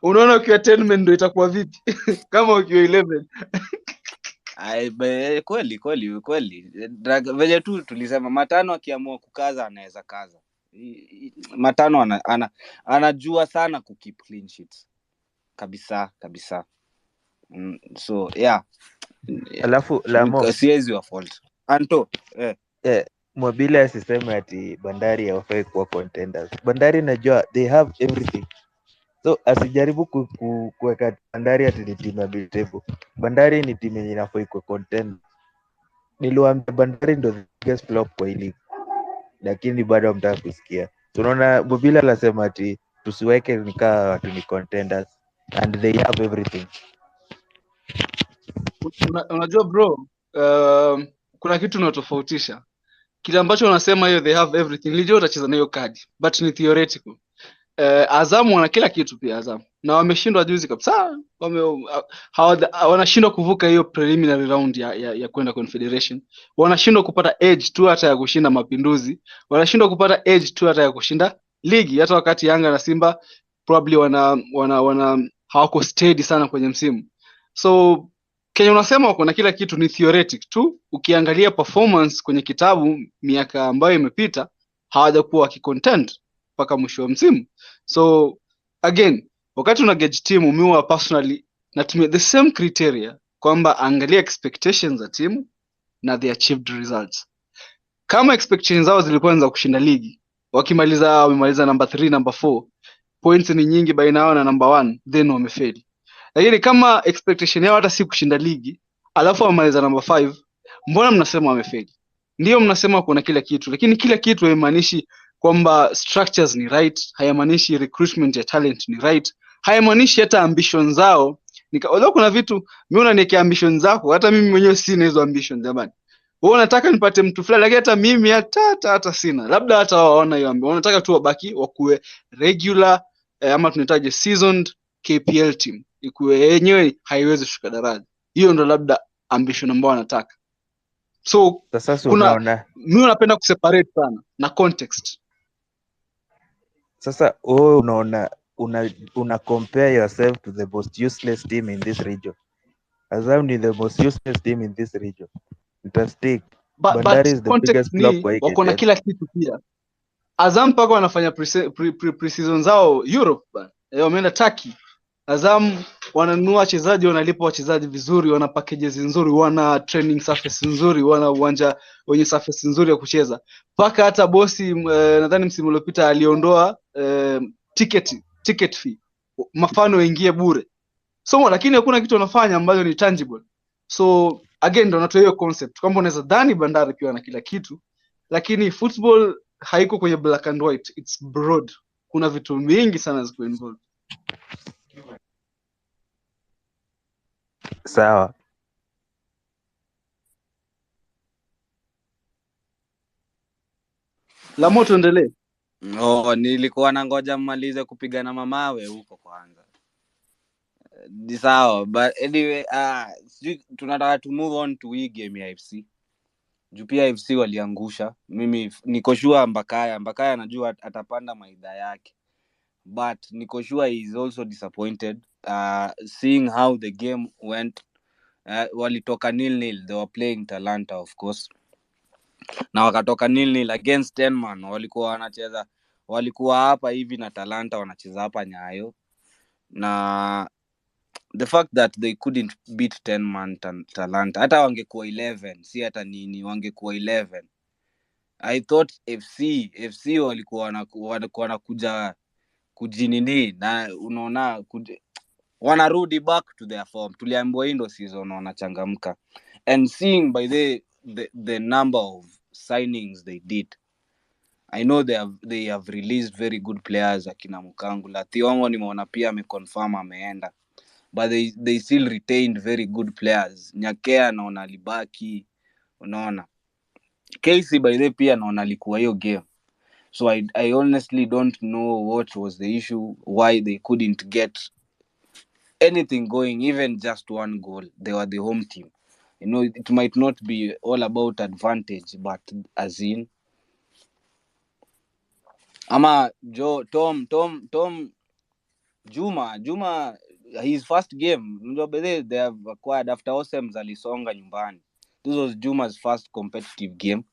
unaona ukiwa 10 men ndio itakuwa vipi? Kama ukiwa 11. Kweli. Venye tu tulisema Matano akiamua kukaza anaweza kaza. Matano anajua sana kukeep clean sheets. Kabisa. So yeah. Alafu Lamo siwezi wa fault. Anto Mobile asiseme ati Bandari hawafai kuwa contenders. Bandari najua they have everything. So asijaribu kuweka Bandari ati ni team ya mid-table. Bandari ni team yenye inafai kuwa contender. Niliwaambia Bandari ndio the biggest flop kwa hili, lakini bado hamtaka kusikia. Tunaona Mobile anasema ati tusiweke nikaa watu ni contenders and they have everything. Unajua bro, kuna kitu unatofautisha. Kile ambacho unasema hiyo they have everything, lijua utacheza na hiyo kadi, but ni theoretical. Azam wana kila kitu pia Azam. na wameshindwa juzi kabisa. Wanashindwa kuvuka hiyo preliminary round ya kwenda Confederation. Wanashindwa kupata edge tu hata ya kushinda Mapinduzi, wanashindwa kupata edge tu hata ya kushinda ligi, hata wakati Yanga na Simba probably wana hawako steady sana kwenye msimu. So Kenya unasema wako na kila kitu, ni theoretic tu. Ukiangalia performance kwenye kitabu miaka ambayo imepita, hawajakuwa wakicontent mpaka mwisho wa msimu. So again, wakati una gauge team, umiwa personally natumia the same criteria kwamba angalia expectations za timu na the achieved results. Kama expectations zao zilikuwa za kushinda ligi, wamemaliza number 3 number 4, points ni nyingi baina yao na number 1, then wamefeli. Lakini kama expectation yao hata si kushinda ligi, alafu wamaliza number 5, mbona mnasema wamefeli? Ndio mnasema kuna kila kitu, lakini kila kitu haimaanishi kwamba structures ni right, haimaanishi recruitment ya talent ni right, haimaanishi hata ambitions zao. Although kuna vitu mimi unaniwekea ambitions zako, hata mimi mwenyewe sina hizo ambitions jamani. Wewe unataka nipate mtu fulani, lakini hata mimi hata sina. Labda hata waona hiyo ambition. Wanataka tu wabaki wakuwe regular ama tunahitaji seasoned KPL team. Ikuwe yenyewe haiwezi kushuka daraja. Hiyo ndo labda ambition ambayo wanataka. So Sasa kuna mimi napenda kuseparate sana na context. Sasa wewe unaona una compare yourself to the most useless team in this region. Azam ni the most useless team in this region. Fantastic. Bandari is the biggest club kwa hii. Wako na kila kitu pia. Azam paka wanafanya pre-season zao Europe bana. Wameenda Turkey. Azam wananunua wachezaji, wanalipa wachezaji vizuri, wana packages nzuri, wana training surface nzuri, wana uwanja wenye surface nzuri ya kucheza. Paka hata bosi nadhani msimu uliopita aliondoa ticket fee. Mafano ingie bure. So lakini hakuna kitu wanafanya ambacho ni tangible. So again ndo natoa hiyo concept kwamba unaweza dhani Bandari pia na kila kitu, lakini football haiko kwenye black and white, it's broad. Kuna vitu vingi sana ziko involved. Sawa. La moto endelee. Nilikuwa na ngoja mmalize kupigana mamawe huko kwanza. Ni sawa, but anyway, tunataka to move on to hii game ya FC. Jupia FC waliangusha. Mimi niko sure Mbakaya najua atapanda maidha yake. But niko sure he is also disappointed seeing how the game went. Walitoka 0-0. They were playing Talanta of course. Na wakatoka 0-0 against 10 man. Walikuwa hapa hivi na Talanta wanacheza hapa Nyayo. Na the fact that they couldn't beat 10 man Talanta, hata wangekuwa 11, si hata nini, wangekuwa 11. I thought FC walikuwa wanakuja kujinini na unaona wanarudi back to their form. Tuliambiwa hii ndo season wanachangamka, and seeing by the number of signings they did, I know they have released very good players. Akina Mukangula, Thiongo nimeona pia ameconfirm ameenda, but they still retained very good players. Nyakea naona libaki, unaona KC by the pia naona alikuwa hiyo game. So I honestly don't know what was the issue, why they couldn't get anything going, even just one goal. They were the home team. You know, it might not be all about advantage, but as in ama Tom Juma his first game, they have acquired after Osems alisonga nyumbani. This was Juma's first competitive game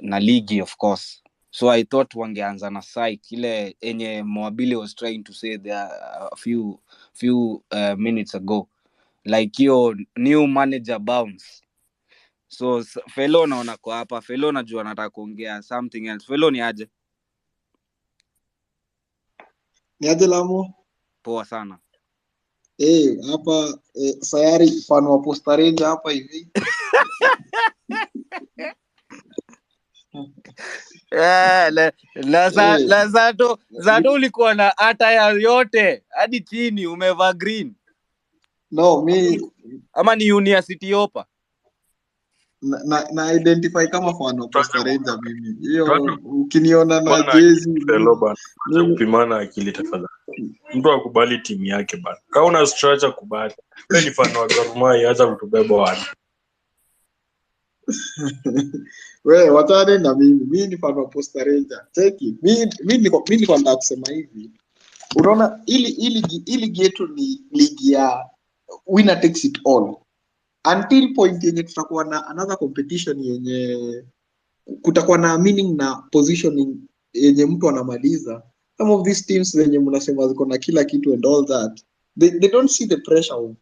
na ligi of course. So I thought wangeanza na psych ile enye Mwabili was trying to say there a few minutes ago, like your new manager bounce. So Felo naona kwa hapa, Felo najua nataka kuongea something else. Felo ni aje? Ni aje Lamu? Poa sana. Hapa sayari fan wa Posta Ranger hapa hivi. Zato ulikuwa na attire yote hadi chini umevaa green. No, mi ama ni University Opa. na identify kama fan wa Posta Ranger mimi. Hiyo ukiniona na Bana jezi fellow bana, acha kupimana akili tafadhali. Mtu akubali timu yake bana. Kama una stretch kubali. Wewe ni fan wa Gor Mahia, acha kutubeba wana. wewe watane na mimi. Mimi ni fan wa Posta Ranger. Cheki. Mimi niko nataka kusema hivi. Unaona ili yetu ni ligi ya winner takes it all. Until point yenye tutakuwa na another competition yenye kutakuwa na meaning na positioning yenye mtu anamaliza. Some of these teams wenye mnasema ziko na kila kitu and all that, they don't see the pressure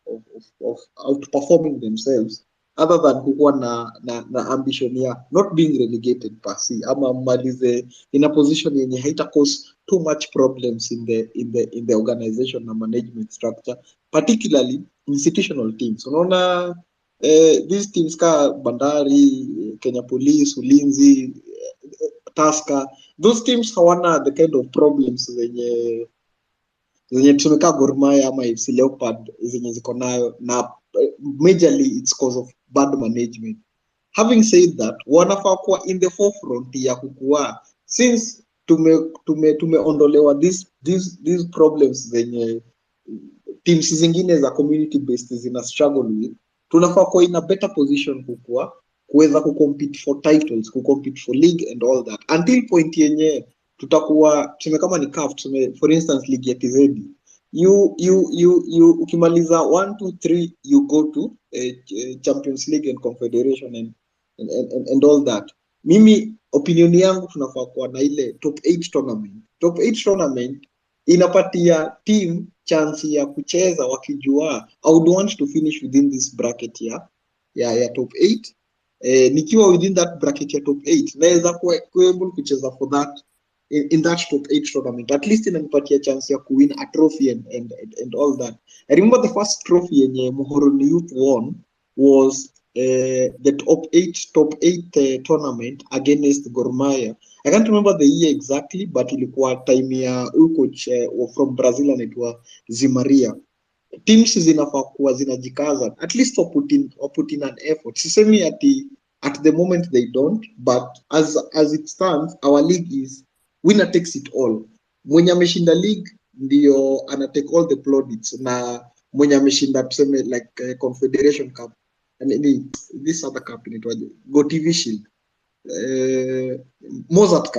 of outperforming themselves other than kukuwa na ambition ya not being relegated per se, ama mmalize in a position yenye haita cause too much problems in the organization na management structure, particularly institutional teams. Unaona these teams ka Bandari, Kenya Police, Ulinzi, Tusker, those teams hawana the kind of problems zenye tumekaa Gor Mahia ama FC Leopard zenye ziko nayo, na majorly it's cause of bad management. Having said that, wanafaa kuwa in the forefront ya kukua, since tumeondolewa these problems zenye teams zingine za community based zina struggle with, tunafaa kuwa in a better position kukua kuweza kucompete for titles, kucompete for league and all that, until point yenye tutakuwa tuseme kama ni CAF, tuseme for instance league ya TZ, you ukimaliza 1 2 3 you go to Champions League and Confederation and all that. Mimi opinion yangu tunafaa kuwa na ile top 8 tournament. Top 8 tournament inapatia team chance ya kucheza wakijua I would want to finish within this bracket ya top 8. Nikiwa within that bracket ya top 8 naweza kuwa able kucheza for that in that top 8 tournament. At least inanipatia chance ya kuwin a trophy and all that. I remember the first trophy yenye Muhoroni Youth won was the top 8 tournament against Gor Mahia. I can't remember the year exactly, but ilikuwa time ya coach from Brazil anaitwa Zimaria. Teams zinafaa kuwa zinajikaza, at least put in an effort. Sisemi at the moment they don't, but as it stands, our league is winner takes it all. Mwenye ameshinda league ndio ana take all the plaudits, na mwenye ameshinda tuseme like Confederation Cup and this other cup inaitwaje, Go TV Shield, Mozart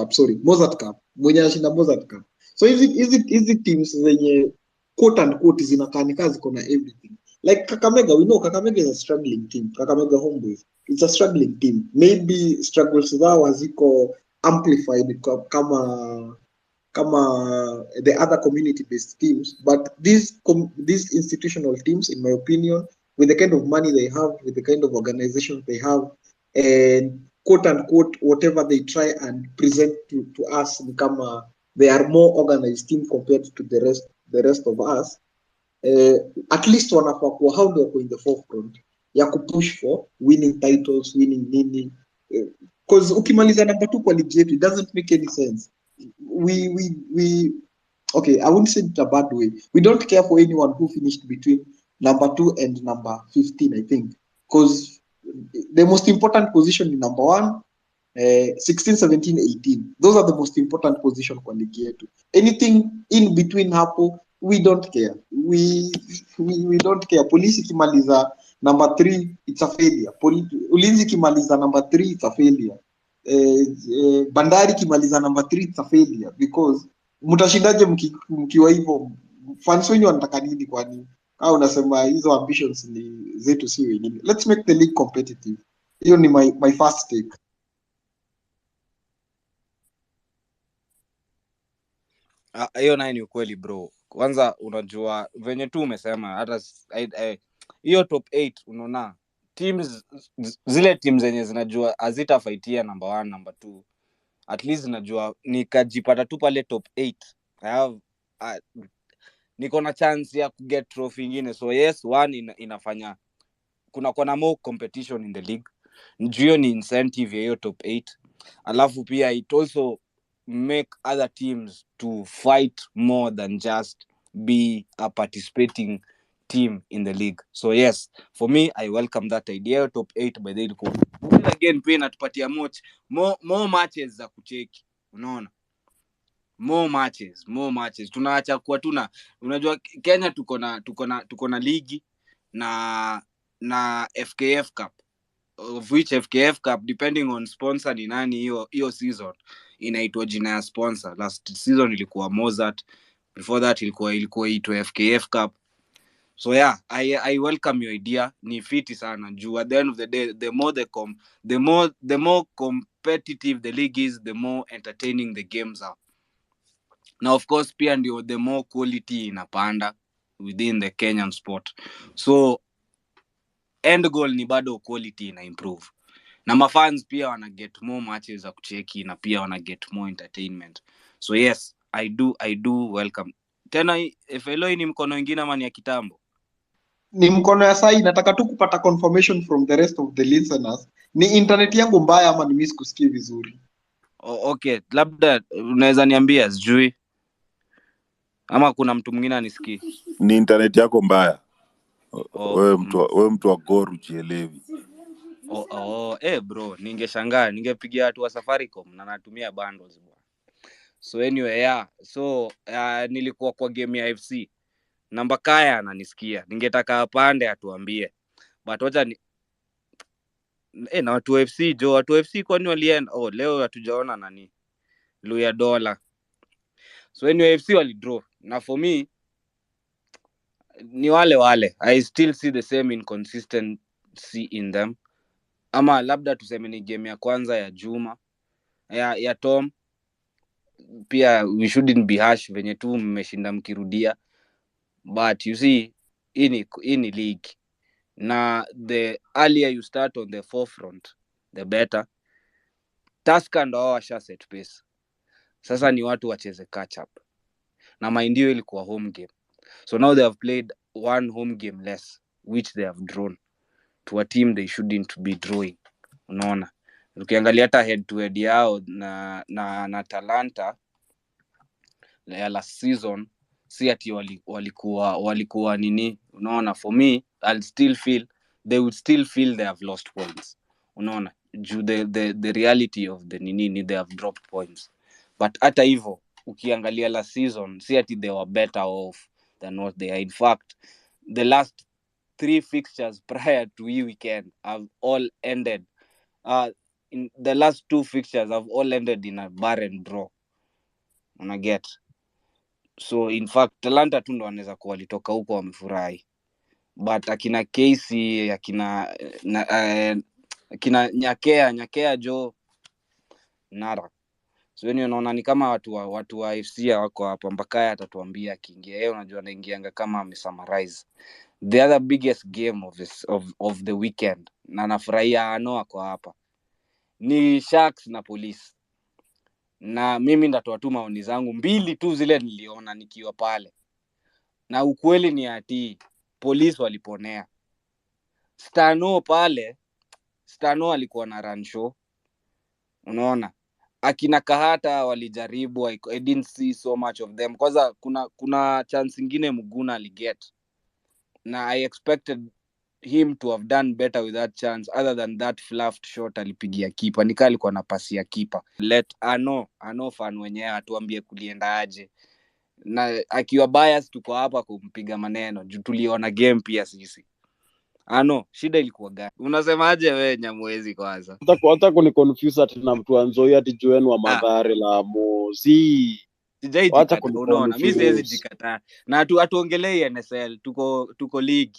Cup, mwenye anashinda Mozart Cup. So hizi teams zenye quote and quote zinakaa ni kazi kuna everything. Like Kakamega, we know Kakamega is a struggling team. Kakamega Homeboys, it's a struggling team. Maybe struggles zao haziko amplified kama the other community based teams, but these institutional teams, in my opinion, with the kind of money they have, with the kind of organization they have, and quote unquote whatever they try and present to us, they are more organized team compared to the rest of us. At least wanafaa kuwa how they are in the forefront ya kupush for winning titles, winning nini, because ukimaliza number 2 kwa league yetu, it doesn't make any sense. We okay, I wouldn't say it a bad way. We don't care for anyone who finished between number 2 and number 15, I think, because the most important position in number 1, 16, 17, 18, those are the most important position kwa ligi yetu. Anything in between hapo, we don't care. We don't care. Polisi kimaliza number 3, it's a failure. Ulinzi kimaliza number 3, it's a failure. Bandari kimaliza number 3, it's a failure, because mtashindaje mkiwa hivyo? Fans wenyu wanataka nini? Kwani au unasema hizo ambitions ni zetu si wengine? Let's make the league competitive. Hiyo ni my first take. Hiyo naye ni ukweli bro. Kwanza unajua venye tu umesema hata hiyo top 8 unaona teams, zile teams zenye zinajua hazitafaitia number 1 number 2, at least zinajua nikajipata tu pale top 8 I have niko na chance ya kuget trophy nyingine. So yes, one inafanya kuna na more competition in the league, ndio ni incentive ya hiyo top 8. Alafu pia it also make other teams to fight more than just be a participating team in the league. So yes, for me I welcome that idea. Top 8 by the way again pia inatupatia more matches za kucheki, unaona, more matches. Tunaacha kuwa unajua Kenya tuko na ligi na FKF Cup, of which FKF Cup depending on sponsor ni nani hiyo season inaitwa jina ya sponsor. Last season ilikuwa Mozart, before that ilikuwa itwa FKF Cup. So yeah, I welcome your idea. Ni fiti sana juu at the end of the day, the more competitive the league is, the more entertaining the games are. Now of course pia ndio the more quality inapanda within the Kenyan sport. So end goal ni bado quality ina improve. Na mafans pia wana get more matches za kucheki na pia wana get more entertainment. So yes, I do welcome. Tena FLO ni mkono mwingine ama ni ya kitambo? Ni mkono ya sai. Nataka tu kupata confirmation from the rest of the listeners. Ni internet yangu mbaya ama ni mimi sikusikii vizuri? Okay, labda unaweza niambia sijui. Ama kuna mtu mwingine anisikii? Ni internet yako mbaya. Wewe mtu wa Gor ujielewi. Bro, ningeshangaa, ningepigia watu wa Safaricom na natumia bundles bwana. So anyway, yeah. So nilikuwa kwa game ya FC. Namba Kaya ananisikia. Ningetaka apande atuambie. But wacha na watu wa FC watu wa FC kwani walienda? Leo hatujaona nani? Luya Dola. So anyway, FC walidraw. Na for me ni wale. I still see the same inconsistency in them. Ama labda tuseme ni game ya kwanza ya Juma ya Tom. Pia we shouldn't be harsh venye tu mmeshinda mkirudia. But you see, in league. Na the earlier you start on the forefront, the better. Tusker ndo washa set pace. Sasa ni watu wacheze catch up. Na mind you ilikuwa home game. So now they have played one home game less, which they have drawn to a team they shouldn't be drawing. Unaona? Ukiangalia hata head to head yao na Talanta ya last season, si ati walikuwa nini, unaona. For me, they would still feel they have lost points, unaona, the reality of the nini, they have dropped points. But hata hivyo ukiangalia last season, si ati they were better off than what they are. In fact, the last 3 fixtures prior to hii weekend have all ended in the last 2 fixtures have all ended in a barren draw, una get. So in fact Talanta tu ndo wanaweza kuwa walitoka huko wamefurahi. But akina Casey, akina Nyakea Jo Nara. So wenyewe unaona ni kama watu wa FC wako hapa. Mbakaya atatuambia akiingia. Yeye unajua anaingianga kama amesummarize the other biggest game of the weekend. Na nafurahia ako hapa. Ni Sharks na Police. Na mimi ndatoa tu maoni zangu 2 tu zile niliona nikiwa pale. Na ukweli ni ati Police waliponea. Stano alikuwa na run show. Unaona? Akina Kahata walijaribu, I didn't see so much of them. Kwanza kuna chance nyingine Muguna aliget. Na I expected him to have done better with that chance other than that fluffed shot alipigia keeper. Nika alikuwa na pasi ya keeper. Let Ano fan wenyewe atuambie kulienda aje. Na akiwa bias tuko hapa kumpiga maneno. Tuliona game pia sisi. Shida ilikuwa gani? Unasemaje wewe Nyamwezi kwanza? Hata kuni confuse ati na mtu anzoi ati Joen wa Mathare la Mozi. Sijaijikata, unaona. Mimi siwezi jikataa. Na atuongelee NSL, tuko ligi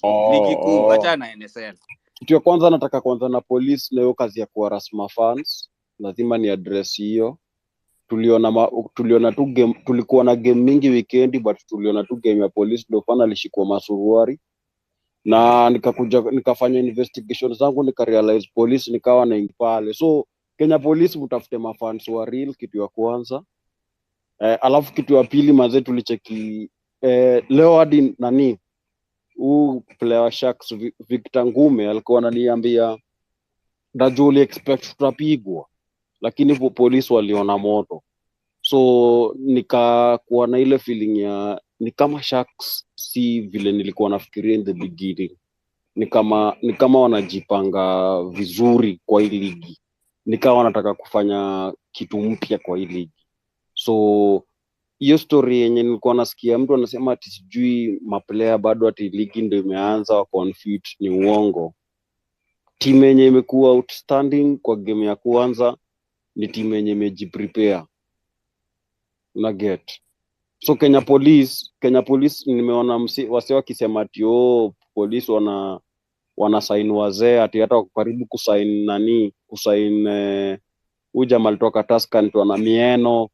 kuu, acha na NSL. Kitu ya kwanza nataka kwanza na Police na hiyo kazi ya kuwarasma fans. Lazima ni address hiyo. Tuliona tu game, tulikuwa na game mingi weekend but tuliona tu game ya Police ndio fana alishikwa Masuruari. Na nikafanya investigation zangu nikarealize Police nikawa na pale. So Kenya Police mtafute mafans wa real, kitu ya kwanza. Alafu kitu ya pili mazee tulicheki leo hadi nani player Sharks Victor Ngume alikuwa ananiambia Dajuli expect tutapigwa, lakini Police waliona moto. So nikakuwa na ile feeling ya ni kama Sharks si vile nilikuwa nafikiria in the beginning. ni kama wanajipanga vizuri kwa hii ligi, ni kama wanataka kufanya kitu mpya kwa hii ligi. So hiyo story yenye nilikuwa nasikia mtu anasema ati sijui maplayer bado ati ligi ndio imeanza wa confit, ni uongo. Timu yenye imekuwa outstanding kwa game ya kwanza ni timu yenye imejiprepare, una get. So Kenya Police nimeona wase wakisema ati police wana sign wazee, ati hata karibu kusign huyu jamaa alitoka Tusker tu ana Mieno.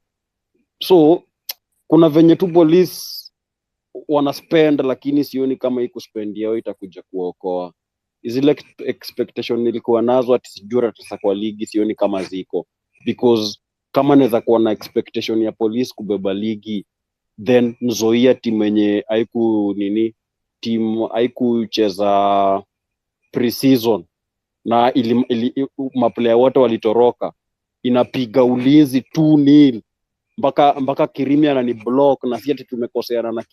So kuna venye tu police wana spend, lakini sioni kama hii kuspend yao itakuja kuokoa. Zile expectation nilikuwa nazo ati sijura tasa kwa ligi, sioni kama ziko, because kama naweza kuwa na expectation ya police kubeba ligi, then Nzoia timu yenye haikucheza pre-season na maplayer wote walitoroka, inapiga Ulinzi 2-0 mpaka Kirimi anani block, na si ati tumekoseana na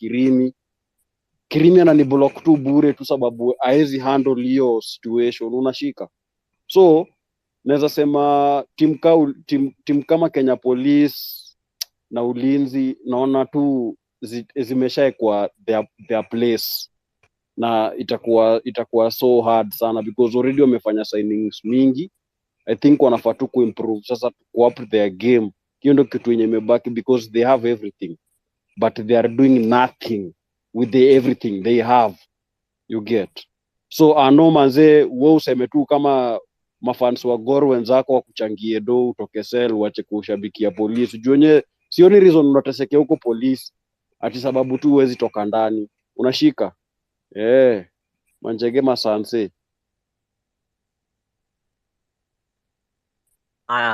Kirimi anani block tu bure tu sababu haezi handle hiyo situation, unashika. So naweza sema team kama Kenya Police na Ulinzi naona tu zimeshaekwa their place, na itakuwa so hard sana because already wamefanya signings mingi. I think wanafaa tu kuimprove sasa, to up their game. Hiyo ndio kitu yenye imebaki, because they have everything but they are doing nothing with everything they have, you get. So ano manze, wewe useme tu kama mafans wa Gor wenzako wakuchangie do utoke sel uache kushabikia Police. Juenye sioni reason unateseke huko Police ati sababu tu huwezi toka ndani, unashika. Manjege masanse.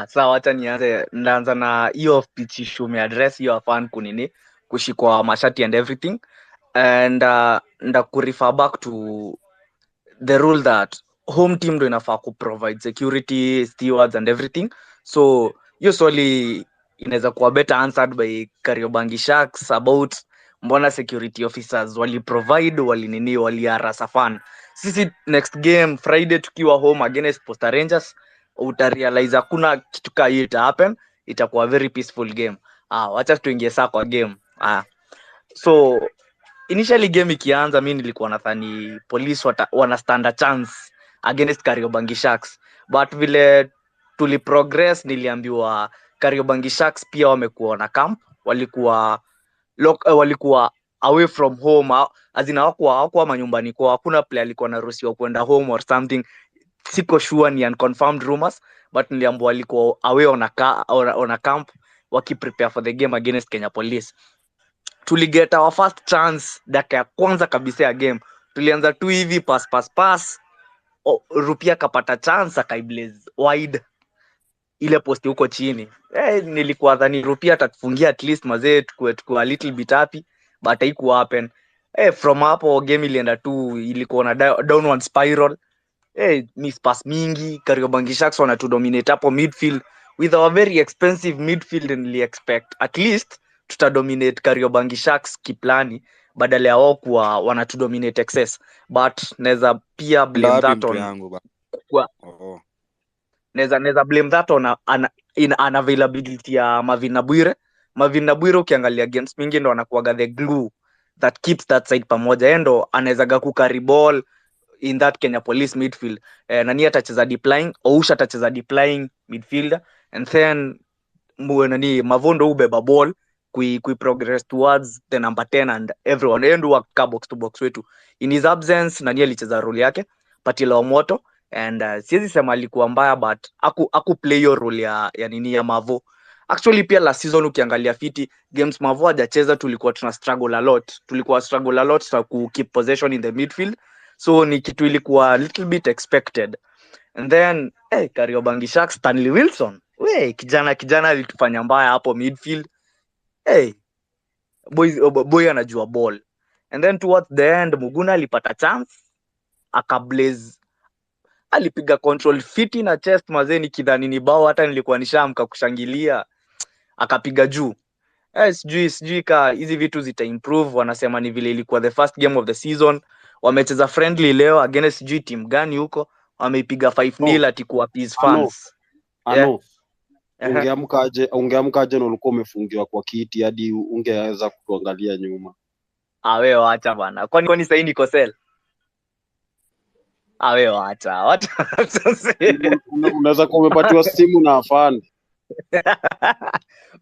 Sawa, acha nianze. Ndaanza na hiyo off pitch issue umeaddress, hiyo fan kunini kushikwa mashati and everything, and ndakurefer back to the rule that home team ndo inafaa ku provide security, stewards and everything. So hiyo swali inaweza kuwa better answered by Kariobangi Sharks about mbona security officers wali provide waliarasa fan. Sisi next game Friday tukiwa home against Posta Rangers, utarealize hakuna kitu kama hiyo ita happen, itakuwa very peaceful game. Wacha tuingie saa kwa game. So initially game ikianza, mimi nilikuwa nadhani Police wana stand a chance against Kariobangi Sharks, but vile tuli progress niliambiwa Kariobangi Sharks pia wamekuwa na camp, walikuwa away from home, azina hawakuwa manyumbani kwao, hakuna player alikuwa anaruhusiwa kwenda home or something. Siko sure, ni unconfirmed rumors, but niliambiwa walikuwa away on a camp wakiprepare for the game against Kenya Police. Tuliget our first chance dakika ya kwanza kabisa ya game, tulianza tu hivi pass Rupia kapata chance akaiblaze wide ile posti huko chini. Nilikuwa dhani Rupia atatufungia at least mazee tukue a little bit happy, but haiku happen. From hapo game ilienda tu, ilikuwa na downward spiral. Miss pass mingi, Kariobangi Sharks wana to dominate hapo midfield with our very expensive midfield, and nili expect at least tutadominate Kariobangi Sharks kiplani badala ya wao kuwa wana to dominate excess, but naweza pia blame that on naweza blame that on unavailability ya Mavina Bwire. Ukiangalia games mingi ndo anakuaga the glue that keeps that side pamoja, endo anawezaga kucarry ball in that Kenya Police midfield. Nani atacheza deploying, Ousha atacheza deploying midfielder, and then Mavondo ubeba ball kui progress towards the number 10 and everyone endo work box to box wetu. In his absence nani alicheza role yake, Patila Omoto, and siwezi sema alikuwa mbaya, but aku play hiyo role ya Mavo. Actually pia last season ukiangalia fiti games Mavo hajacheza, tulikuwa struggle a lot to keep possession in the midfield, so ni kitu ilikuwa a little bit expected. And then Kariobangi Sharks, Stanley Wilson, kijana alitufanya mbaya hapo midfield. Boy anajua ball. And then towards the end Muguna alipata chance, akablaze, alipiga control fiti na chest mazeni kidhani ni bao, hata nilikuwa nishamka kushangilia, akapiga juu. Sijui ka hizi vitu zita improve. Wanasema ni vile ilikuwa the first game of the season, wamecheza friendly leo against sijui team gani huko, wameipiga 5-0 ati kwa peace fans. Ungeamkaje na ulikuwa umefungiwa kwa kiti hadi ungeweza kutuangalia nyuma? Wewe acha bana. Kwani sasa niko cell? Wewe acha. Unaweza kuwa umepatiwa simu na afande.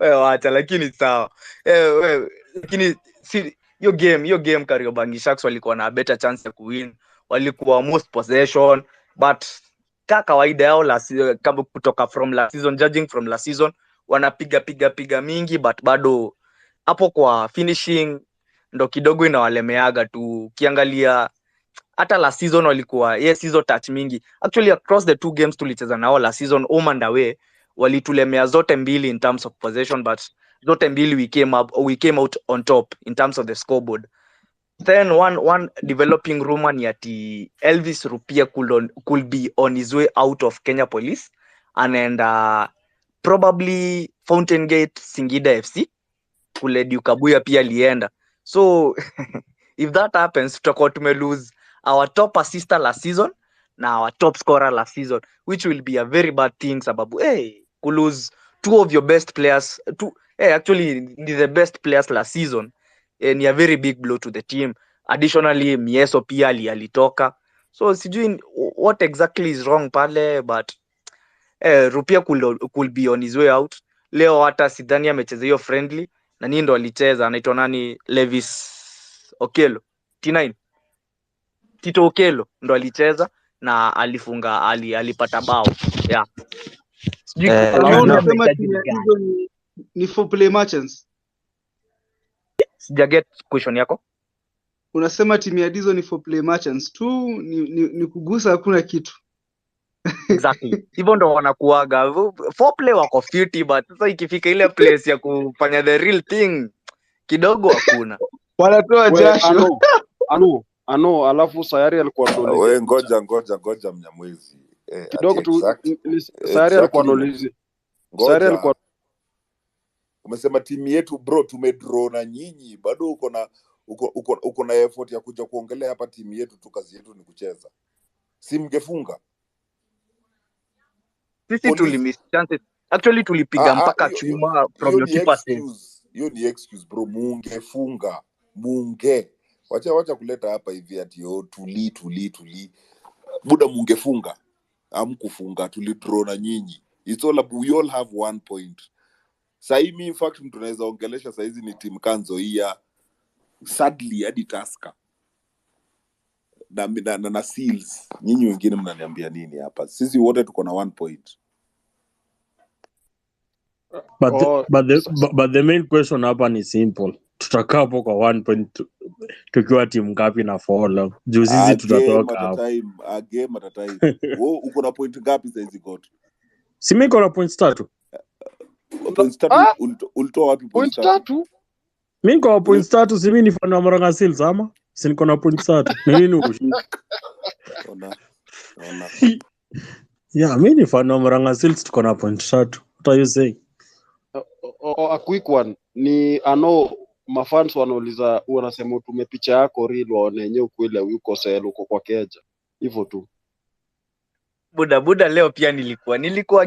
Wewe acha, lakini sawa. Wewe lakini si hiyo game Kariobangi Sharks walikuwa na better chance ya kuwin. Walikuwa most possession, but kama kawaida yao kama kutoka from last season, judging from last season, wanapiga mingi, but bado hapo kwa finishing ndo kidogo inawalemeaga tu. Ukiangalia hata last season walikuwa hizo touch mingi. Actually across the 2 games tulicheza nao last season, home and away, walitulemea zote mbili in terms of possession, but zote mbili we came out on top in terms of the scoreboard. Then one developing rumor ni ati Elvis Rupia could be on his way out of Kenya Police and probably Fountain Gate Singida FC, kule Dukabuya pia lienda. So if that happens, tutakuwa lose our top assistant last season na our top scorer last season, which will be a very bad thing sababu ku lose 2 of your best players, actually the best players last season, ni a very big blow to the team. Additionally Mieso pia alitoka, so sijui what exactly is wrong pale, but Rupia could be on his way out. Leo hata sidhani amecheza hiyo friendly, na nini ndo alicheza, anaitwa nani, Levis Okelo T9, Tito Okelo ndo alicheza na alifunga, alipata bao. Sijui unasema timu hizo ni for play matches. Sijaget question yako. Unasema timu ya Dizo ni for play matches tu, ni kugusa hakuna kitu. Exactly. Hivyo ndo wanakuaga. For play wako fiti, but sasa ikifika ile place ya kufanya the real thing kidogo hakuna. Wanatoa jasho. Alafu Sayari alikuwa anauliza. Wewe ngoja Mnyamwezi. Kidogo tu Sayari alikuwa anauliza. Sayari alikuwa umesema timu yetu bro tumedraw na nyinyi, bado uko na effort ya kuja kuongelea hapa timu yetu tu, kazi yetu ni kucheza. Si mngefunga? Sisi tulimiss chances. Actually tulipiga mpaka chuma from your keeper save. Hiyo ni excuse bro, mungefunga. Wacha kuleta hapa hivi ati tuli. Buda mungefunga. Hamkufunga, tulidraw na nyinyi. It's all about, we all have 1 point. Saimi in fact mtu tunaweza ongelesha saizi ni team Kanzoia, sadly hadi Tusker na Seals. Nyinyi wengine mnaniambia nini hapa? Sisi wote tuko na 1 point. But the main question hapa ni simple. Tutakaa hapo kwa 1 point tukiwa timu ngapi na fall? Juu sisi tutatoka hapo. Game at a time. Wewe uko na point ngapi saizi God? Si mimi niko na points 3. Points 3 ulitoa wapi points 3? Mimi niko na points 3, si mimi ni fan wa Murang'a Seals ama? Si niko na points 3. Nini ushindi? Ona. Mimi ni fan wa Murang'a Seals, tuko na points 3. What are you saying? A quick one ni mafans wanauliza, wanasema utume picha yako real waone yenyewe ukweli uko sel uko kwa keja. Hivyo tu. Buda leo pia nilikuwa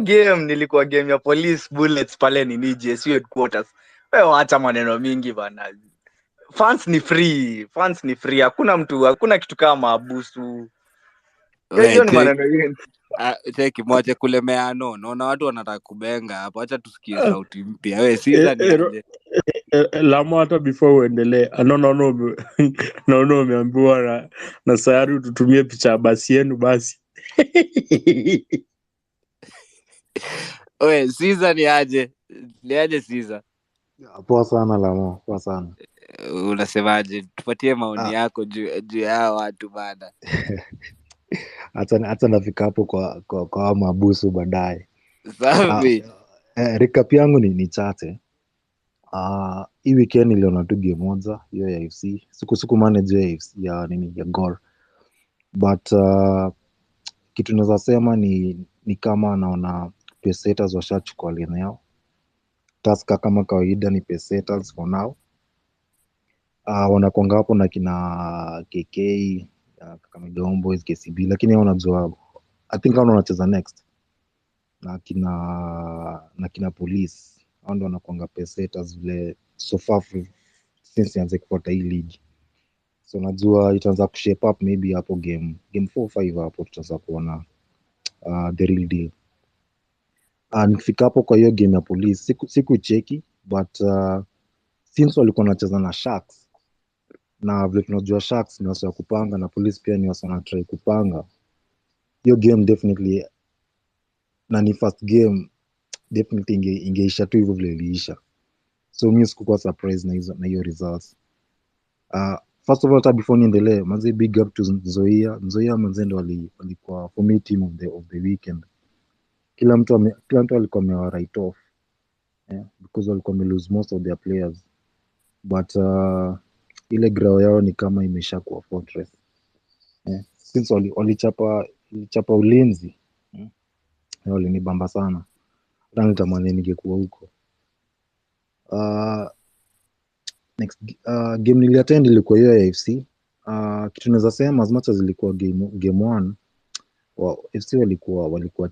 game ya Police Bullets pale ni JSU headquarters. Wewe acha maneno mingi bana. Fans ni free. Hakuna kitu kama abusu. Hiyo ni maneno yenu. Cheki moja kulemea naona watu wanataka kubenga hapo. Acha tusikie sauti mpya. Wewe siza ni aje. Lamo hata before uendelee. Naona umeambiwa na Sayari tutumie picha basi yenu basi. Wewe siza ni aje. Ni aje siza. Poa sana Lamo, poa sana. Unasemaje? Tupatie maoni yako juu ya watu bana. Hata nafika hapo kwa mabusu baadaye. Safi. Recap yangu ni chache. Hii weekend niliona tu game moja hiyo ya FC. Siku manage ya Gor. But kitu naweza sema ni kama naona pesetas washachukua lane yao. Tusker kama kawaida ni pesetas for now. Wanakuanga hapo na kina KK, Kakamega Homeboys, KCB, lakini hao unajua I think hao wanacheza next na kina Police, hao ndo wanakuanga pesetas vile so far since nianze kufuata hii league. So najua itaanza kushape up maybe hapo game 4-5 hapo tutaanza kuona the real deal. Nikifika hapo kwa hiyo game ya Police siku cheki, but since walikuwa wanacheza na Sharks na vile tunajua Sharks ni wasa ya kupanga na Police pia ni wasa na try kupanga, hiyo game definitely na ni first game definitely ingeisha tu hivyo vile iliisha. So mimi sikuwa surprised na hiyo results. First of all, hata before niendelee, manze big up to Nzoia manze ndo walikuwa for me team of the weekend. Kila mtu alikuwa amewa write off, because walikuwa lose most of their players, but ile grao yao ni kama imeshakuwa fortress, since walichapa Ulinzi, walinibamba sana, hata nitamani ningekuwa huko. Next game niliattend ilikuwa hiyo ya FC. Kitu naweza sema as much as ilikuwa game 1, FC walikuwa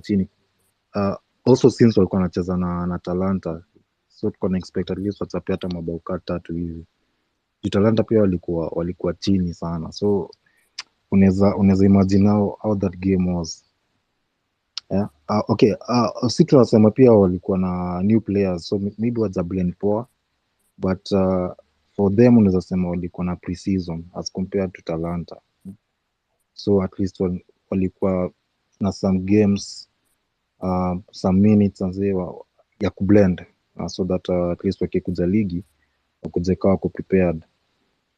chini. Also since walikuwa wanacheza na Talanta, so tulikuwa expect at least watapata hata mabao 3 hivi. Talanta pia walikuwa chini sana, so unaweza imagine how that game was. Okay, si tunasema pia walikuwa na new players, so maybe wajablend poa, but for them unaweza sema walikuwa na pre-season as compared to Talanta, so at least walikuwa na some games, some minutes ya kublend, so that at least wakikuja ligi wakuja kawa prepared.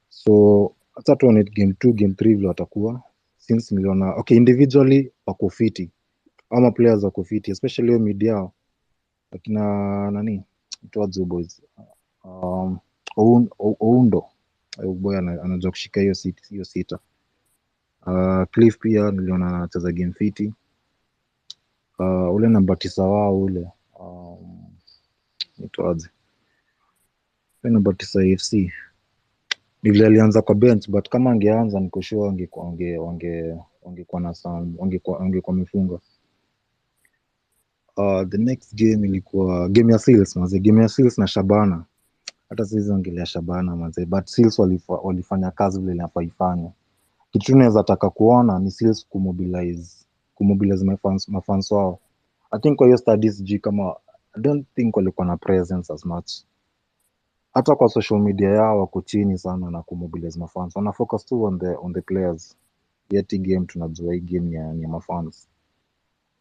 So hata tuone game 2 game 3 vile watakuwa, since niliona okay individually wako fiti ama players wako fiti, especially mid yao akina nani Twadzo boys, Oundo boy anajua kushika hiyo sita. Cliff pia niliona anacheza game fiti. Ule namba 9 wao ule Twadzo namba 9 AFC vile alianza kwa bench, but kama angeanza niko sure wangekuwa na some wangekuwa mifunga. The next game ilikuwa game ya Seals manze, game ya Seals na Shabana. Hata sisi ongelea Shabana manze, but Seals walifanya kazi vile inafaifanya. Kitu naweza taka kuona ni Seals kumobilize mafans wao. I think kwa hiyo studies kama I don't think walikuwa na presence as much. Hata kwa social media yao wako chini sana na kumobilize mafans. Wana focus tu on the players. Yet game tunajua hii game ni ya mafans.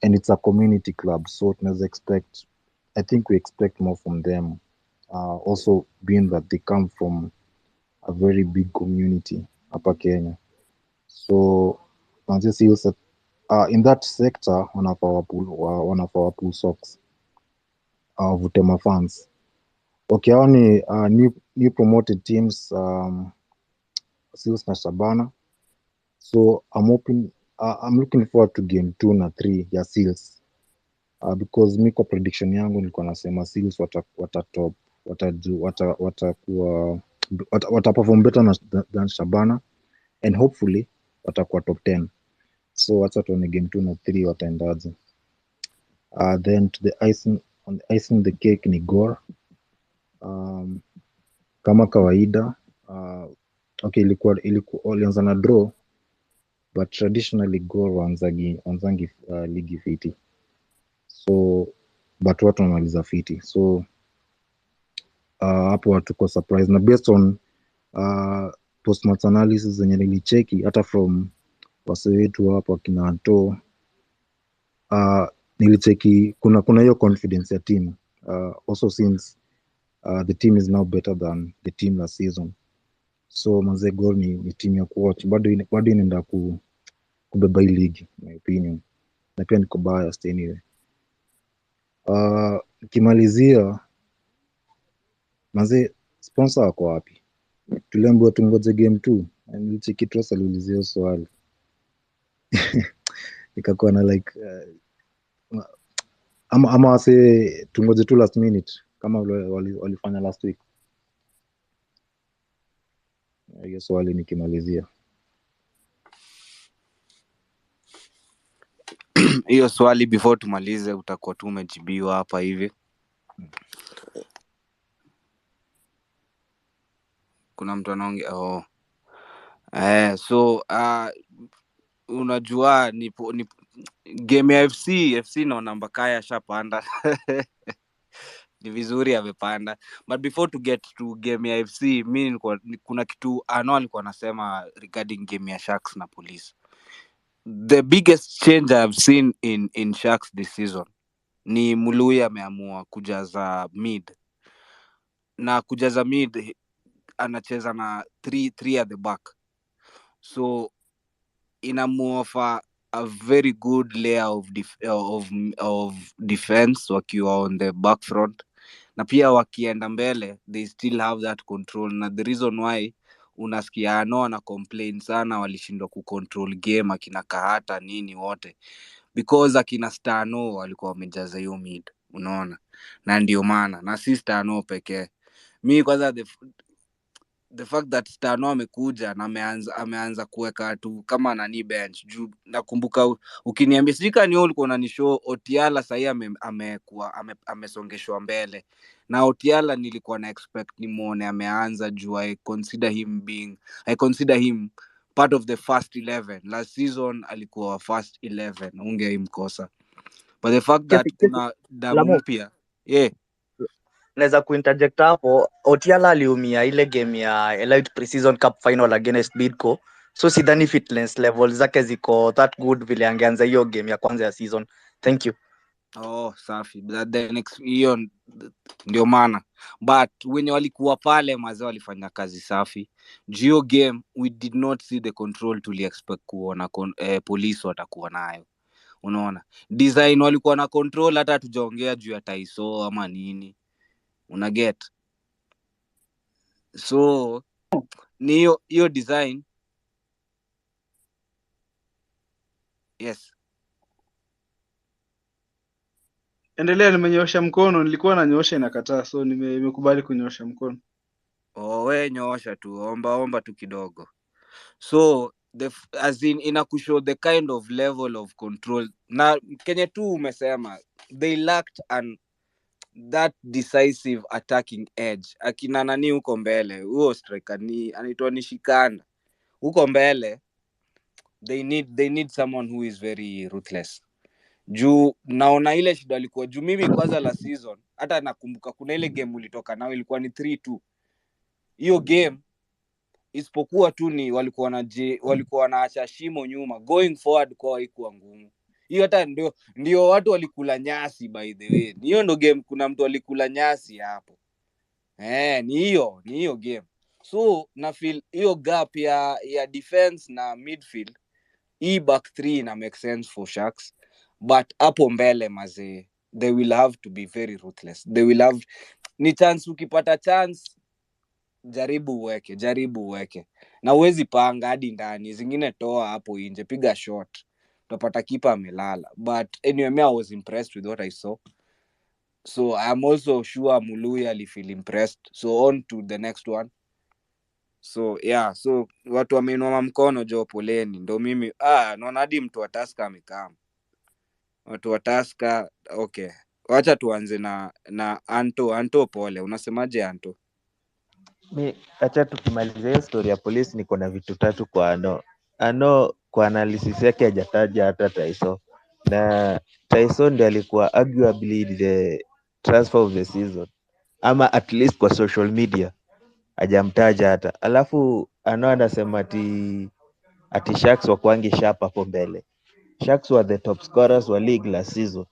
And it's a community club, so I think we expect more from them. Also being that they come from a very big community hapa Kenya. So in that sector wanafaa pull socks, vutema fans. Okay, hao ni new promoted teams, Seals na Shabana. So I'm looking forward to game 2 na 3 ya Seals, because mi kwa prediction yangu nilikuwa nasema Seals wataperform better than Shabana, and hopefully watakuwa top 10. So wacha tuone game 2 na 3 wataendaje. Then to the icing the cake ni Gor. Kama kawaida, okay, ilikuwa walianza na draw, but traditionally Gor wanzangi ligi fiti, so but watu wanamaliza fiti, so hapo watuko surprise, na based on post-match analysis zenye nilicheki hata from wase wetu hapo akina Anto, nilicheki kuna hiyo confidence ya team, also since the team is now better than the team last season. So manze Gor ni team ya kuwatch, bado inaenda kubeba hii ligi my opinion, na pia niko biased anyway. Kimalizia manze, sponsor wako wapi? Tuliambiwa tungoje game 2, nilicheki Trosa aliulizia swali nikakuwa na like ama wase tungoje tu last minute kama walifanya last week. Hiyo swali nikimalizia. hiyo swali before tumalize utakuwa tu umejibiwa hapa hivi. Kuna mtu anaongea so unajua ni game ya FC naona Mbakaya shapanda. Ni vizuri amepanda, but before to get to game ya FC mimi kuna kitu alikuwa anasema regarding game ya Sharks na Police. The biggest change I have seen in Sharks this season ni Mului ameamua kujaza mid, na kujaza mid anacheza na 3 at the back, so inamuofa a very good layer of defense wakiwa on the back front, na pia wakienda mbele they still have that control. Na the reason why unasikia na complain sana walishindwa kucontrol game akina Kahata nini wote, because akina Stano walikuwa wamejaza hiyo mid, unaona. Na ndio maana na si Stano pekee, mimi kwanza the fact that Stano amekuja na ameanza kuweka tu kama nani bench juu. Nakumbuka ukiniambia sijika ni ulikuwa unanishow Otiala sahi amesongeshwa mbele, na Otiala nilikuwa na expect nimuone ameanza juu I consider him part of the first 11 last season. Alikuwa first 11, ungeimkosa, but the fact that kuna damu mpya naweza kuinterject hapo. Otiala aliumia ile game ya Elite Pre-season Cup final against Bidco, so sidhani fitness level zake ziko that good vile angeanza hiyo game ya kwanza ya season. Thank you. Safi. The next hiyo ndio maana, but wenye walikuwa pale mazao walifanya kazi safi. Geo game we did not see the control tuli expect kuona Police watakuwa nayo, unaona. Design walikuwa na control, hata tujaongea juu ya Taiso ama nini, una get. So ni hiyo design. Yes, endelea. Nimenyoosha mkono, nilikuwa nanyoosha inakataa, so nimekubali kunyoosha mkono. we nyoosha tu, omba tu kidogo. So as in inakushow the kind of level of control na Kenya tu umesema they lacked that decisive attacking edge. Akina nani huko mbele, huo striker ni anaitwa Nishikanda huko mbele, they need someone who is very ruthless. Juu naona ile shida alikuwa juu. Mimi kwanza la season hata nakumbuka kuna ile game ulitoka nao ilikuwa ni 3-2. Hiyo game isipokuwa tu ni walikuwa wanaacha shimo nyuma, going forward kwa haikuwa ngumu. Hiyo hata ndio watu walikula nyasi, by the way. Hiyo ndo game kuna mtu alikula nyasi hapo. Ni hiyo game. So na feel hiyo gap ya defense na midfield, hii back 3 ina make sense for Sharks, but hapo mbele mazee they will have to be very ruthless. They will have ni chance, ukipata chance jaribu uweke, na uwezi panga hadi ndani, zingine toa hapo nje, piga shot, utapata kipa amelala. But anyway, I was impressed with what I saw, so I'm also sure Muluya alifeel impressed. So on to the next one. So yeah, so watu wameinua mkono jo, poleni. Ndo mimi naona hadi mtu wa Tusker amekaa. Watu wa Tusker, okay, wacha tuanze na Anto. Pole, unasemaje Anto? Acha tukimaliza hiyo story ya Police, niko na vitu 3 kwa Ano kwa analysis yake hajataja hata Taiso, na Taiso ndiye alikuwa arguably the transfer of the season, ama at least kwa social media hajamtaja hata. Alafu anasema ati Sharks wakwangi sharp hapo mbele. Sharks were the top scorers wa league last season,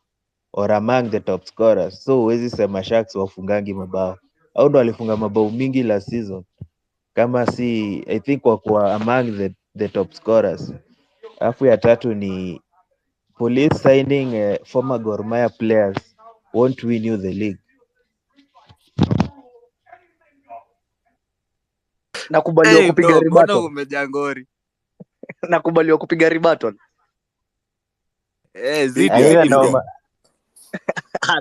or among the top scorers, so huwezi sema Sharks wafungangi mabao. Au ndo alifunga mabao mingi last season, kama si I think kwa among the top scorers. Alafu ya 3 ni Police signing former Gor Mahia players won't win you the league. Nakubaliwa kupiga bro, mbona rebuttal. umejangori? Nakubaliwa kupiga rebuttal. Zidi bro.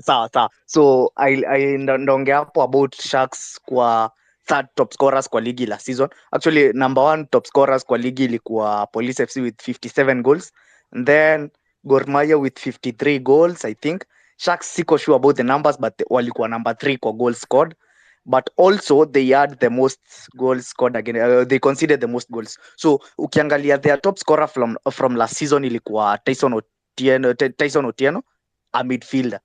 Sawa. So I ndonge hapo about Sharks kwa 3rd top scorers kwa ligi la season. Actually number 1 top scorers kwa ligi ilikuwa Police FC with 57 goals, and then Gor Mahia with 53 goals, I think. Sharks siko sure about the numbers, but walikuwa number 3 kwa goals scored. But also they had the most goals scored again. They conceded the most goals. So ukiangalia their top scorer from last season ilikuwa Tyson Otieno, a midfielder.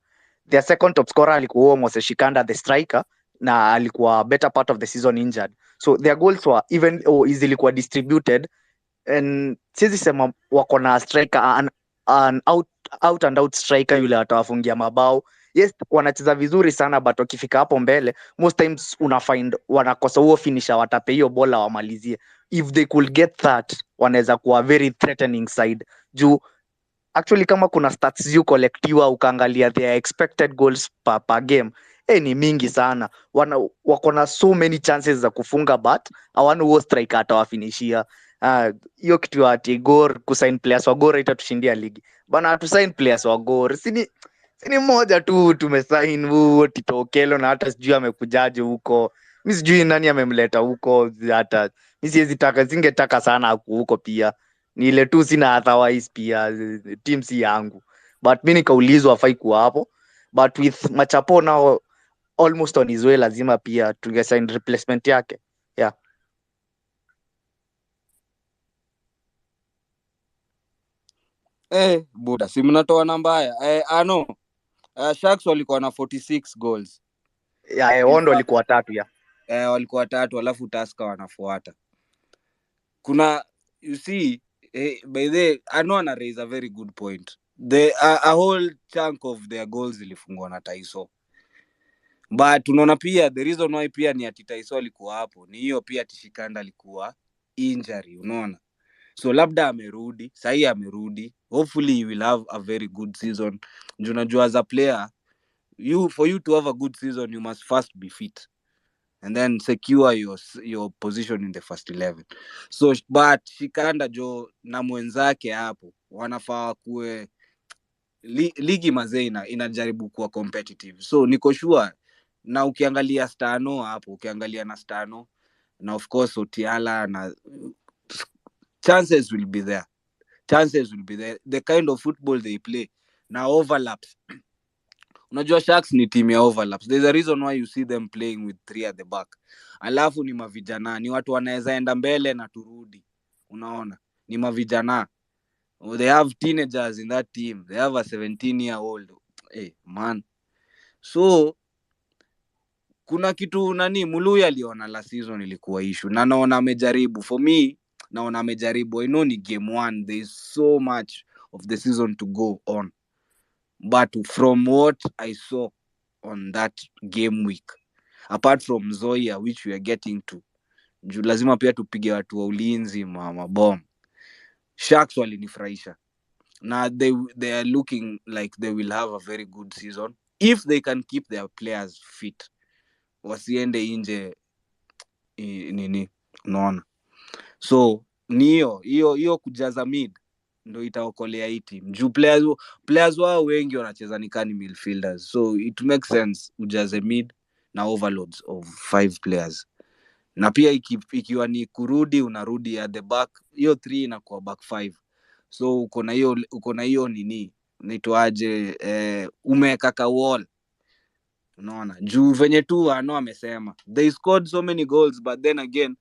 Their second top scorer alikuwa Moses Shikanda, the striker, na alikuwa better part of the season injured. So their goals were even zilikuwa distributed, and siwezi sema wako na striker an out and out striker yule atawafungia mabao. Yes, wanacheza vizuri sana, but wakifika hapo mbele most times unafind wanakosa huo finisher, watape hiyo bola wamalizie. If they could get that, wanaweza kuwa very threatening side. Juu actually kama kuna stats you collectiwa ukaangalia their expected goals per game, ni mingi sana. Wako na so many chances za kufunga, but hawana huo striker atawafinishia. Hiyo kitu ati Gor kusign players wa Gor itatushindia ligi bana. Tusign players wa Gor sini mmoja tu tumesign huo Tito Okello, na hata sijui amekujaje huko. Mimi sijui nani amemleta huko, hata mimi siwezi taka, singetaka sana huko pia. Ni ile tu sina otherwise, pia team si yangu, but mimi nikaulizwa afai kuwa hapo. But with Machapo now almost on his way, lazima pia tungesign replacement yake. Yeah. Buda, si mnatoa namba haya. Sharks walikuwa na 46 goals. Ondo walikuwa 3 ya. Walikuwa 3, alafu Tusker wanafuata. Kuna you see, by the ana raise a very good point. A whole chunk of their goals ilifungwa na Taiso. But unaona pia the reason why pia ni ati Taiso alikuwa hapo, ni hiyo pia Tishikanda alikuwa injury, unaona. So labda amerudi, sahi amerudi. Hopefully you will have a very good season. Unajua as a player, for you to have a good season, you must first be fit and then secure your position in the first 11. So but Shikanda jo na mwenzake hapo wanafaa kuwe ligi mazee inajaribu kuwa competitive. So niko sure, na ukiangalia Stano hapo, ukiangalia na Stano na of course Otiala, na chances will be there. The kind of football they play na overlaps. Unajua Sharks ni team ya overlaps. There's a reason why you see them playing with 3 at the back. Alafu ni mavijana, ni watu wanaweza enda mbele na turudi. Unaona? Ni mavijana. They have teenagers in that team. They have a 17-year-old. Man. So kuna kitu Muluya aliona last season ilikuwa issue. Na naona amejaribu. For me, naona amejaribu. I know ni game 1. There is so much of the season to go on. But from what I saw on that game week, apart from Zoya, which we are getting to, lazima pia tupige watu wa ulinzi mabom. Sharks walinifurahisha. Now they are looking like they will have a very good season if they can keep their players fit. Wasiende inje nini, unaona. So hiyo kujaza mid ndo itaokolea hii team. Juu players wao wengi wanacheza ni midfielders. So it makes sense ujaze mid na overloads of 5 players. Na pia ikiwa ni kurudi, unarudi at the back, hiyo 3 inakuwa back 5. So uko na hiyo nini naitwaje, umeweka ka wall, unaona. Juu venye tu amesema they scored so many goals, but then again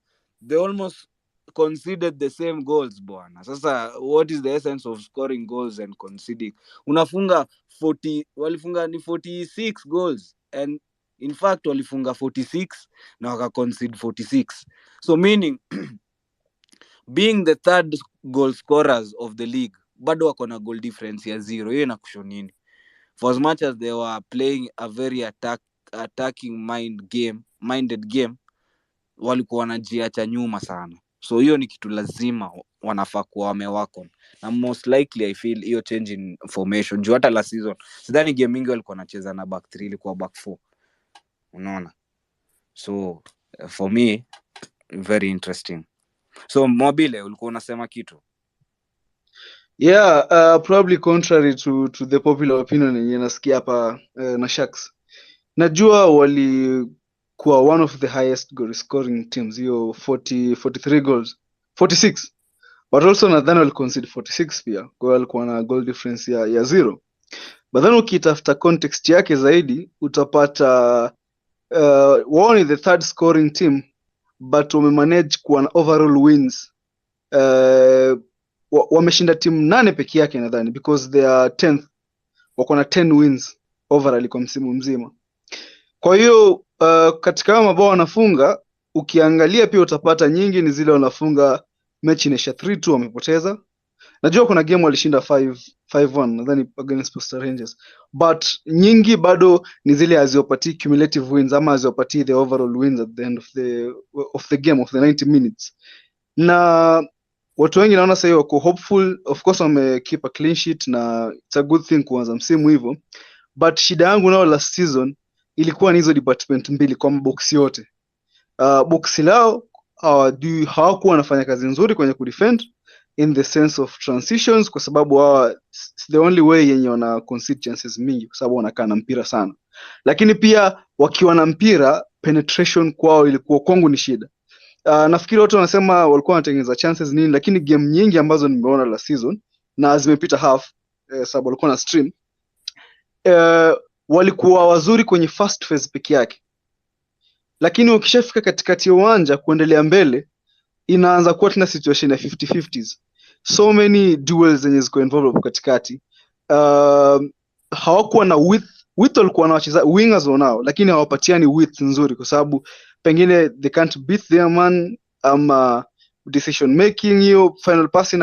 they almost conceded the same goals bwana. Sasa what is the essence of scoring goals and conceding? Unafunga 40, walifunga ni 46 goals, and in fact walifunga 46 na waka concede 46. So meaning being the 3rd goal scorers of the league, bado wako na goal difference ya 0. Hiyo inakusho nini? For as much as they were playing a very attacking minded game, walikuwa wanajiacha nyuma sana. So hiyo ni kitu lazima wanafaa kuwa wamewako, na most likely I feel hiyo change in formation. Juu hata last season sidhani game mingi walikuwa wanacheza na back 3, ilikuwa back 4, unaona. So for me very interesting. So Mobile, ulikuwa unasema kitu? Yeah, probably contrary to the popular opinion yenye nasikia hapa na Sharks. Najua walikuwa one of the highest goal scoring teams, hiyo 43 goals, 46 but also nadhani wali concede 46 pia, kwa hiyo walikuwa na goal difference ya 0. But then ukitafuta context yake zaidi utapata wao ni the third scoring team but wamemanage kuwa na overall wins. Wameshinda timu 8 peke yake nadhani, because they are 10th, wako na 10 wins overall kwa msimu mzima. Kwa hiyo katika mabao wanafunga ukiangalia pia utapata nyingi ni zile wanafunga mechi inaisha 3-2 wamepoteza. Najua kuna game walishinda 5-1 nadhani against Posta Rangers, but nyingi bado ni zile haziopati cumulative wins ama haziopati the overall wins at the end of the game of the 90 minutes. Na watu wengi naona sasa wako hopeful, of course keep a clean sheet na it's a good thing kuanza msimu hivyo, but shida yangu nao last season ilikuwa ni hizo department mbili kwa box yote. Box lao hawakuwa wanafanya kazi nzuri kwenye kudefend in the sense of transitions, kwa sababu the only way yenye wana concede chances mingi kwa sababu wanakaa na mpira sana. Lakini pia wakiwa na mpira penetration kwao ilikuwa kwangu ni shida. Nafikiri watu wanasema walikuwa wanatengeneza chances nini, lakini game nyingi ambazo nimeona la season na zimepita half sababu walikuwa na stream walikuwa wazuri kwenye first phase peke yake, lakini ukishafika katikati ya uwanja kuendelea mbele inaanza kuwa tuna situation ya 50-50s. So many duels zenye ziko involved katikati. Hawakuwa na width walikuwa na wacheza wingers wanao, lakini hawapatiani width nzuri kwa sababu pengine they can't beat their man ama decision making, hiyo final pass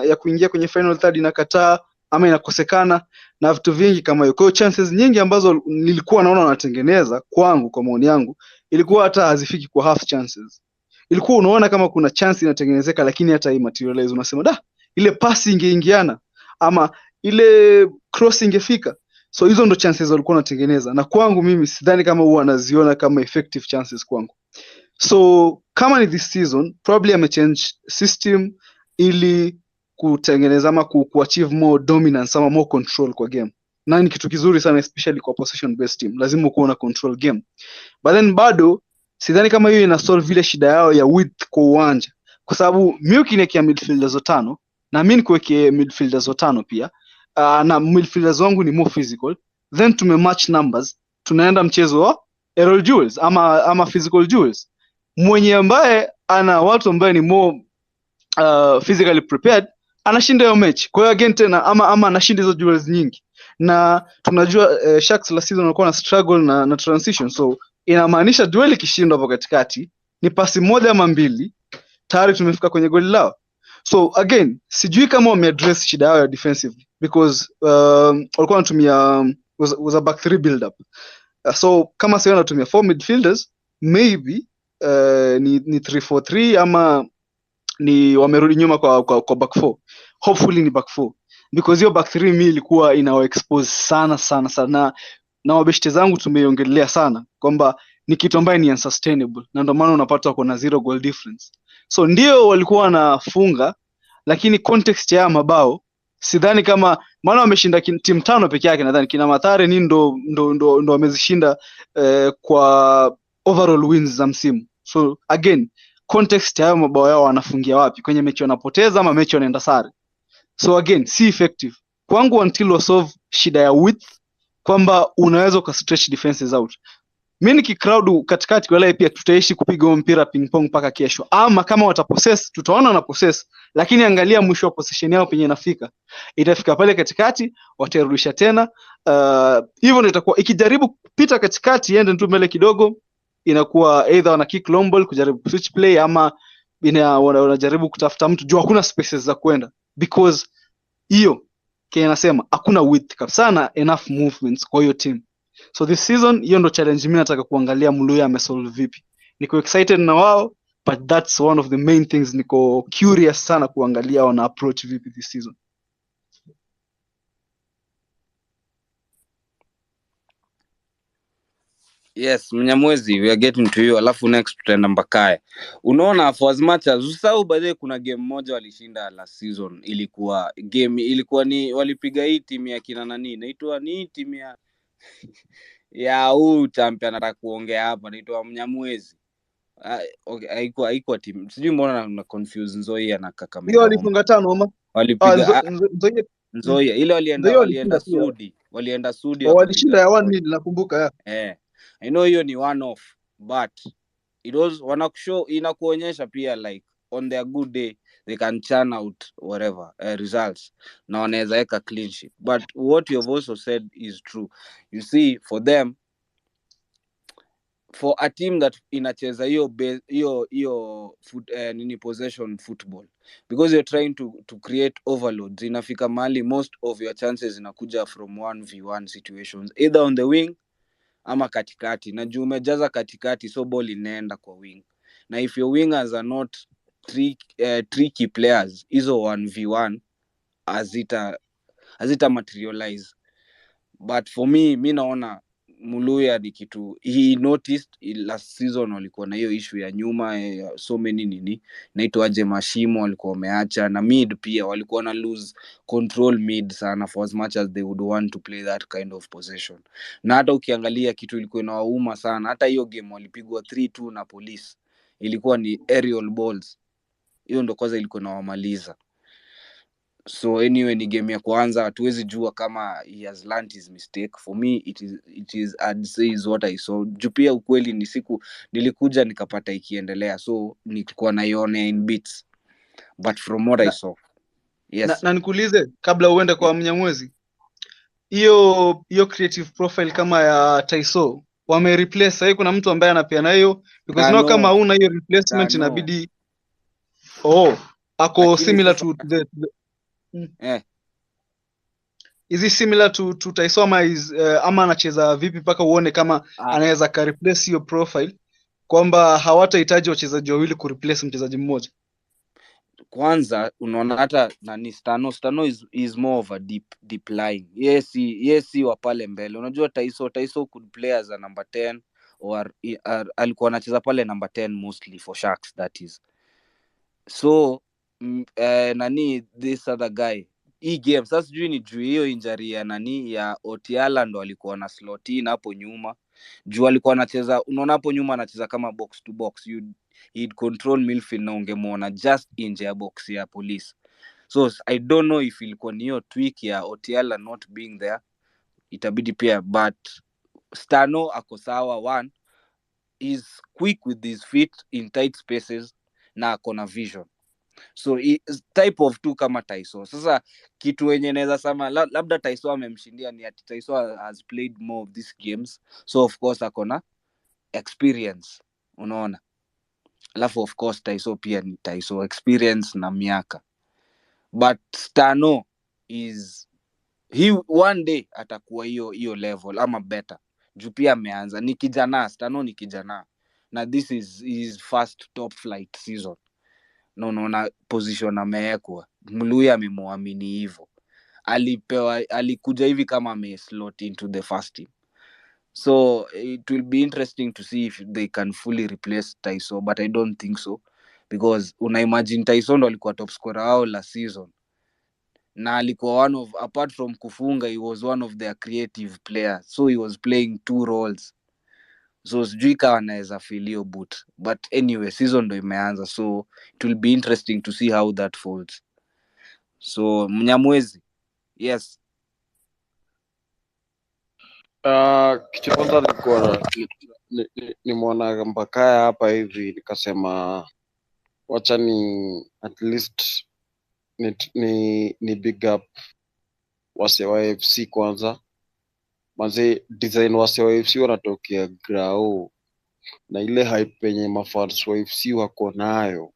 ya kuingia kwenye final third inakataa ama inakosekana na vitu vingi kama hiyo. Kwa hiyo chances nyingi ambazo nilikuwa naona wanatengeneza kwangu, kwa maoni yangu, ilikuwa hata hazifiki kwa half chances. Ilikuwa unaona kama kuna chance inatengenezeka lakini hata hii materialize unasema ile pass ingeingiana ama ile cross ingefika. So hizo ndo chances walikuwa wanatengeneza, na kwangu mimi sidhani kama huwa anaziona kama effective chances kwangu. So kama ni this season probably amechange system ili kutengeneza ama kuachieve more dominance ama more control kwa game, na ni kitu kizuri sana especially kwa possession based team, lazima uko na control game. But then bado sidhani kama hiyo ina solve vile shida yao ya width kwa uwanja, kwa sababu mimi ukiniwekea midfielders watano na mimi nikuwekea midfielders watano pia na midfielders wangu ni more physical, then tumematch numbers, tunaenda mchezo wa aerial duels ama physical duels. Mwenye ambaye ana watu ambaye ni more physically prepared anashinda hiyo match. Kwa hiyo again tena ama anashinda hizo duels nyingi, na tunajua Sharks last season walikuwa na struggle na transition, so inamaanisha duel ikishindwa hapo katikati ni pasi moja ama mbili tayari tumefika kwenye goli lao. So again sijui kama wameaddress shida yao ya defensively, because walikuwa wanatumia was a back 3 build up. So kama sasa wanatumia 4 midfielders maybe ni 3-4-3 ama ni wamerudi nyuma kwa back 4. Hopefully ni back 4, because hiyo back 3 mimi ilikuwa inawa expose sana na wabeshte zangu tumeiongelea sana kwamba ni kitu ambaye ni unsustainable, na ndio maana unapata wako na 0 goal difference. So ndio walikuwa wanafunga, lakini context ya mabao sidhani kama, maana wameshinda timu 5 peke yake, nadhani kina Mathare ni ndo wamezishinda kwa overall wins za msimu. So again context ya mabao yao wanafungia wapi, kwenye mechi wanapoteza ama mechi wanaenda sare. So again si effective kwangu until we solve shida ya width, kwamba unaweza ka stretch defenses out. Mimi nikicrowd katikati wala pia tutaishi kupiga mpira ping pong mpaka kesho, ama kama watapossess tutaona na possess, lakini angalia mwisho wa possession yao penye inafika, itafika pale katikati watarudisha tena hivyo ndio itakuwa. Ikijaribu kupita katikati iende tu mbele kidogo, inakuwa either wana kick long ball kujaribu switch play, ama wanajaribu kutafuta mtu juu hakuna spaces za kwenda, because hiyo kile nasema hakuna width kabisa na enough movements kwa hiyo team. So this season hiyo ndo challenge mimi nataka kuangalia Muluya amesolve vipi. Niko excited na wao, but that's one of the main things niko curious sana kuangalia wana approach vipi this season. Yes, Mnyamwezi, we are getting to you. Alafu next tutaenda Mbakae. Unaona, for as much as usahau baadaye kuna game moja walishinda last season, ilikuwa ni walipiga hii timu ya kina nani, inaitwa ni timu ya huu champion nataka kuongea hapa, inaitwa Mnyamwezi. Okay, haikuwa team. Sijui mbona na confuse Nzoia na Kakamega. Hiyo walifunga 5 ama? Walipiga Nzoia ile walienda Sudi. Walienda Sudi walishinda ya 1-0 nakumbuka I know hiyo ni one off, but it was wanakushow inakuonyesha pia like on their good day they can churn out whatever results na wanaweza weka clean sheet. But what you have also said is true. You see, for them, for a team that inacheza hiyo possession football, because you're trying to create overloads, inafika mahali most of your chances inakuja from 1v1 situations, either on the wing ama katikati, na juu umejaza katikati, so ball inaenda kwa wing, na if your wingers are not tricky players, hizo 1v1 hazita materialize. But for me naona Muluya ni kitu he noticed last season, walikuwa na hiyo issue ya nyuma so many naitwaje mashimo walikuwa wameacha, na mid pia walikuwa na lose control mid sana for as much as they would want to play that kind of possession. Na hata ukiangalia kitu ilikuwa inawauma sana, hata hiyo game walipigwa 3-2 na Police, ilikuwa ni aerial balls, hiyo ndo kwanza ilikuwa inawamaliza. So anyway, ni game ya kwanza, hatuwezi jua kama he has learned his mistake. For me it is I'd say is what I saw. Jupia ukweli ni siku nilikuja nikapata ikiendelea, so nilikuwa naiona in bits, but from what I saw, yes. Na nikuulize kabla uende kwa Mnyamwezi, hiyo creative profile kama ya Taiso wame replace sasa, kuna mtu ambaye anapeana hiyo, because no, kama una hiyo replacement inabidi ako similar to the is it similar to Taiso ama anacheza vipi paka uone kama anaweza ka replace hiyo profile, kwamba hawatahitaji wachezaji wawili ku replace mchezaji mmoja? Kwanza unaona hata nani Stano is more of a deep line. Yes wa pale mbele. Unajua Taiso could play as a number 10 or alikuwa anacheza pale number 10 mostly for Sharks, that is. So nani this other guy hii game sasa sijui ni juu hiyo injury ya nani ya Otiala ndo alikuwa na slot in hapo nyuma, juu alikuwa anacheza, unaona hapo nyuma anacheza kama box to box, he'd control midfield na ungemuona just nje ya box ya Police. So I don't know if ilikuwa ni hiyo tweak ya Otiala not being there, itabidi pia, but Stano ako sawa. One is quick with his feet in tight spaces na ako na vision, so type of two kama Taiso. Sasa kitu wenye naweza sema labda Taiso amemshindia ni ati Taiso has played more of these games, so of course akona experience, unaona. Alafu of course Taiso pia ni Taiso, experience na miaka, but Stano is one day atakuwa hiyo level ama better, juu pia ameanza, ni kijana. Stano ni kijana na this is his first top flight season, na unaona position amewekwa. Mluya amemwamini hivyo, alikuja hivi kama ameslot into the first team, so it will be interesting to see if they can fully replace Taiso, but I don't think so, because una imagine Taiso ndo alikuwa top scorer wao last season, na alikuwa apart from kufunga, he was one of their creative players, so he was playing two roles. So sijui kama anaweza feel hiyo boot, but anyway season ndo imeanza, so it will be interesting to see how that folds. So Mnyamwezi, yes. Kitu kwanza nilikuwa nimeona Mbakaya hapa hivi, nikasema wacha ni at least ni big up wase wa FC kwanza. Manze design wase wa FC wanatokea grao, na ile hype penye mafans wa FC wako nayo,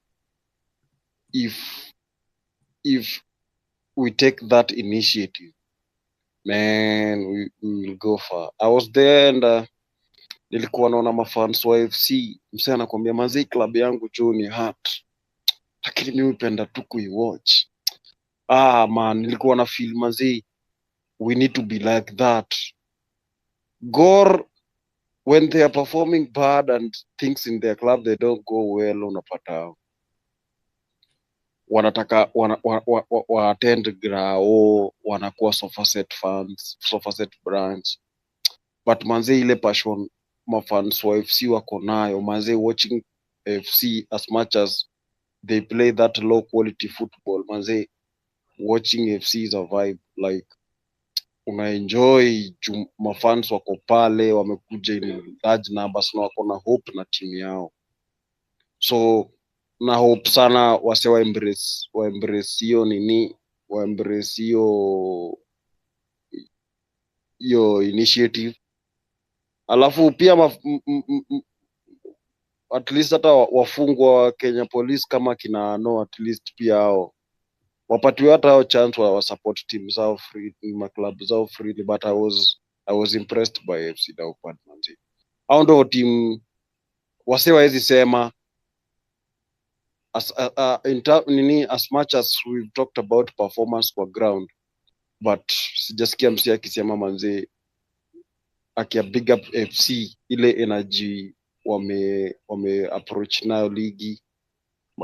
if we take that initiative, man, we will go far. I was there and nilikuwa naona mafans wa FC, msee anakuambia manze club yangu juu ni hurt, lakini mimi upenda tu kuiwatch. Man, nilikuwa na feel manze we need to be like that. Gor, when they are performing bad and things in their club they don't go well, unapata wanataka attend grao, wanakuwa Sofaset fans, Sofaset branch. But manze ile passion mafans wa FC wako nayo, manze watching FC as much as they play that low quality football. Manze, watching FC is a vibe. Like unaenjoy mafans wako pale, wamekuja in large numbers na wako na hope na timu yao. So na hope sana wase wa embrace hiyo nini, wa embrace hiyo initiative. Alafu pia at least hata wafungwa wa Kenya Police kama kina at least pia hao wapatiwe hata hao chance wa support team zao free, ma club zao freely. But I was impressed by FC Leopards manzi. Hao ndio team wase waezi sema as much as we've talked about performance kwa ground, but sijasikia msi akisema manzi akia big up FC ile energy wame approach nayo ligi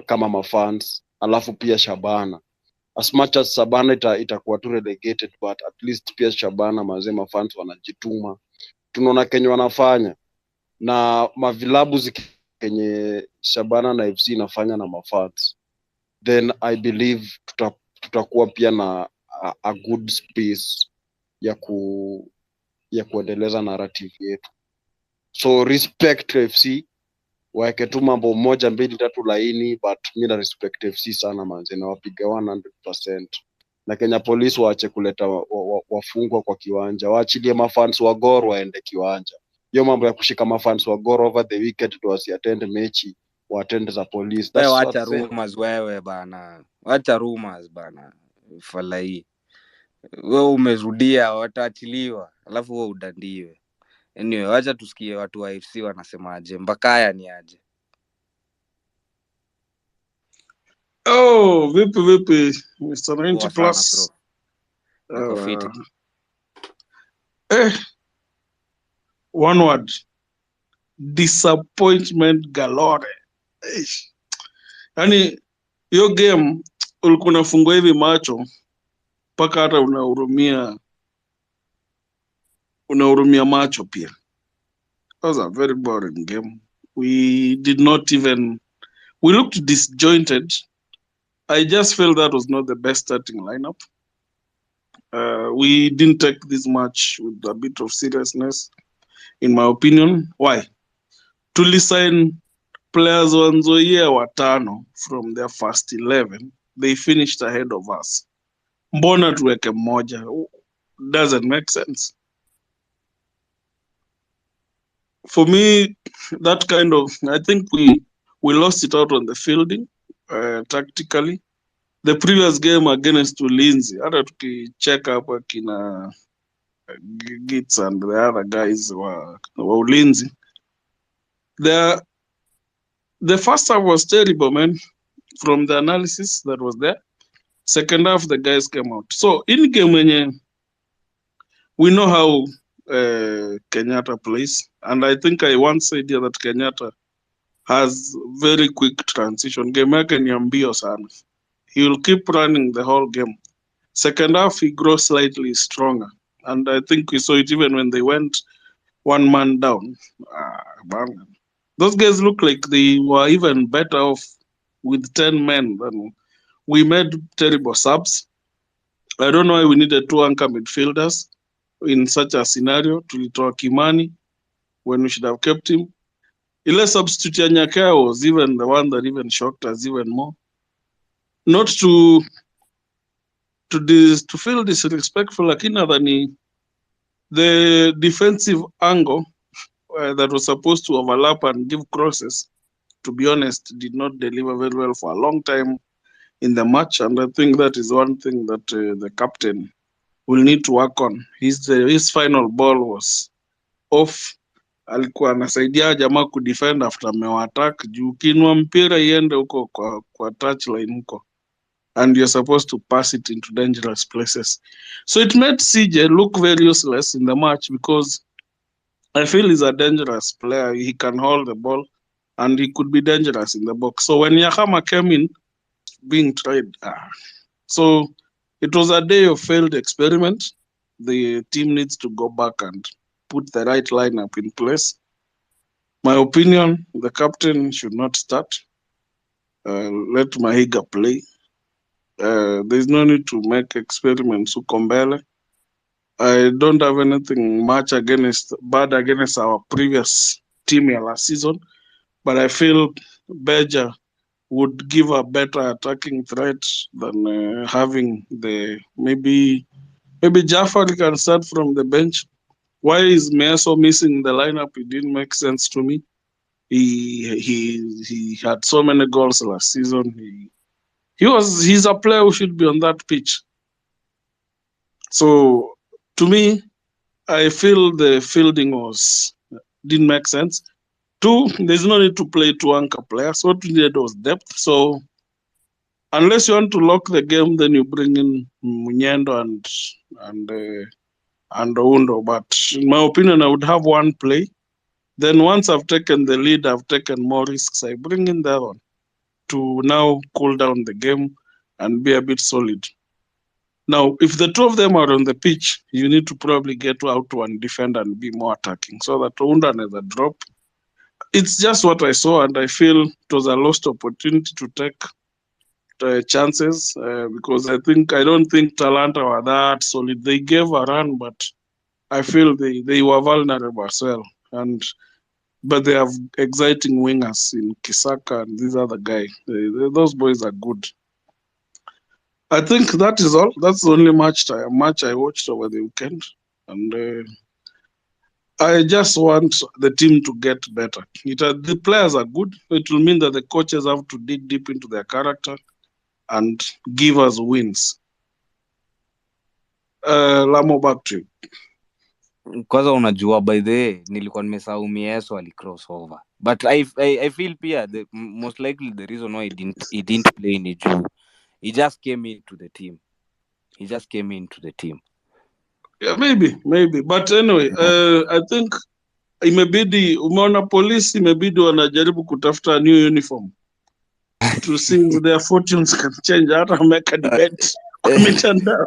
kama mafans. Alafu pia Shabana, as much as Shabana itakuwa tu relegated, but at least pia Shabana mazee mafans wanajituma, tunaona Kenya wanafanya na mavilabu kenye Shabana na FC inafanya na mafans, then I believe tutakuwa pia na a good space ya kuendeleza narrative yetu. So respect FC, waeke tu mambo 1 2 3 laini, but mimi na respect FC sana manze, na wapiga 100%. Na Kenya Police waache kuleta wafungwa kwa kiwanja, waachilie mafans wa Gor waende kiwanja. Hiyo mambo ya kushika mafans wa Gor over the weekend to attend mechi, waattend za police. That's wacha rumors wewe bana. Wacha rumors bana. Falai. Wewe umerudia wataachiliwa, alafu wewe udandiwe. Anyway, wacha tusikie watu wa FC wanasemaje. Mbakaya ni aje? Oh, vipi Mr. 90 plus. Niko fiti. One word. Disappointment galore. Yaani hiyo game ulikuwa unafungwa hivi macho mpaka hata unahurumia macho pia. It was a very boring game. We looked disjointed. I just felt that was not the best starting lineup. We didn't take this match with a bit of seriousness, in my opinion. Why? Tulisign players wanzoia 5 from their first 11. They finished ahead of us. Mbona tuweke mmoja? Doesn't make sense. For me, that kind of, I think we lost it out on the fielding, tactically. The previous game against Ulinzi, hata tukicheck hapa kina Gits and the other guys wa Ulinzi, the first half was terrible, man, from the analysis that was there. Second half, the guys came out. So in game, we know how Kenyatta plays, and I think I once said here that Kenyatta has very quick transition. Game yake ni mbio sana. He will keep running the whole game. Second half, he grows slightly stronger, and I think we saw it even when they went 1 man down. Those guys look like they were even better off with 10 men than we made terrible subs. I don't know why we needed 2 anchor midfielders in such a scenario. Tulitoa Kimani when we should have kept him. Ile substitute ya Nyakea was even the one that even shocked us even more. Not to feel disrespectful, lakini nadhani the defensive angle that was supposed to overlap and give crosses, to be honest, did not deliver very well for a long time in the match, and I think that is one thing that the captain will need to work on. His final ball was off. Alikuwa anasaidia jamaa kudefend after amewa-attack, juu kinwa mpira iende huko kwa touchline huko, and you're supposed to pass it into dangerous places. So it made CJ look very useless in the match, because I feel he's a dangerous player. He can hold the ball and he could be dangerous in the box. So when Yakama came in, being tried, so it was a day of failed experiment. The team needs to go back and put the right lineup in place. My opinion, the captain should not start. Let Vihiga play. There's no need to make experiments with Kombele. I don't have anything much bad against our previous team last season, but I feel Beja would give a better attacking threat than having maybe Jaffa can start from the bench. Why is Meso missing the lineup? It didn't make sense to me. He had so many goals last season. He's a player who should be on that pitch. So to me, I feel the fielding didn't make sense. 2, there's no need to play 2 anchor players. What we needed was depth. So unless you want to lock the game, then you bring in Munyendo and Oundo. But in my opinion, I would have one play. Then once I've taken the lead, I've taken more risks. I bring in that one to now cool down the game and be a bit solid. Now, if the 2 of them are on the pitch, you need to probably get out one defender and be more attacking so that Oundo has a drop. It's just what I saw, and I feel it was a lost opportunity to take chances because I don't think Talanta were that solid. They gave a run, but I feel they were vulnerable as well. But they have exciting wingers in Kisaka and these other guys. Those boys are good. I think that is all. That's the only match I watched over the weekend. And I just want the team to get better. The players are good. It will mean that the coaches have to dig deep into their character and give us wins. Lamo, back to you. Kwanza unajua by the way nilikuwa nimesahau Mieso ali cross over, but I feel pia most likely the reason why he didn't play ni juu he just came into the team. Yeah, maybe but anyway I think imebidi umeona polisi imebidi wanajaribu kutafuta new uniform to see if their fortunes can change. Hata make a bet kwa mitandao.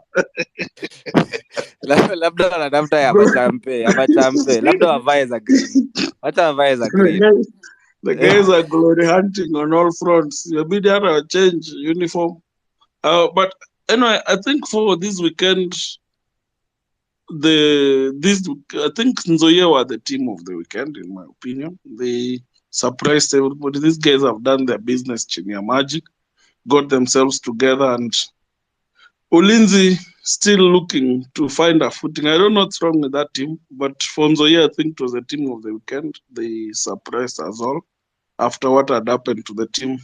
Labda wanatafuta ya machampe labda wavae za green. Hata wavae za green. The guys are glory hunting on all fronts. Imebidi hata change uniform. But anyway, I think for this weekend I think Nzoia were the team of the weekend, in my opinion. They surprised everybody. These guys have done their business chini ya maji, got themselves together, and Ulinzi still looking to find a footing. I don't know what's wrong with that team, but for Nzoia, I think it was the team of the weekend. They surprised us all. After what had happened to the team,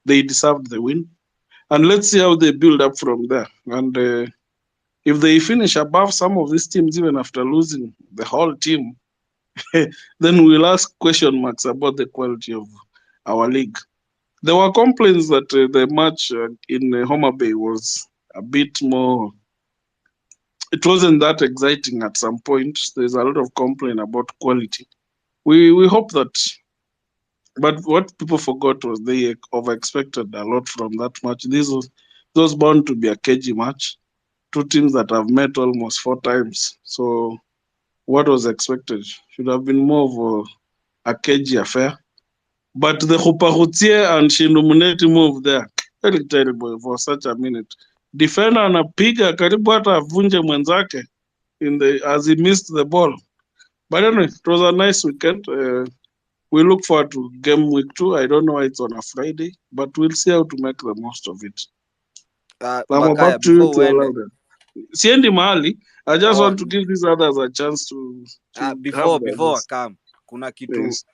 they deserved the win. And let's see how they build up from there. And if they finish above some of these teams, even after losing the whole team, then we'll ask question marks about the quality of our league. There were complaints that the match in Homa Bay was a bit more, it wasn't that exciting at some point. There's a lot of complaint about quality. We hope that, but what people forgot was they over-expected a lot from that match. This was bound to be a cagey match. 2 teams that have met almost 4 times. So what was expected should have been more of a cagey affair. But the Hupahutie and Shindumuneti move there. Very terrible for such a minute. Defender anapiga karibu hata avunje mwenzake as he missed the ball. But anyway, it was a nice weekend. We look forward to Gameweek 2. I don't know why it's on a Friday, but we'll see how to make the most of it. I'm back to you to allow them. Siendi mahali. I just want to give these others a chance to before come. Kuna kitu. Yes.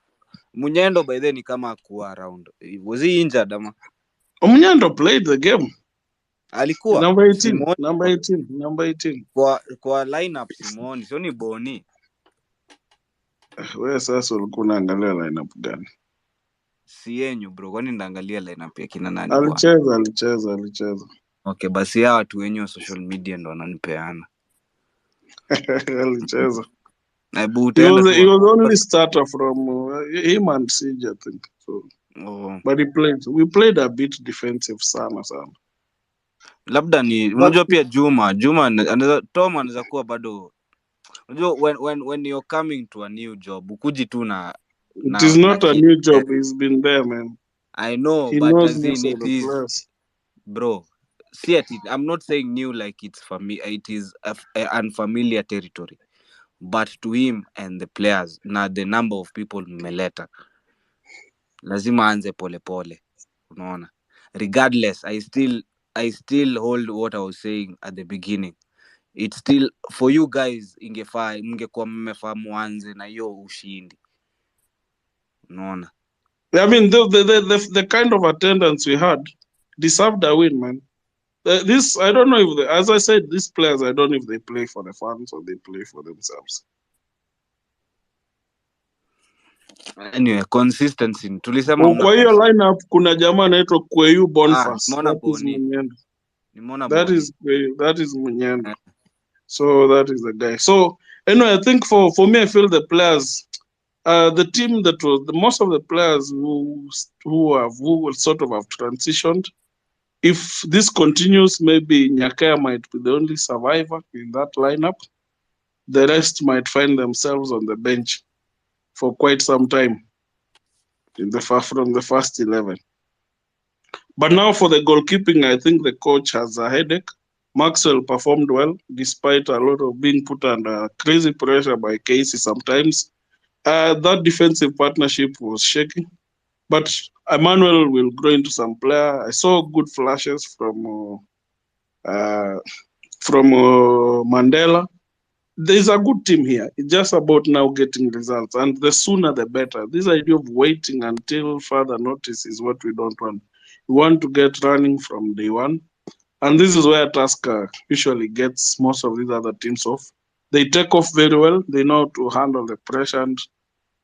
Munyendo by then ni kama kuwa around. Was he injured ama? Munyendo played the game. Alikuwa number 18. Kwa lineup Simoni, sio ni Boni. Wewe sasa ulikuwa unaangalia lineup gani? Si yenyu bro, kwani ndaangalia lineup ya kina nani kwa? Alicheza. Okay, basi hawa watu wenyewe social media ndo wananipeana. Alicheza. He was only starter from him and Siege, I think. So, but we played a bit defensive sana. Labda ni unajua pia Juma Tom anaweza kuwa bado. Unajua when you're coming to a new job, ukuji tu na It is not a new job. He's been there, man. I know, He but knows as in most of it the is, players. bro. See it. I'm not saying new like it's it is a unfamiliar territory, but to him and the players, now the number of people mmeleta, lazima anze pole pole, unaona. Regardless, I still hold what I was saying at the beginning. It's still for you guys, ingefaa mngekuwa mmefaa muanze na hiyo ushindi, unaona. I mean, the kind of attendance we had deserved a win, man. This, I don't know if, as I said, these players, I don't know if they play for the fans or they play for themselves. Anyway, consistency. Tulisema Kwa hiyo lineup kuna jamaa anaitwa Kweyu Boniface. That is Munyendo. So that is the guy. So anyway, I think for me, I feel the players, the team that was most of the players who sort of have transitioned. If this continues, maybe Nyakaya might be the only survivor in that lineup. The rest might find themselves on the bench for quite some time from the first 11. But now for the goalkeeping, I think the coach has a headache. Maxwell performed well, despite a lot of being put under crazy pressure by Casey sometimes. That defensive partnership was shaky. But Emmanuel will grow into some player. I saw good flashes from Mandela. There's a good team here. It's just about now getting results. And the sooner the better. This idea of waiting until further notice is what we don't want. We want to get running from day one. And this is where Tusker usually gets most of these other teams off. They take off very well. They know how to handle the pressure, and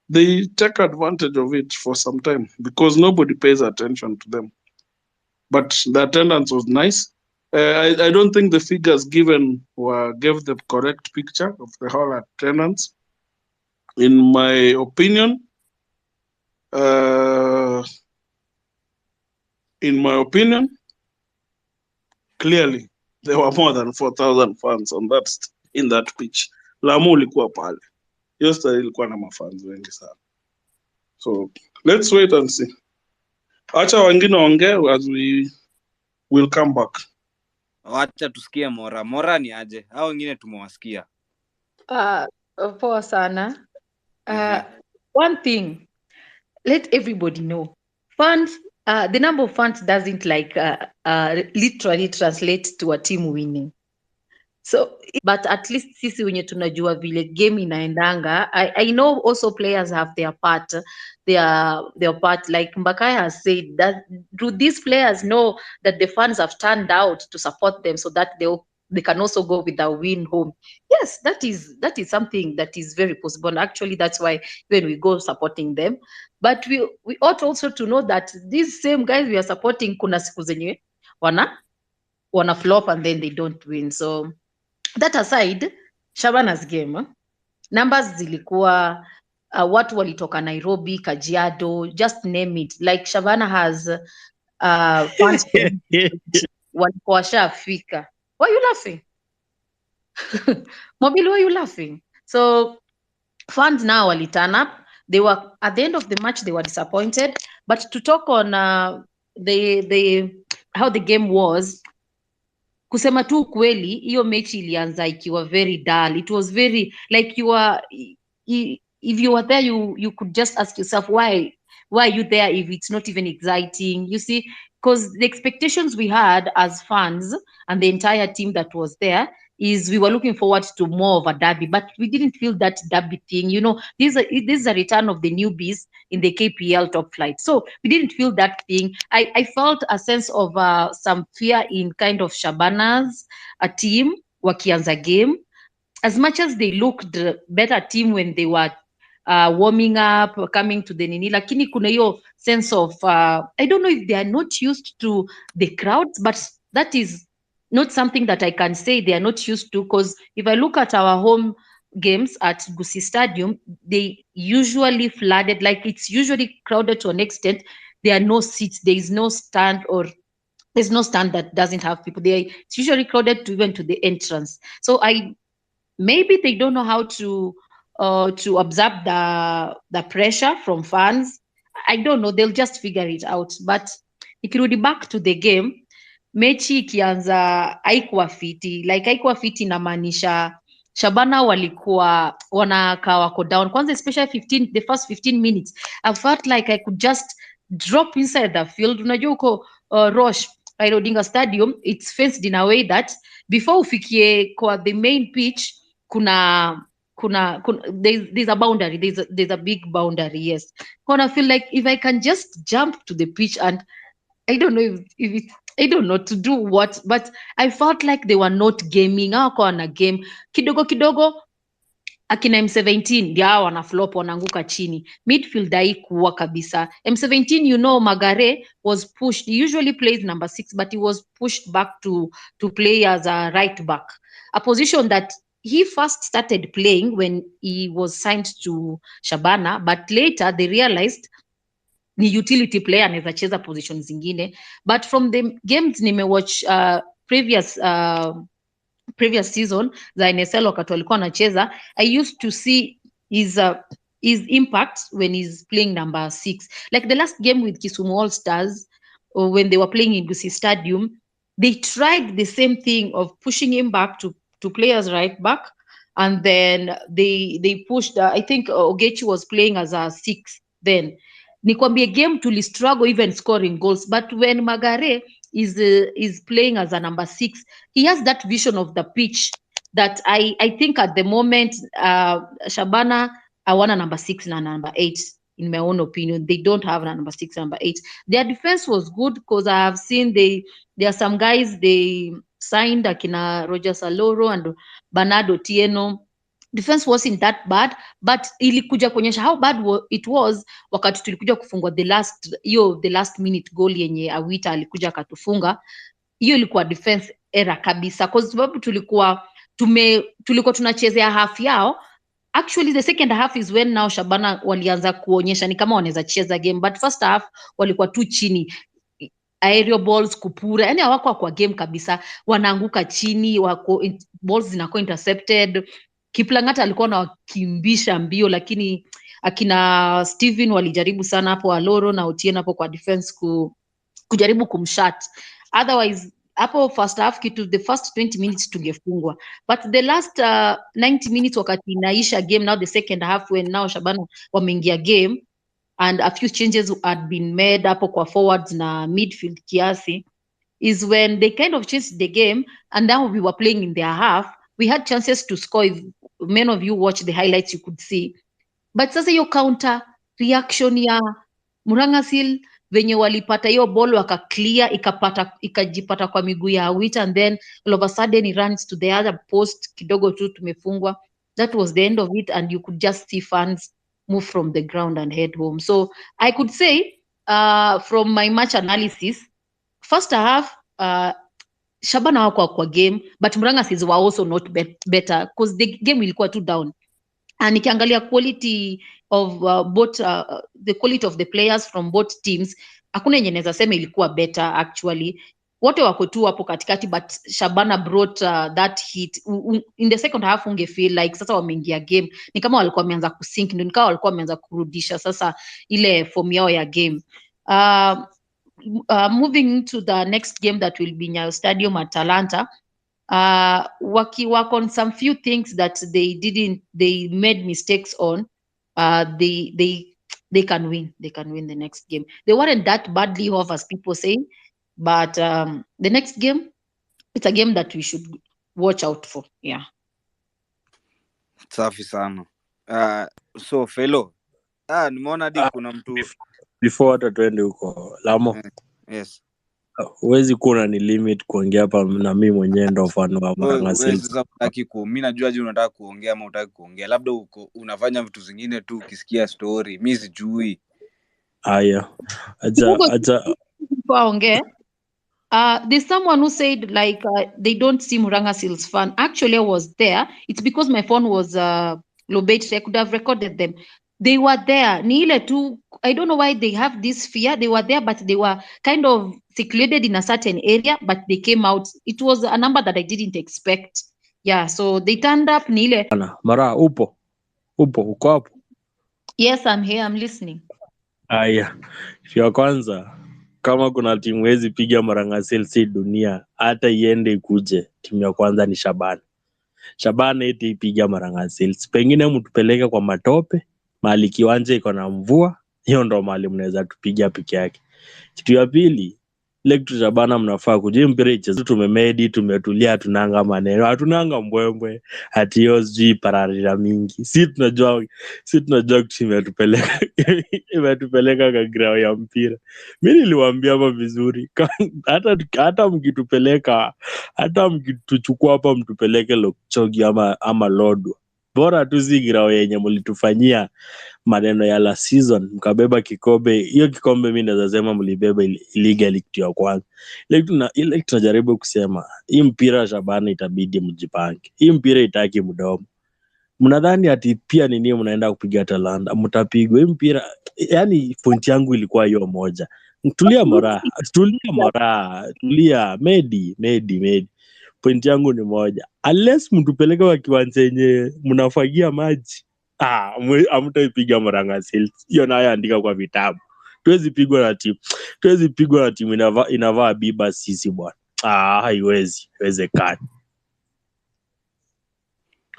they take advantage of it for some time because nobody pays attention to them. But the attendance was nice. I don't think the figures given gave the correct picture of the whole attendance. In my opinion, clearly there were more than 4,000 fans in that pitch. Lamu ulikuwa pale. Yesterday ilikuwa na mafans wengi sana. So let's wait and see. Acha wengine ongea as we will come back. Wacha tusikie Mora ni aje. Hao wengine tumewasikia. Poa sana. One thing, let everybody know. Fans, the number of fans doesn't literally translate to a team winning. So, but at least sisi wenye tunajua vile game inaendanga. I know also players have their part. Their part, like Mbakaya has said, that do these players know that the fans have turned out to support them so that they can also go with a win home? Yes, that is something that is very possible. Actually, that's why when we go supporting them. But we ought also to know that these same guys we are supporting, kuna siku zenye wana flop and then they don't win. So that aside, Shabana's game, numbers zilikuwa watu walitoka Nairobi, Kajiado, just name it. Like Shabana has fans walikuwa washafika. Why are you laughing? Mobile, why are you laughing? So fans now wali turn up. They were at the end of the match, they were disappointed. But to talk on how the game was, kusema tu kweli, hiyo mechi ilianza ikiwa very dull. It was very like if you were there, you could just ask yourself why are you there if it's not even exciting? You see, because the expectations we had as fans and the entire team that was there is we were looking forward to more of a derby, but we didn't feel that derby thing. You know, this is a return of the newbies in the KPL top flight. So we didn't feel that thing. I felt a sense of some fear in kind of Shabana's team wakianza game. As much as they looked better team when they were warming up, coming to the nini, lakini kuna hiyo sense of I don't know if they are not used to the crowds, but that is not something that I can say they are not used to, because if I look at our home games at Gusii Stadium, they usually flooded, like it's usually crowded to an extent. There are no seats, there is no stand, or there's no stand that doesn't have people there. It's usually crowded even to the entrance. So maybe they don't know how to to absorb the pressure from fans. I don't know, they'll just figure it out. But ikirudi back to the game, mechi ikianza haikuwa fiti. Like haikuwa fiti inamaanisha Shabana walikuwa wanakaa wako down. Kwanza especially the first 15 minutes, I felt like I could just drop inside the field. Unajua uko Roche, Raila Odinga Stadium, it's fenced in a way that before ufikie kwa the main pitch, there's a boundary, there's a big boundary, yes. I feel like if I can just jump to the pitch, and I don't know if I don't know to do what, but I felt like they were not gaming. Hawako na game kidogo akina M17 ndio hao wana flop, wanaanguka chini. Midfield haikuwa kabisa. M17, you know, Magare was pushed. He usually plays number 6, but he was pushed back to play as a right back, a position that he first started playing when he was signed to Shabana, but later they realized ni utility player, anaweza cheza position zingine. But from the games nimewatch previous season za NSL wakati walikuwa anacheza, I used to see his impact when he's playing number 6. Like the last game with Kisumu All Stars, or when they were playing in Gusii Stadium, they tried the same thing of pushing him back to play as right back, and then they pushed I think Ogechi was playing as a 6 then. Nikwambie game tuli struggle even scoring goals, but when Magare is playing as a number 6, he has that vision of the pitch that I think at the moment Shabana hawana number 6 na number 8. In my own opinion, they don't have a number 6, number 8. Their defense was good because I have seen there are some guys they signed, akina Roger Saloro and Bernardo Otieno. Defense wasn't that bad, but ilikuja kuonyesha how bad it was wakati tulikuja kufungwa the last minute goal yenye Awita alikuja akatufunga. Hiyo ilikuwa defense error kabisa, kwa sababu tulikuwa tunachezea half yao. Actually the second half is when now Shabana walianza kuonyesha ni kama wanaweza cheza game, but first half walikuwa tu chini, aerial balls kupura, yani hawako kwa game kabisa, wanaanguka chini, balls zinakuwa intercepted. Kiplangata alikuwa anawakimbisha mbio, lakini akina Steven walijaribu sana hapo, Aloro na Otieno hapo kwa defense kujaribu kumshat. Otherwise hapo first half the first 20 minutes tungefungwa, but the last 90 minutes wakati inaisha game, now the second half when now Shabana wameingia game and a few changes had been made hapo kwa forwards na midfield kiasi, is when they kind of changed the game, and now we were playing in their half. We had chances to score. If many of you watch the highlights, you could see. But sasa hiyo counter reaction ya Murangasil venye walipata hiyo ball waka clear ikajipata kwa miguu ya Awita, and then all of a sudden he runs to the other post, kidogo tu tumefungwa. That was the end of it, and you could just see fans move from the ground and head home. So I could say from my match analysis, first half Shabana wako kwa game, but Murangasis were also not better because the game ilikuwa too down. And nikiangalia quality of both the quality of the players from both teams, hakuna yenye naweza sema ilikuwa better actually. Wote wako tu hapo katikati, but Shabana brought that hit in the second half. Unge feel like sasa wameingia game, ni kama walikuwa wameanza kusink, ndio nikawa walikuwa wameanza kurudisha sasa ile form yao ya game. Moving to the next game that will be Nyayo Stadium at Talanta, work on some few things that they made mistakes on. They can win the next game. They weren't that badly off as people say, but the next game, it's a game that we should watch out for. Yeah. Safi sana. So fellow, nimeona hadi kuna mtu before hata twende huko Lamo. Yes. Huwezi kuna ni limit kuongea hapa, na mimi mwenyewe ndo fan wa Murangasil. Mimi najua je unataka kuongea ama unataka kuongea, labda uko unafanya vitu zingine tu ukisikia story, mimi sijui. Haya, acha ongea. There's someone who said like they don't see Murangasil's fan. Actually, I was there. It's because my phone was low battery. I could have recorded them. They were there. Ni ile tu, I don't know why they have this fear. They were there, but they were kind of secluded in a certain area, but they came out. It was a number that I didn't expect. Yeah, so they turned up. Ni ile Mara upo? uko hapo? Yes, I'm here, I'm listening. Aya, ya kwanza, kama kuna timu hezi piga Marang'a dunia, hata iende ikuje, timu ya kwanza ni Shabana. Shabana eti ipiga Marang'a. Pengine mtupeleke kwa matope, mahali kiwanja iko na mvua, hiyo ndo mahali mnaweza tupiga peke yake. Kitu ya pili, ile kitu Shabana mnafaa kujua mpira icheze, tumemedi, tumetulia, hatunanga maneno, hatunanga mbwembwe, ati hiyo sijui pararira mingi. Si tunajua kitu imetupeleka kwa ground ya mpira. Mimi niliwaambia hapa vizuri, hata mkitupeleka, hata mkituchukua hapa mtupeleke Lokchogi ama Lodwa. Bora tu si ground yenye mlitufanyia maneno ya last season mkabeba kikombe. Hiyo kikombe mimi naweza sema mlibeba illegally kitu ya kwanza. Ile tunajaribu kusema, hii mpira Shabana itabidi mjipange. Hii mpira itaki mdomo. Mnadhani ati pia nini mnaenda kupiga Talanta, mtapigwa. Hii mpira, yani point yangu ilikuwa hiyo moja. Tulia medi. Point yangu ni moja. Unless mtupeleke kwa kiwanja yenye mnafagia maji, hamtaipiga Marang'a. Hiyo nayo andika kwa vitabu. Tuwezi pigwa na timu inavaa biba sisi bwana. Haiwezekani.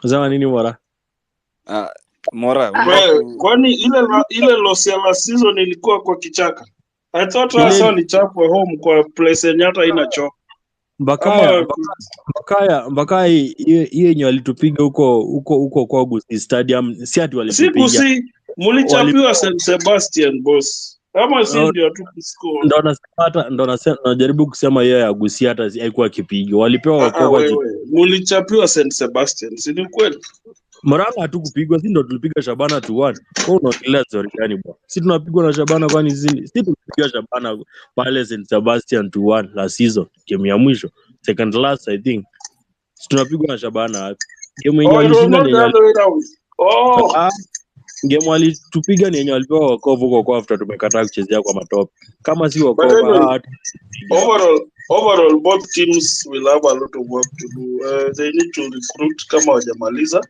Unasema nini Mora? Mora, kwani ile loss ya last season ilikuwa kwa kichaka? I thought hasa ni chapwa home kwa place yenye hata ina choo. Mbakaya hiyo yenye walitupiga huko kwa Gusii Stadium, si ati walitupiga. Si mlichapiwa St Sebastian boss. Kama si ndio tu kuscore. Ndo nasema najaribu kusema hiyo ya Gusii hata haikuwa kipigo. Walipewa wakoa. Mlichapiwa St Sebastian, si ni kweli? Marang'a hatukupigwa, si ndo tulipiga Shabana 2-1. Kwa unaongelea story gani bwana? Si tunapigwa na Shabana kwani si tulipiga Shabana pale St Sebastian 2-1 la season, game ya mwisho, second last I think. Si tunapigwa na Shabana. Game yenye walishinda ni game walitupiga ni yenye walipewa wakovu kwa after tumekataa kuchezea kwa matope. Kama si wakovu overall both teams will have a lot of work to do. They need to recruit kama wajamaliza.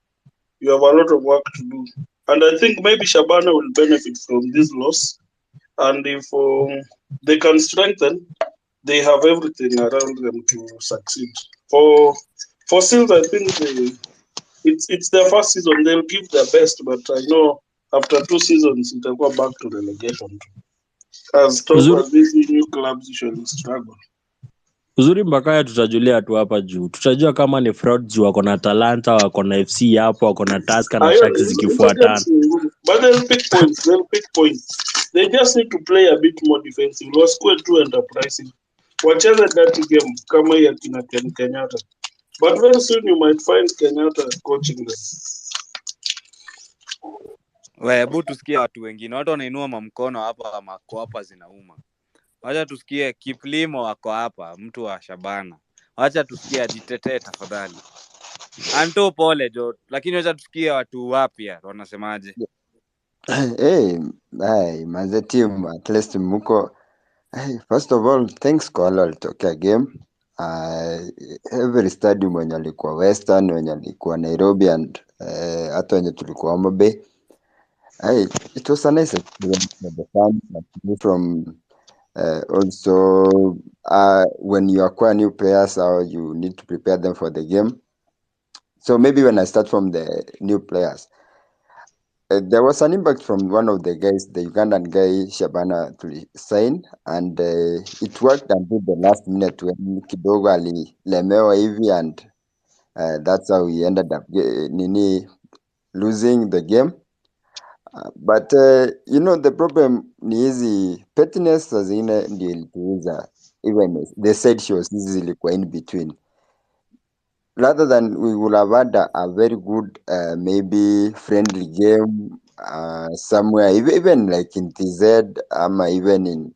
You have a lot of work to do, and I think maybe Shabana will benefit from this loss, and if they can strengthen, they have everything around them to succeed. For Seals, I think it's their first season. They'll give their best, but I know after 2 seasons they'll go back to relegation. As these new clubs usually struggle. Uzuri Mbakaya tutajulia tu hapa juu. Tutajua kama ni fraud juu wako na Talanta, wako na FC hapo, wako na Tusker na Sharks zikifuatana. But they'll pick points. They just need to play a bit more defensive. Wasikuwe too enterprising. Wacheze that game kama ya kina Kenyatta. But very soon you might find Kenyatta coaching them. Hebu tusikie watu wengine. Watu wanainua mamkono hapa, mako hapa zinauma. Wacha tusikie Kiplimo wako hapa, mtu wa Shabana. Wacha tusikie ajitetee tafadhali. Anto pole jo, lakini wacha tusikie watu wapya wanasemaje. Maze team at least muko. First of all, thanks kwa wale walitokea game. Every stadium wenye alikuwa Western, wenye alikuwa Nairobi and hata wenye tulikuwa Homa Bay. It was a nice experience for the fans from also when you acquire new players, you need to prepare them for the game. So maybe when I start from the new players, there was an impact from one of the guys, the Ugandan guy Shabana, to sign, and it worked until the last minute when kidogo alilemewa hivi, and that's how we ended up losing the game. But the problem ni hizi pettiness zingine ndio ilituuza, even the side shows hizi zilikuwa in between. Rather than we would have had a very good maybe friendly game somewhere, even like in TZ, even in,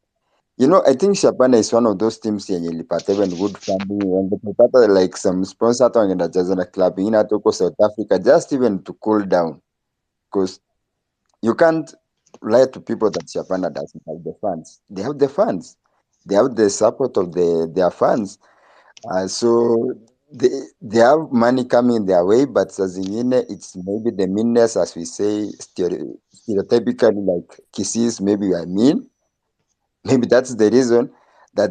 I think Shabana is one of those teams yenye ilipata even good funding, and ilipata like some sponsor hata wangeenda cheza na club ingine hata huko South Africa, just even to cool down, because you can't lie to people that Shabana doesn't have the funds. They have the funds. They have the support of their fans. So they have money coming their way, but saa zingine it's maybe the meanness, as we say stereotypically, like Kisis, maybe we are mean. Maybe that's the reason that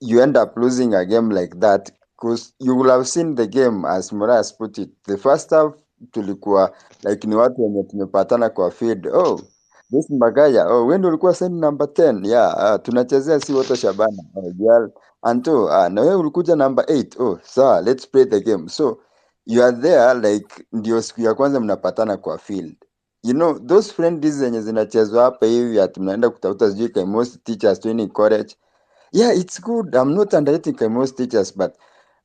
you end up losing a game like that, because you will have seen the game, as Moras put it, the first half tulikuwa like ni watu wenye tumepatana kwa field. Oh, this Magaya, oh, when ulikuwa send number 10, yeah, tunachezea si wote Shabana, oh, girl, Anto, na wewe ulikuja number 8, oh, sawa, let's play the game. So you are there like ndio siku ya kwanza mnapatana kwa field. You know, those friendlies zenye zinachezwa hapa hivi ati mnaenda kutafuta sijui Kaimosi teachers training college. Yeah, it's good. I'm not underrating Kaimosi teachers, but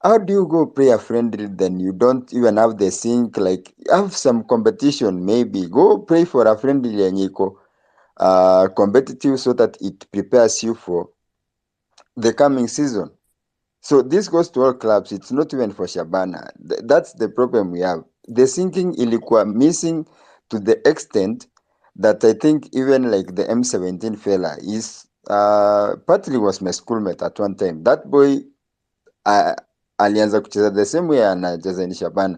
how do you go play a friendly then you don't even have the sync? Like, have some competition maybe. Go play for a friendly yenye iko competitive so that it prepares you for the coming season. So this goes to all clubs. It's not even for Shabana. That's the problem we have. The syncing ilikuwa missing to the extent that I think even like the M17 fella is partly was my schoolmate at one time. That boy alianza kucheza the same way anacheza ni Shabana.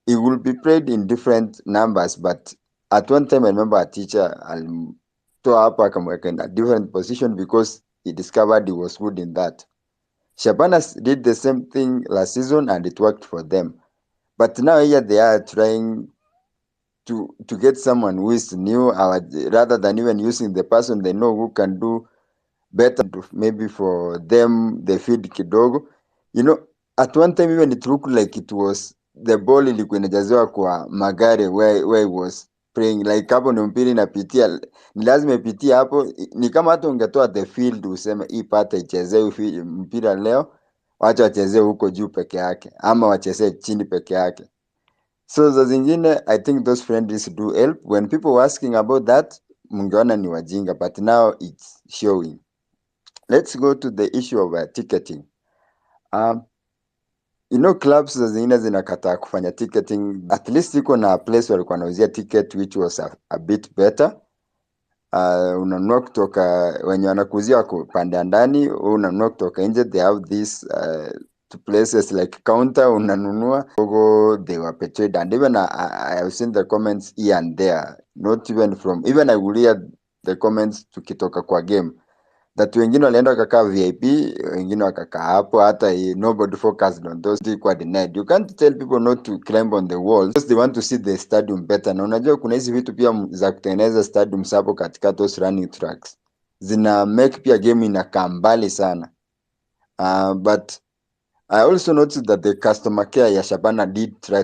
It will be played in different numbers, but at one time I remember a teacher alimtoa hapa akamweka in a different position because he discovered he was good in that. Shabana did the same thing last season and it worked for them. But now here they are trying to get someone who is new, rather than even using the person they know who can do better, maybe for them, the feed kidogo. You know, at one time even it looked like it was the ball ilikuwa inajaziwa kwa Magare where he was playing, like hapo ni mpira inapitia, ni lazima ipitie hapo. Ni kama hata ungetoa the field useme hii pata ichezee mpira leo, wacha wachezee huko juu peke yake ama wachezee chini peke yake. So za zingine I think those friendlies do help. When people were asking about that, mungeona ni wajinga, but now it's showing. Let's go to the issue of ticketing. You know, clubs za zingine zinakataa kufanya ticketing. At least iko na place walikuwa nauzia ticket which was a bit better. Unanunua kutoka wenye wanakuzia wako pande ndani, unanunua kutoka nje. They have this to places like counter, unanunua. They were betrayed, and even I have seen the comments here and there, not even from, even I will hear the comments tukitoka kwa game, that wengine walienda wakakaa VIP, wengine wakakaa hapo, hata nobody focused on those kwa denied. You can't tell people not to climb on the walls because they want to see the stadium better. Na unajua kuna hizi vitu pia za kutengeneza stadium hapo katika those running tracks zina make pia game inakaa mbali sana. But I also noticed that the customer care ya Shabana did try